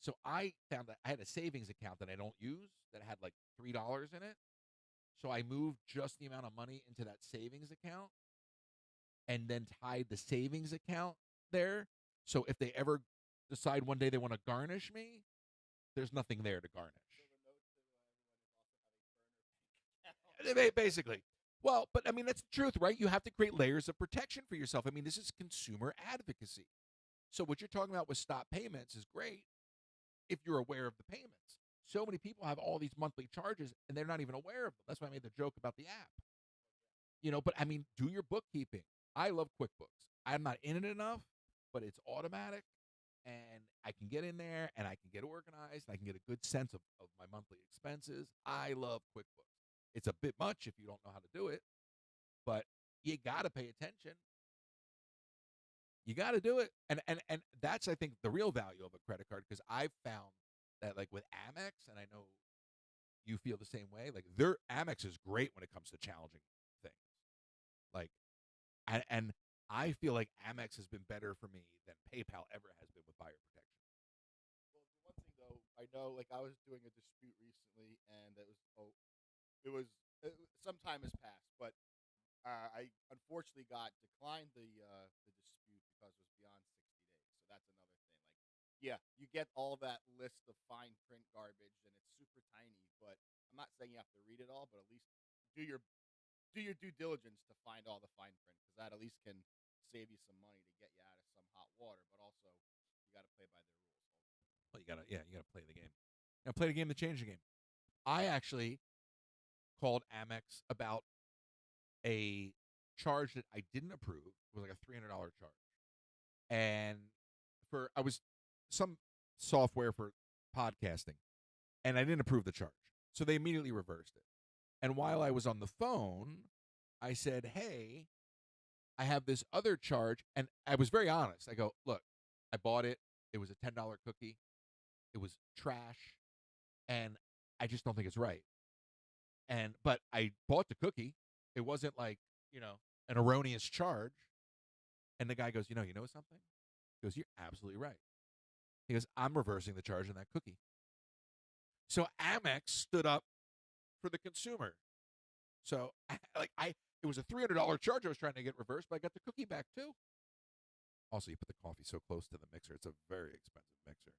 So I found that I had a savings account that I don't use that had like $3 in it. So I moved just the amount of money into that savings account and then tied the savings account there. So if they ever decide one day they want to garnish me, there's nothing there to garnish. Basically. Well, but I mean, that's the truth, right? You have to create layers of protection for yourself. I mean, this is consumer advocacy. So what you're talking about with stop payments is great if you're aware of the payments. So many people have all these monthly charges and they're not even aware of them. That's why I made the joke about the app. But I mean, do your bookkeeping. I love QuickBooks. I'm not in it enough, but it's automatic and I can get in there and I can get organized and I can get a good sense of my monthly expenses. I love QuickBooks. It's a bit much if you don't know how to do it, but you got to pay attention. You got to do it. And that's, I think, the real value of a credit card, because I've found that, like, with Amex, and I know you feel the same way, like, their Amex is great when it comes to challenging things. Like, and I feel like Amex has been better for me than PayPal ever has been with buyer protection. Well, the one thing, though, I know, like, I was doing a dispute recently, and some time has passed, but I unfortunately declined the dispute because it was beyond 60 days. So that's another thing. Like, yeah, you get all that list of fine print garbage, and it's super tiny. But I'm not saying you have to read it all, but at least do your due diligence to find all the fine print, because that at least can save you some money to get you out of some hot water. But also, you got to play by their rules. Well, you gotta play the game. You gotta play the game to change the game. I actually called Amex about a charge that I didn't approve. It was like a $300 charge, and I was some software for podcasting, and I didn't approve the charge, so they immediately reversed it. And while I was on the phone, I said, "Hey, I have this other charge," and I was very honest. I go, "Look, I bought it. It was a $10 cookie. It was trash, and I just don't think it's right." But I bought the cookie. It wasn't like, an erroneous charge. And the guy goes, you know something? He goes, "You're absolutely right." He goes, "I'm reversing the charge on that cookie." So Amex stood up for the consumer. So it was a $300 charge I was trying to get reversed, but I got the cookie back too. Also, you put the coffee so close to the mixer. It's a very expensive mixer.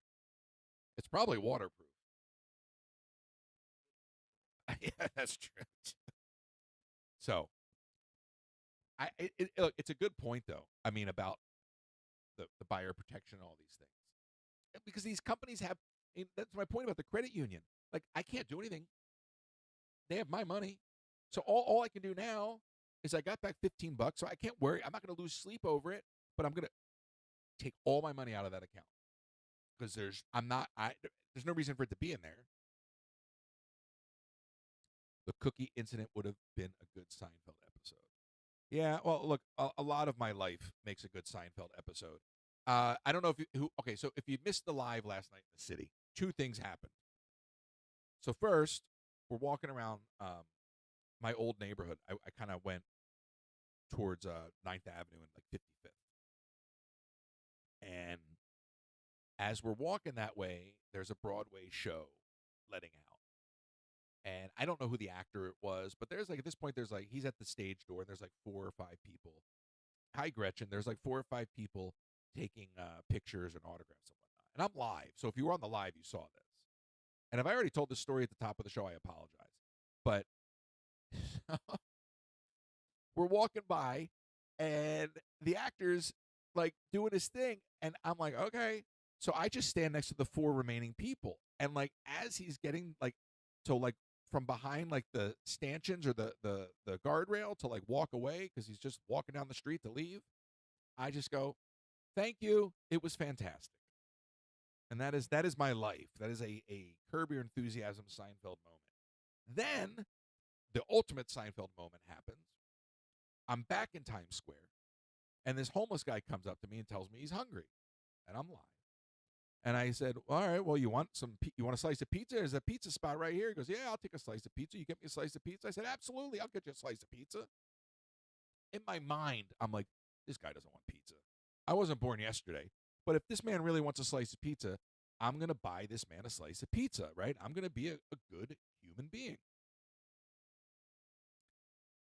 It's probably waterproof. Yeah, that's true. So, look, it's a good point though. I mean, about the buyer protection and all these things, because these companies have. That's my point about the credit union. Like, I can't do anything. They have my money, so all I can do now is I got back $15, so I can't worry. I'm not going to lose sleep over it, but I'm going to take all my money out of that account because there's no reason for it to be in there. The cookie incident would have been a good Seinfeld episode. Yeah, well, look, a lot of my life makes a good Seinfeld episode. I don't know okay, so if you missed the live last night in the city, two things happened. So first, we're walking around my old neighborhood. I kind of went towards 9th Avenue and like 55th. And as we're walking that way, there's a Broadway show letting out. And I don't know who the actor was, but there's like, at this point, he's at the stage door, and there's like 4 or 5 people. Hi, Gretchen. There's like 4 or 5 people taking pictures and autographs and whatnot. And I'm live. So if you were on the live, you saw this. And if I already told this story at the top of the show, I apologize. But we're walking by, and the actor's like doing his thing. And I'm like, okay. So I just stand next to the 4 remaining people. And like, as he's getting like, so like, from behind like the stanchions or the guardrail to like walk away because he's just walking down the street to leave, I just go, "Thank you. It was fantastic." And that is my life. That is a Curb Your Enthusiasm Seinfeld moment. Then the ultimate Seinfeld moment happens. I'm back in Times Square, and this homeless guy comes up to me and tells me he's hungry, and I'm live. And I said, "All right, well, you want a slice of pizza? There's a pizza spot right here." He goes, "Yeah, I'll take a slice of pizza. You get me a slice of pizza?" I said, "Absolutely, I'll get you a slice of pizza." In my mind, I'm like, this guy doesn't want pizza. I wasn't born yesterday, but if this man really wants a slice of pizza, I'm going to buy this man a slice of pizza, right? I'm going to be a good human being.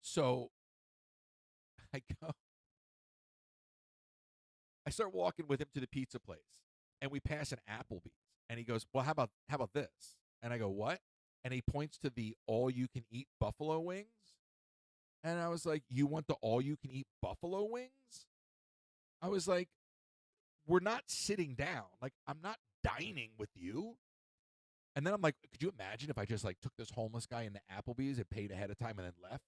So I start walking with him to the pizza place, and we pass an Applebee's, and he goes, "Well, how about this?" And I go, "What?" And he points to the all-you-can-eat buffalo wings, and I was like, "You want the all-you-can-eat buffalo wings?" I was like, "We're not sitting down. Like, I'm not dining with you." And then I'm like, could you imagine if I just like took this homeless guy into Applebee's and paid ahead of time and then left?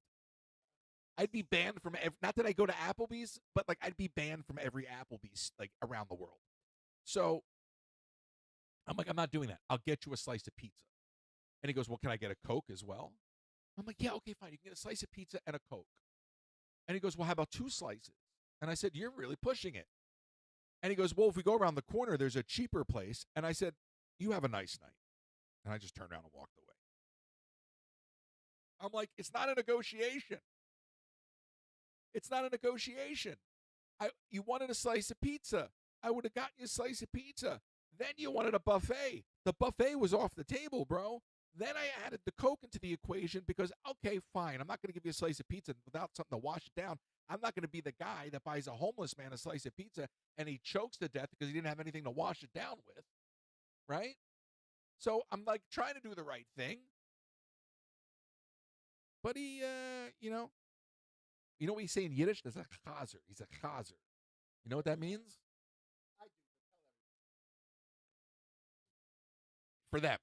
I'd be banned from not that I go to Applebee's, but like I'd be banned from every Applebee's like around the world. So I'm like, I'm not doing that. I'll get you a slice of pizza. And he goes, "Well, can I get a Coke as well?" I'm like, "Yeah, okay, fine. You can get a slice of pizza and a Coke." And he goes, "Well, how about 2 slices?" And I said, "You're really pushing it." And he goes, "Well, if we go around the corner, there's a cheaper place." And I said, "You have a nice night." And I just turned around and walked away. I'm like, it's not a negotiation. It's not a negotiation. You wanted a slice of pizza. I would have gotten you a slice of pizza. Then you wanted a buffet. The buffet was off the table, bro. Then I added the Coke into the equation because, okay, fine, I'm not going to give you a slice of pizza without something to wash it down. I'm not going to be the guy that buys a homeless man a slice of pizza and he chokes to death because he didn't have anything to wash it down with, right? So I'm like trying to do the right thing. But he, you know what we say in Yiddish? There's a chazer. He's a chazer. You know what that means? I do, For them.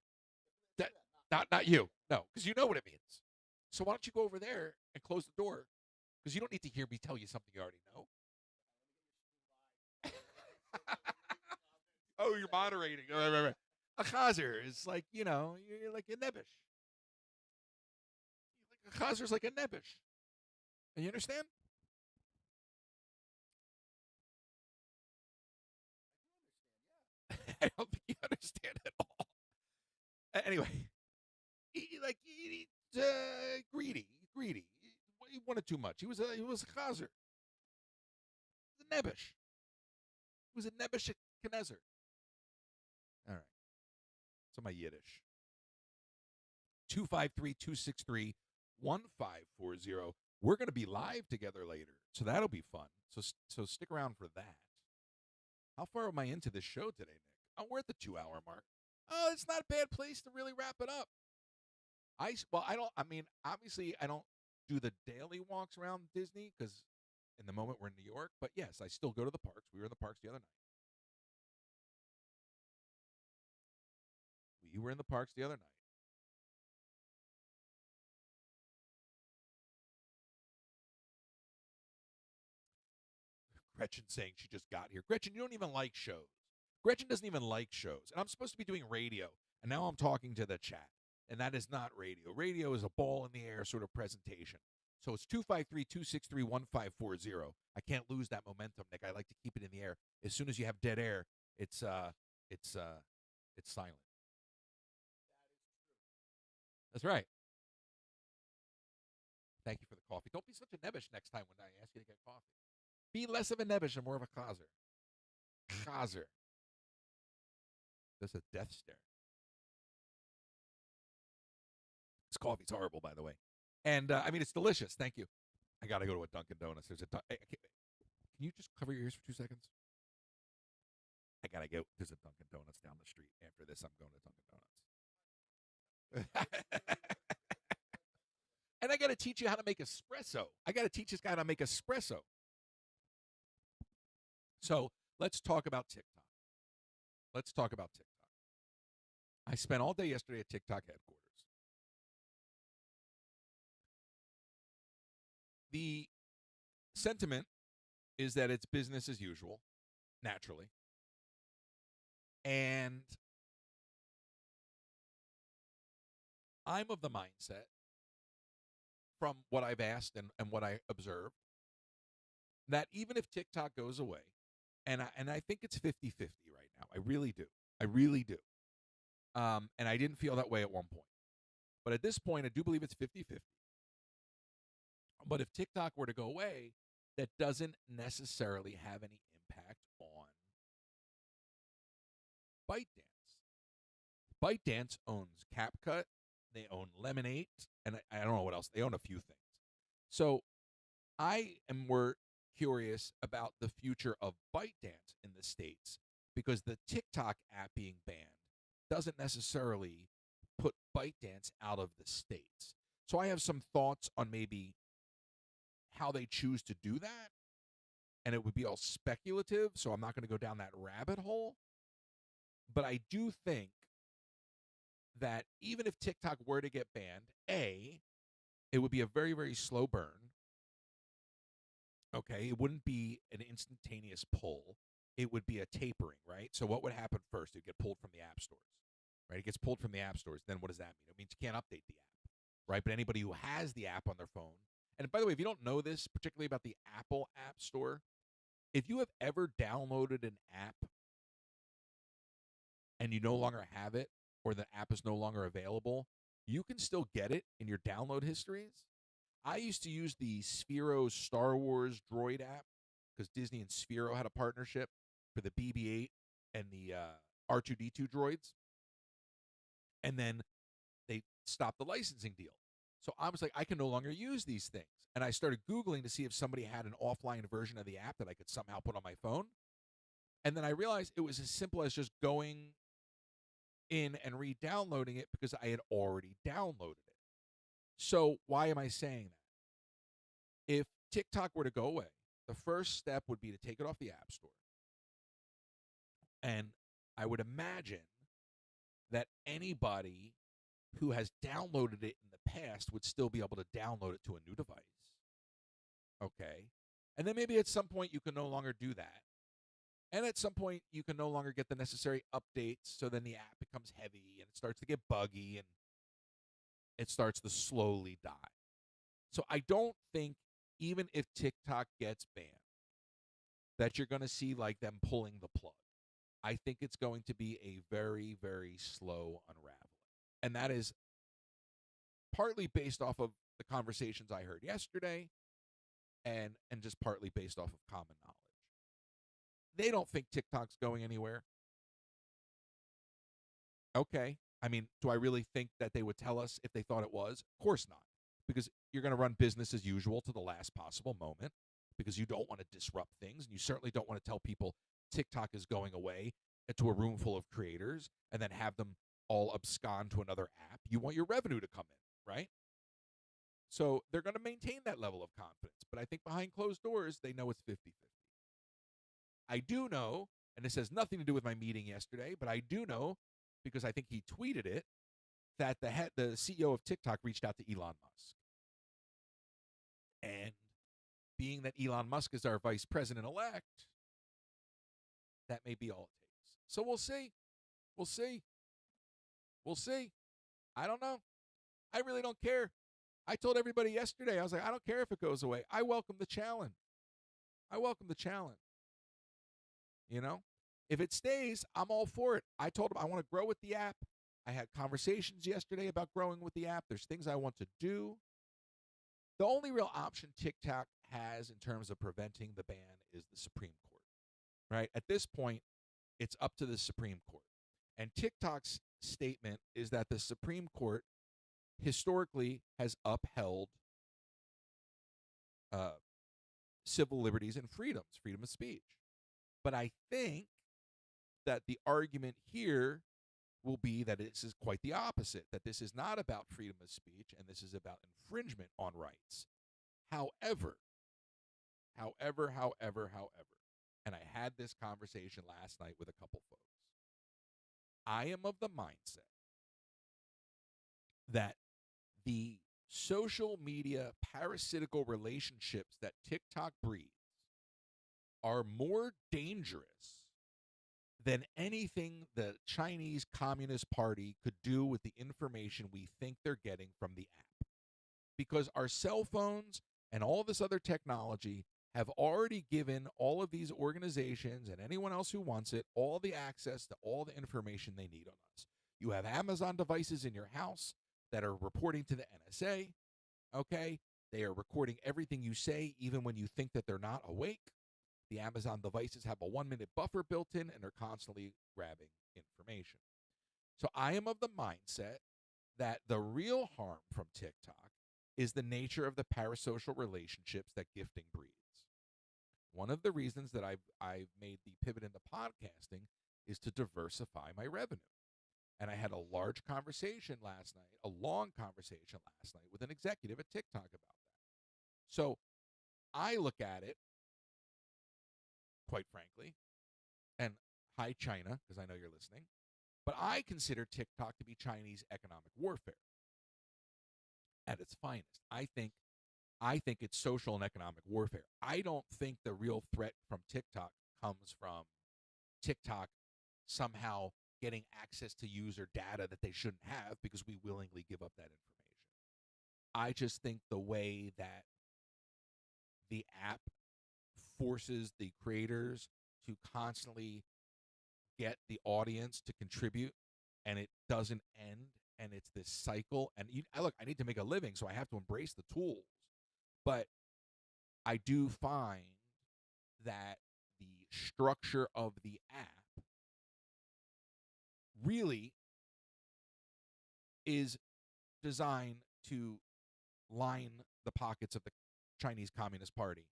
That, not you. No, because you know what it means. So why don't you go over there and close the door because you don't need to hear me tell you something you already know. Oh, you're moderating. Right. A chazer is like, you're like a nebish. A chazer's like a nebish. You understand? I don't think you understand at all. Anyway, he's greedy. He wanted too much. He was a chazer. He was a nebish. He was a nebish Knezer. All right. So my Yiddish. 253-263-1540. We're going to be live together later, so that'll be fun. So stick around for that. How far am I into this show today, Nick? Oh, we're at the 2-hour mark. Oh, it's not a bad place to really wrap it up. Obviously, I don't do the daily walks around Disney because in the moment we're in New York. But yes, I still go to the parks. We were in the parks the other night. Gretchen saying she just got here. Gretchen, you don't even like shows. Gretchen doesn't even like shows. And I'm supposed to be doing radio. And now I'm talking to the chat. And that is not radio. Radio is a ball in the air sort of presentation. So it's 253-263-1540. I can't lose that momentum, Nick. I like to keep it in the air. As soon as you have dead air, it's silent. That's right. Thank you for the coffee. Don't be such a nebbish next time when I ask you to get coffee. Be less of a nebbish and more of a chazer. Chazer. That's a death stare. This coffee's horrible, by the way. And, it's delicious. Thank you. I got to go to a Dunkin' Donuts. Can you just cover your ears for 2 seconds? I got to go. There's a Dunkin' Donuts down the street. After this, I'm going to Dunkin' Donuts. And I got to teach you how to make espresso. I got to teach this guy how to make espresso. So let's talk about TikTok. I spent all day yesterday at TikTok headquarters. The sentiment is that it's business as usual, naturally. And I'm of the mindset, from what I've asked and what I observed, that even if TikTok goes away, and I think it's 50-50 right now. I really do. And I didn't feel that way at one point. But at this point, I do believe it's 50-50. But if TikTok were to go away, that doesn't necessarily have any impact on ByteDance. ByteDance owns CapCut. They own Lemonade. And I don't know what else. They own a few things. So I am more curious about the future of ByteDance in the States, because the TikTok app being banned doesn't necessarily put ByteDance out of the States. So I have some thoughts on maybe how they choose to do that, and it would be all speculative, so I'm not going to go down that rabbit hole. But I do think that even if TikTok were to get banned, it would be a very, very slow burn. Okay, it wouldn't be an instantaneous pull. It would be a tapering, right? So what would happen first? It would get pulled from the app stores, right? It gets pulled from the app stores. Then what does that mean? It means you can't update the app, right? But anybody who has the app on their phone, and by the way, if you don't know this, particularly about the Apple App Store, if you have ever downloaded an app and you no longer have it, or the app is no longer available, you can still get it in your download histories. I used to use the Sphero Star Wars droid app because Disney and Sphero had a partnership for the BB-8 and the R2-D2 droids. And then they stopped the licensing deal. So I was like, I can no longer use these things. And I started Googling to see if somebody had an offline version of the app that I could somehow put on my phone. And then I realized it was as simple as just going in and re-downloading it because I had already downloaded it. So why am I saying that? If TikTok were to go away, the first step would be to take it off the App Store. And I would imagine that anybody who has downloaded it in the past would still be able to download it to a new device. Okay. And then maybe at some point you can no longer do that. And at some point you can no longer get the necessary updates. So then the app becomes heavy and it starts to get buggy and it starts to slowly die. So I don't think even if TikTok gets banned, that you're going to see like them pulling the plug. I think it's going to be a very, very slow unraveling. And that is partly based off of the conversations I heard yesterday and just partly based off of common knowledge. They don't think TikTok's going anywhere. Okay. I mean, do I really think that they would tell us if they thought it was? Of course not. Because you're going to run business as usual to the last possible moment because you don't want to disrupt things. And you certainly don't want to tell people TikTok is going away to a room full of creators and then have them all abscond to another app. You want your revenue to come in, right? So they're going to maintain that level of confidence. But I think behind closed doors, they know it's 50-50. I do know, and this has nothing to do with my meeting yesterday, but I do know, because I think he tweeted it, that the CEO of TikTok reached out to Elon Musk. And being that Elon Musk is our vice president-elect, that may be all it takes. So we'll see. We'll see. We'll see. I don't know. I really don't care. I told everybody yesterday, I was like, I don't care if it goes away. I welcome the challenge. I welcome the challenge. You know? If it stays, I'm all for it. I told him I want to grow with the app. I had conversations yesterday about growing with the app. There's things I want to do. The only real option TikTok has in terms of preventing the ban is the Supreme Court, right? At this point, it's up to the Supreme Court. And TikTok's statement is that the Supreme Court historically has upheld civil liberties and freedoms, freedom of speech. But I think that the argument here will be that this is quite the opposite, that this is not about freedom of speech and this is about infringement on rights. However, and I had this conversation last night with a couple folks, I am of the mindset that the social media parasitical relationships that TikTok breeds are more dangerous than anything the Chinese Communist Party could do with the information we think they're getting from the app. Because our cell phones and all this other technology have already given all of these organizations and anyone else who wants it all the access to all the information they need on us. You have Amazon devices in your house that are reporting to the NSA, okay? They are recording everything you say, even when you think that they're not awake. The Amazon devices have a 1-minute buffer built in, and they're constantly grabbing information. So I am of the mindset that the real harm from TikTok is the nature of the parasocial relationships that gifting breeds. One of the reasons that I've made the pivot into podcasting is to diversify my revenue. And I had a large conversation last night, a long conversation last night with an executive at TikTok about that. So I look at it, quite frankly, and hi, China, because I know you're listening, but I consider TikTok to be Chinese economic warfare at its finest. I think it's social and economic warfare. I don't think the real threat from TikTok comes from TikTok somehow getting access to user data that they shouldn't have because we willingly give up that information. I just think the way that the app forces the creators to constantly get the audience to contribute and it doesn't end and it's this cycle. And look, I need to make a living, so I have to embrace the tools. But I do find that the structure of the app really is designed to line the pockets of the Chinese Communist Party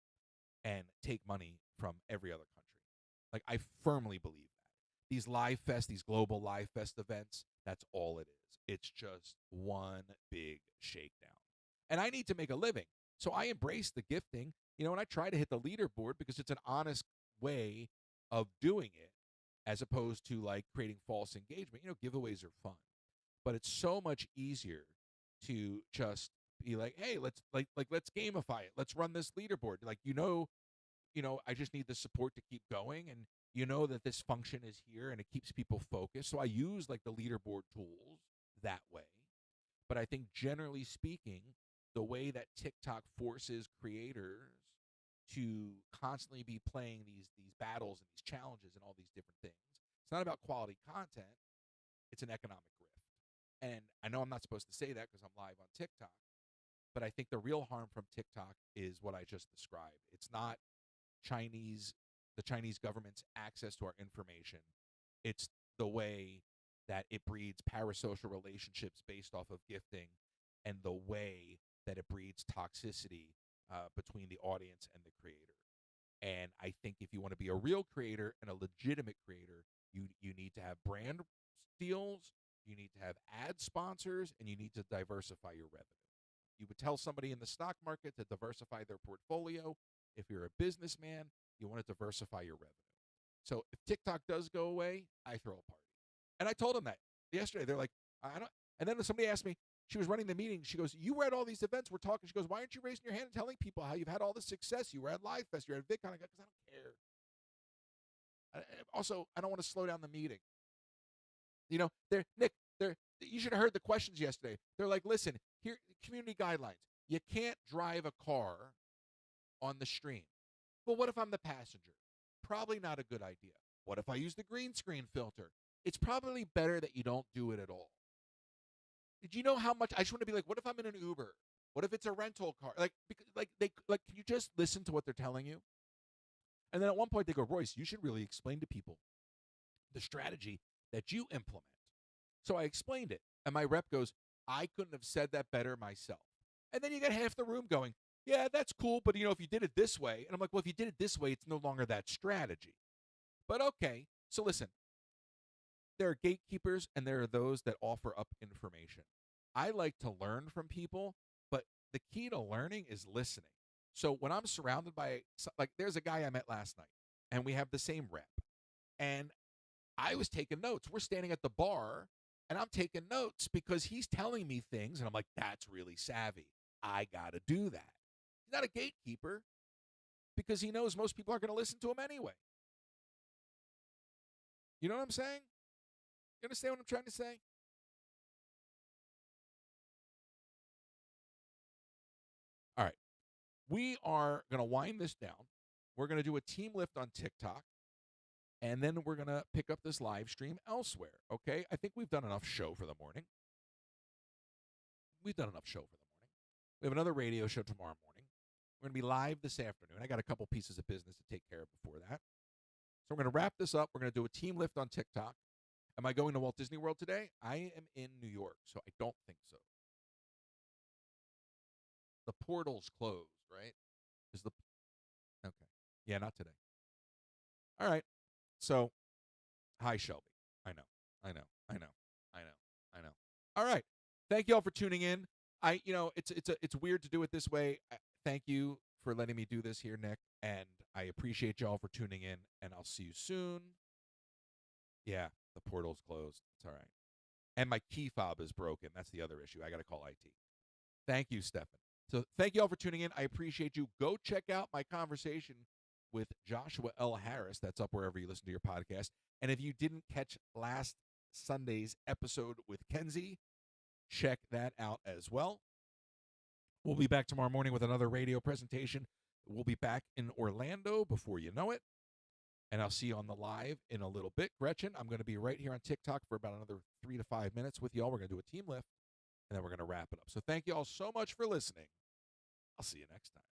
and take money from every other country. Like, I firmly believe that. These live fest, these global live fest events, that's all it is. It's just one big shakedown. And I need to make a living. So I embrace the gifting, and I try to hit the leaderboard because it's an honest way of doing it as opposed to like creating false engagement. Giveaways are fun, but it's so much easier to just be like, hey, let's let's gamify it. Let's run this leaderboard. Like, I just need the support to keep going, and that this function is here and it keeps people focused. So I use like the leaderboard tools that way. But I think generally speaking, the way that TikTok forces creators to constantly be playing these battles and these challenges and all these different things, it's not about quality content, it's an economic rift. And I know I'm not supposed to say that because I'm live on TikTok, but I think the real harm from TikTok is what I just described. It's not the Chinese government's access to our information. It's the way that it breeds parasocial relationships based off of gifting, and the way that it breeds toxicity between the audience and the creator. And I think if you want to be a real creator and a legitimate creator, you need to have brand deals, you need to have ad sponsors, and you need to diversify your revenue. You would tell somebody in the stock market to diversify their portfolio. If you're a businessman, you want to diversify your revenue. So if TikTok does go away, I throw a party. And I told them that yesterday. They're like, I don't. And then somebody asked me, she was running the meeting. She goes, you were at all these events. We're talking. She goes, why aren't you raising your hand and telling people how you've had all this success? You were at Live Fest. You're at VidCon. I go, because I don't care. Also, I don't want to slow down the meeting. Nick, you should have heard the questions yesterday. They're like, listen, here, community guidelines. You can't drive a car on the stream. Well, what if I'm the passenger? Probably not a good idea. What if I use the green screen filter? It's probably better that you don't do it at all. Did you know how much? I just want to be like, what if I'm in an Uber? What if it's a rental car? Can you just listen to what they're telling you? And then at one point they go, Royce, you should really explain to people the strategy that you implement. So I explained it, and my rep goes, I couldn't have said that better myself. And then you get half the room going, yeah, that's cool, but if you did it this way, and I'm like, well, if you did it this way, it's no longer that strategy. But okay, so listen, there are gatekeepers and there are those that offer up information. I like to learn from people, but the key to learning is listening. So when I'm surrounded by, like, there's a guy I met last night, and we have the same rep, and I was taking notes. We're standing at the bar, and I'm taking notes because he's telling me things, and I'm like, that's really savvy. I got to do that. He's not a gatekeeper because he knows most people aren't going to listen to him anyway. You know what I'm saying? You understand what I'm trying to say? All right. We are going to wind this down. We're going to do a team lift on TikTok, and then we're going to pick up this live stream elsewhere, okay? I think we've done enough show for the morning. We have another radio show tomorrow morning. We're going to be live this afternoon. I got a couple pieces of business to take care of before that. So we're going to wrap this up. We're going to do a team lift on TikTok. Am I going to Walt Disney World today? I am in New York, so I don't think so. The portal's closed, right? Okay. Yeah, not today. All right. So, hi, Shelby. I know. All right. Thank you all for tuning in. It's weird to do it this way. Thank you for letting me do this here, Nick, and I appreciate y'all for tuning in, and I'll see you soon. Yeah, the portal's closed. It's all right. And my key fob is broken. That's the other issue. I got to call IT. Thank you, Stefan. So thank you all for tuning in. I appreciate you. Go check out my conversation with Joshua L. Harris. That's up wherever you listen to your podcast. And if you didn't catch last Sunday's episode with Kenzie, check that out as well. We'll be back tomorrow morning with another radio presentation. We'll be back in Orlando before you know it. And I'll see you on the live in a little bit. Gretchen, I'm going to be right here on TikTok for about another 3 to 5 minutes with y'all. We're going to do a team lift, and then we're going to wrap it up. So thank you all so much for listening. I'll see you next time.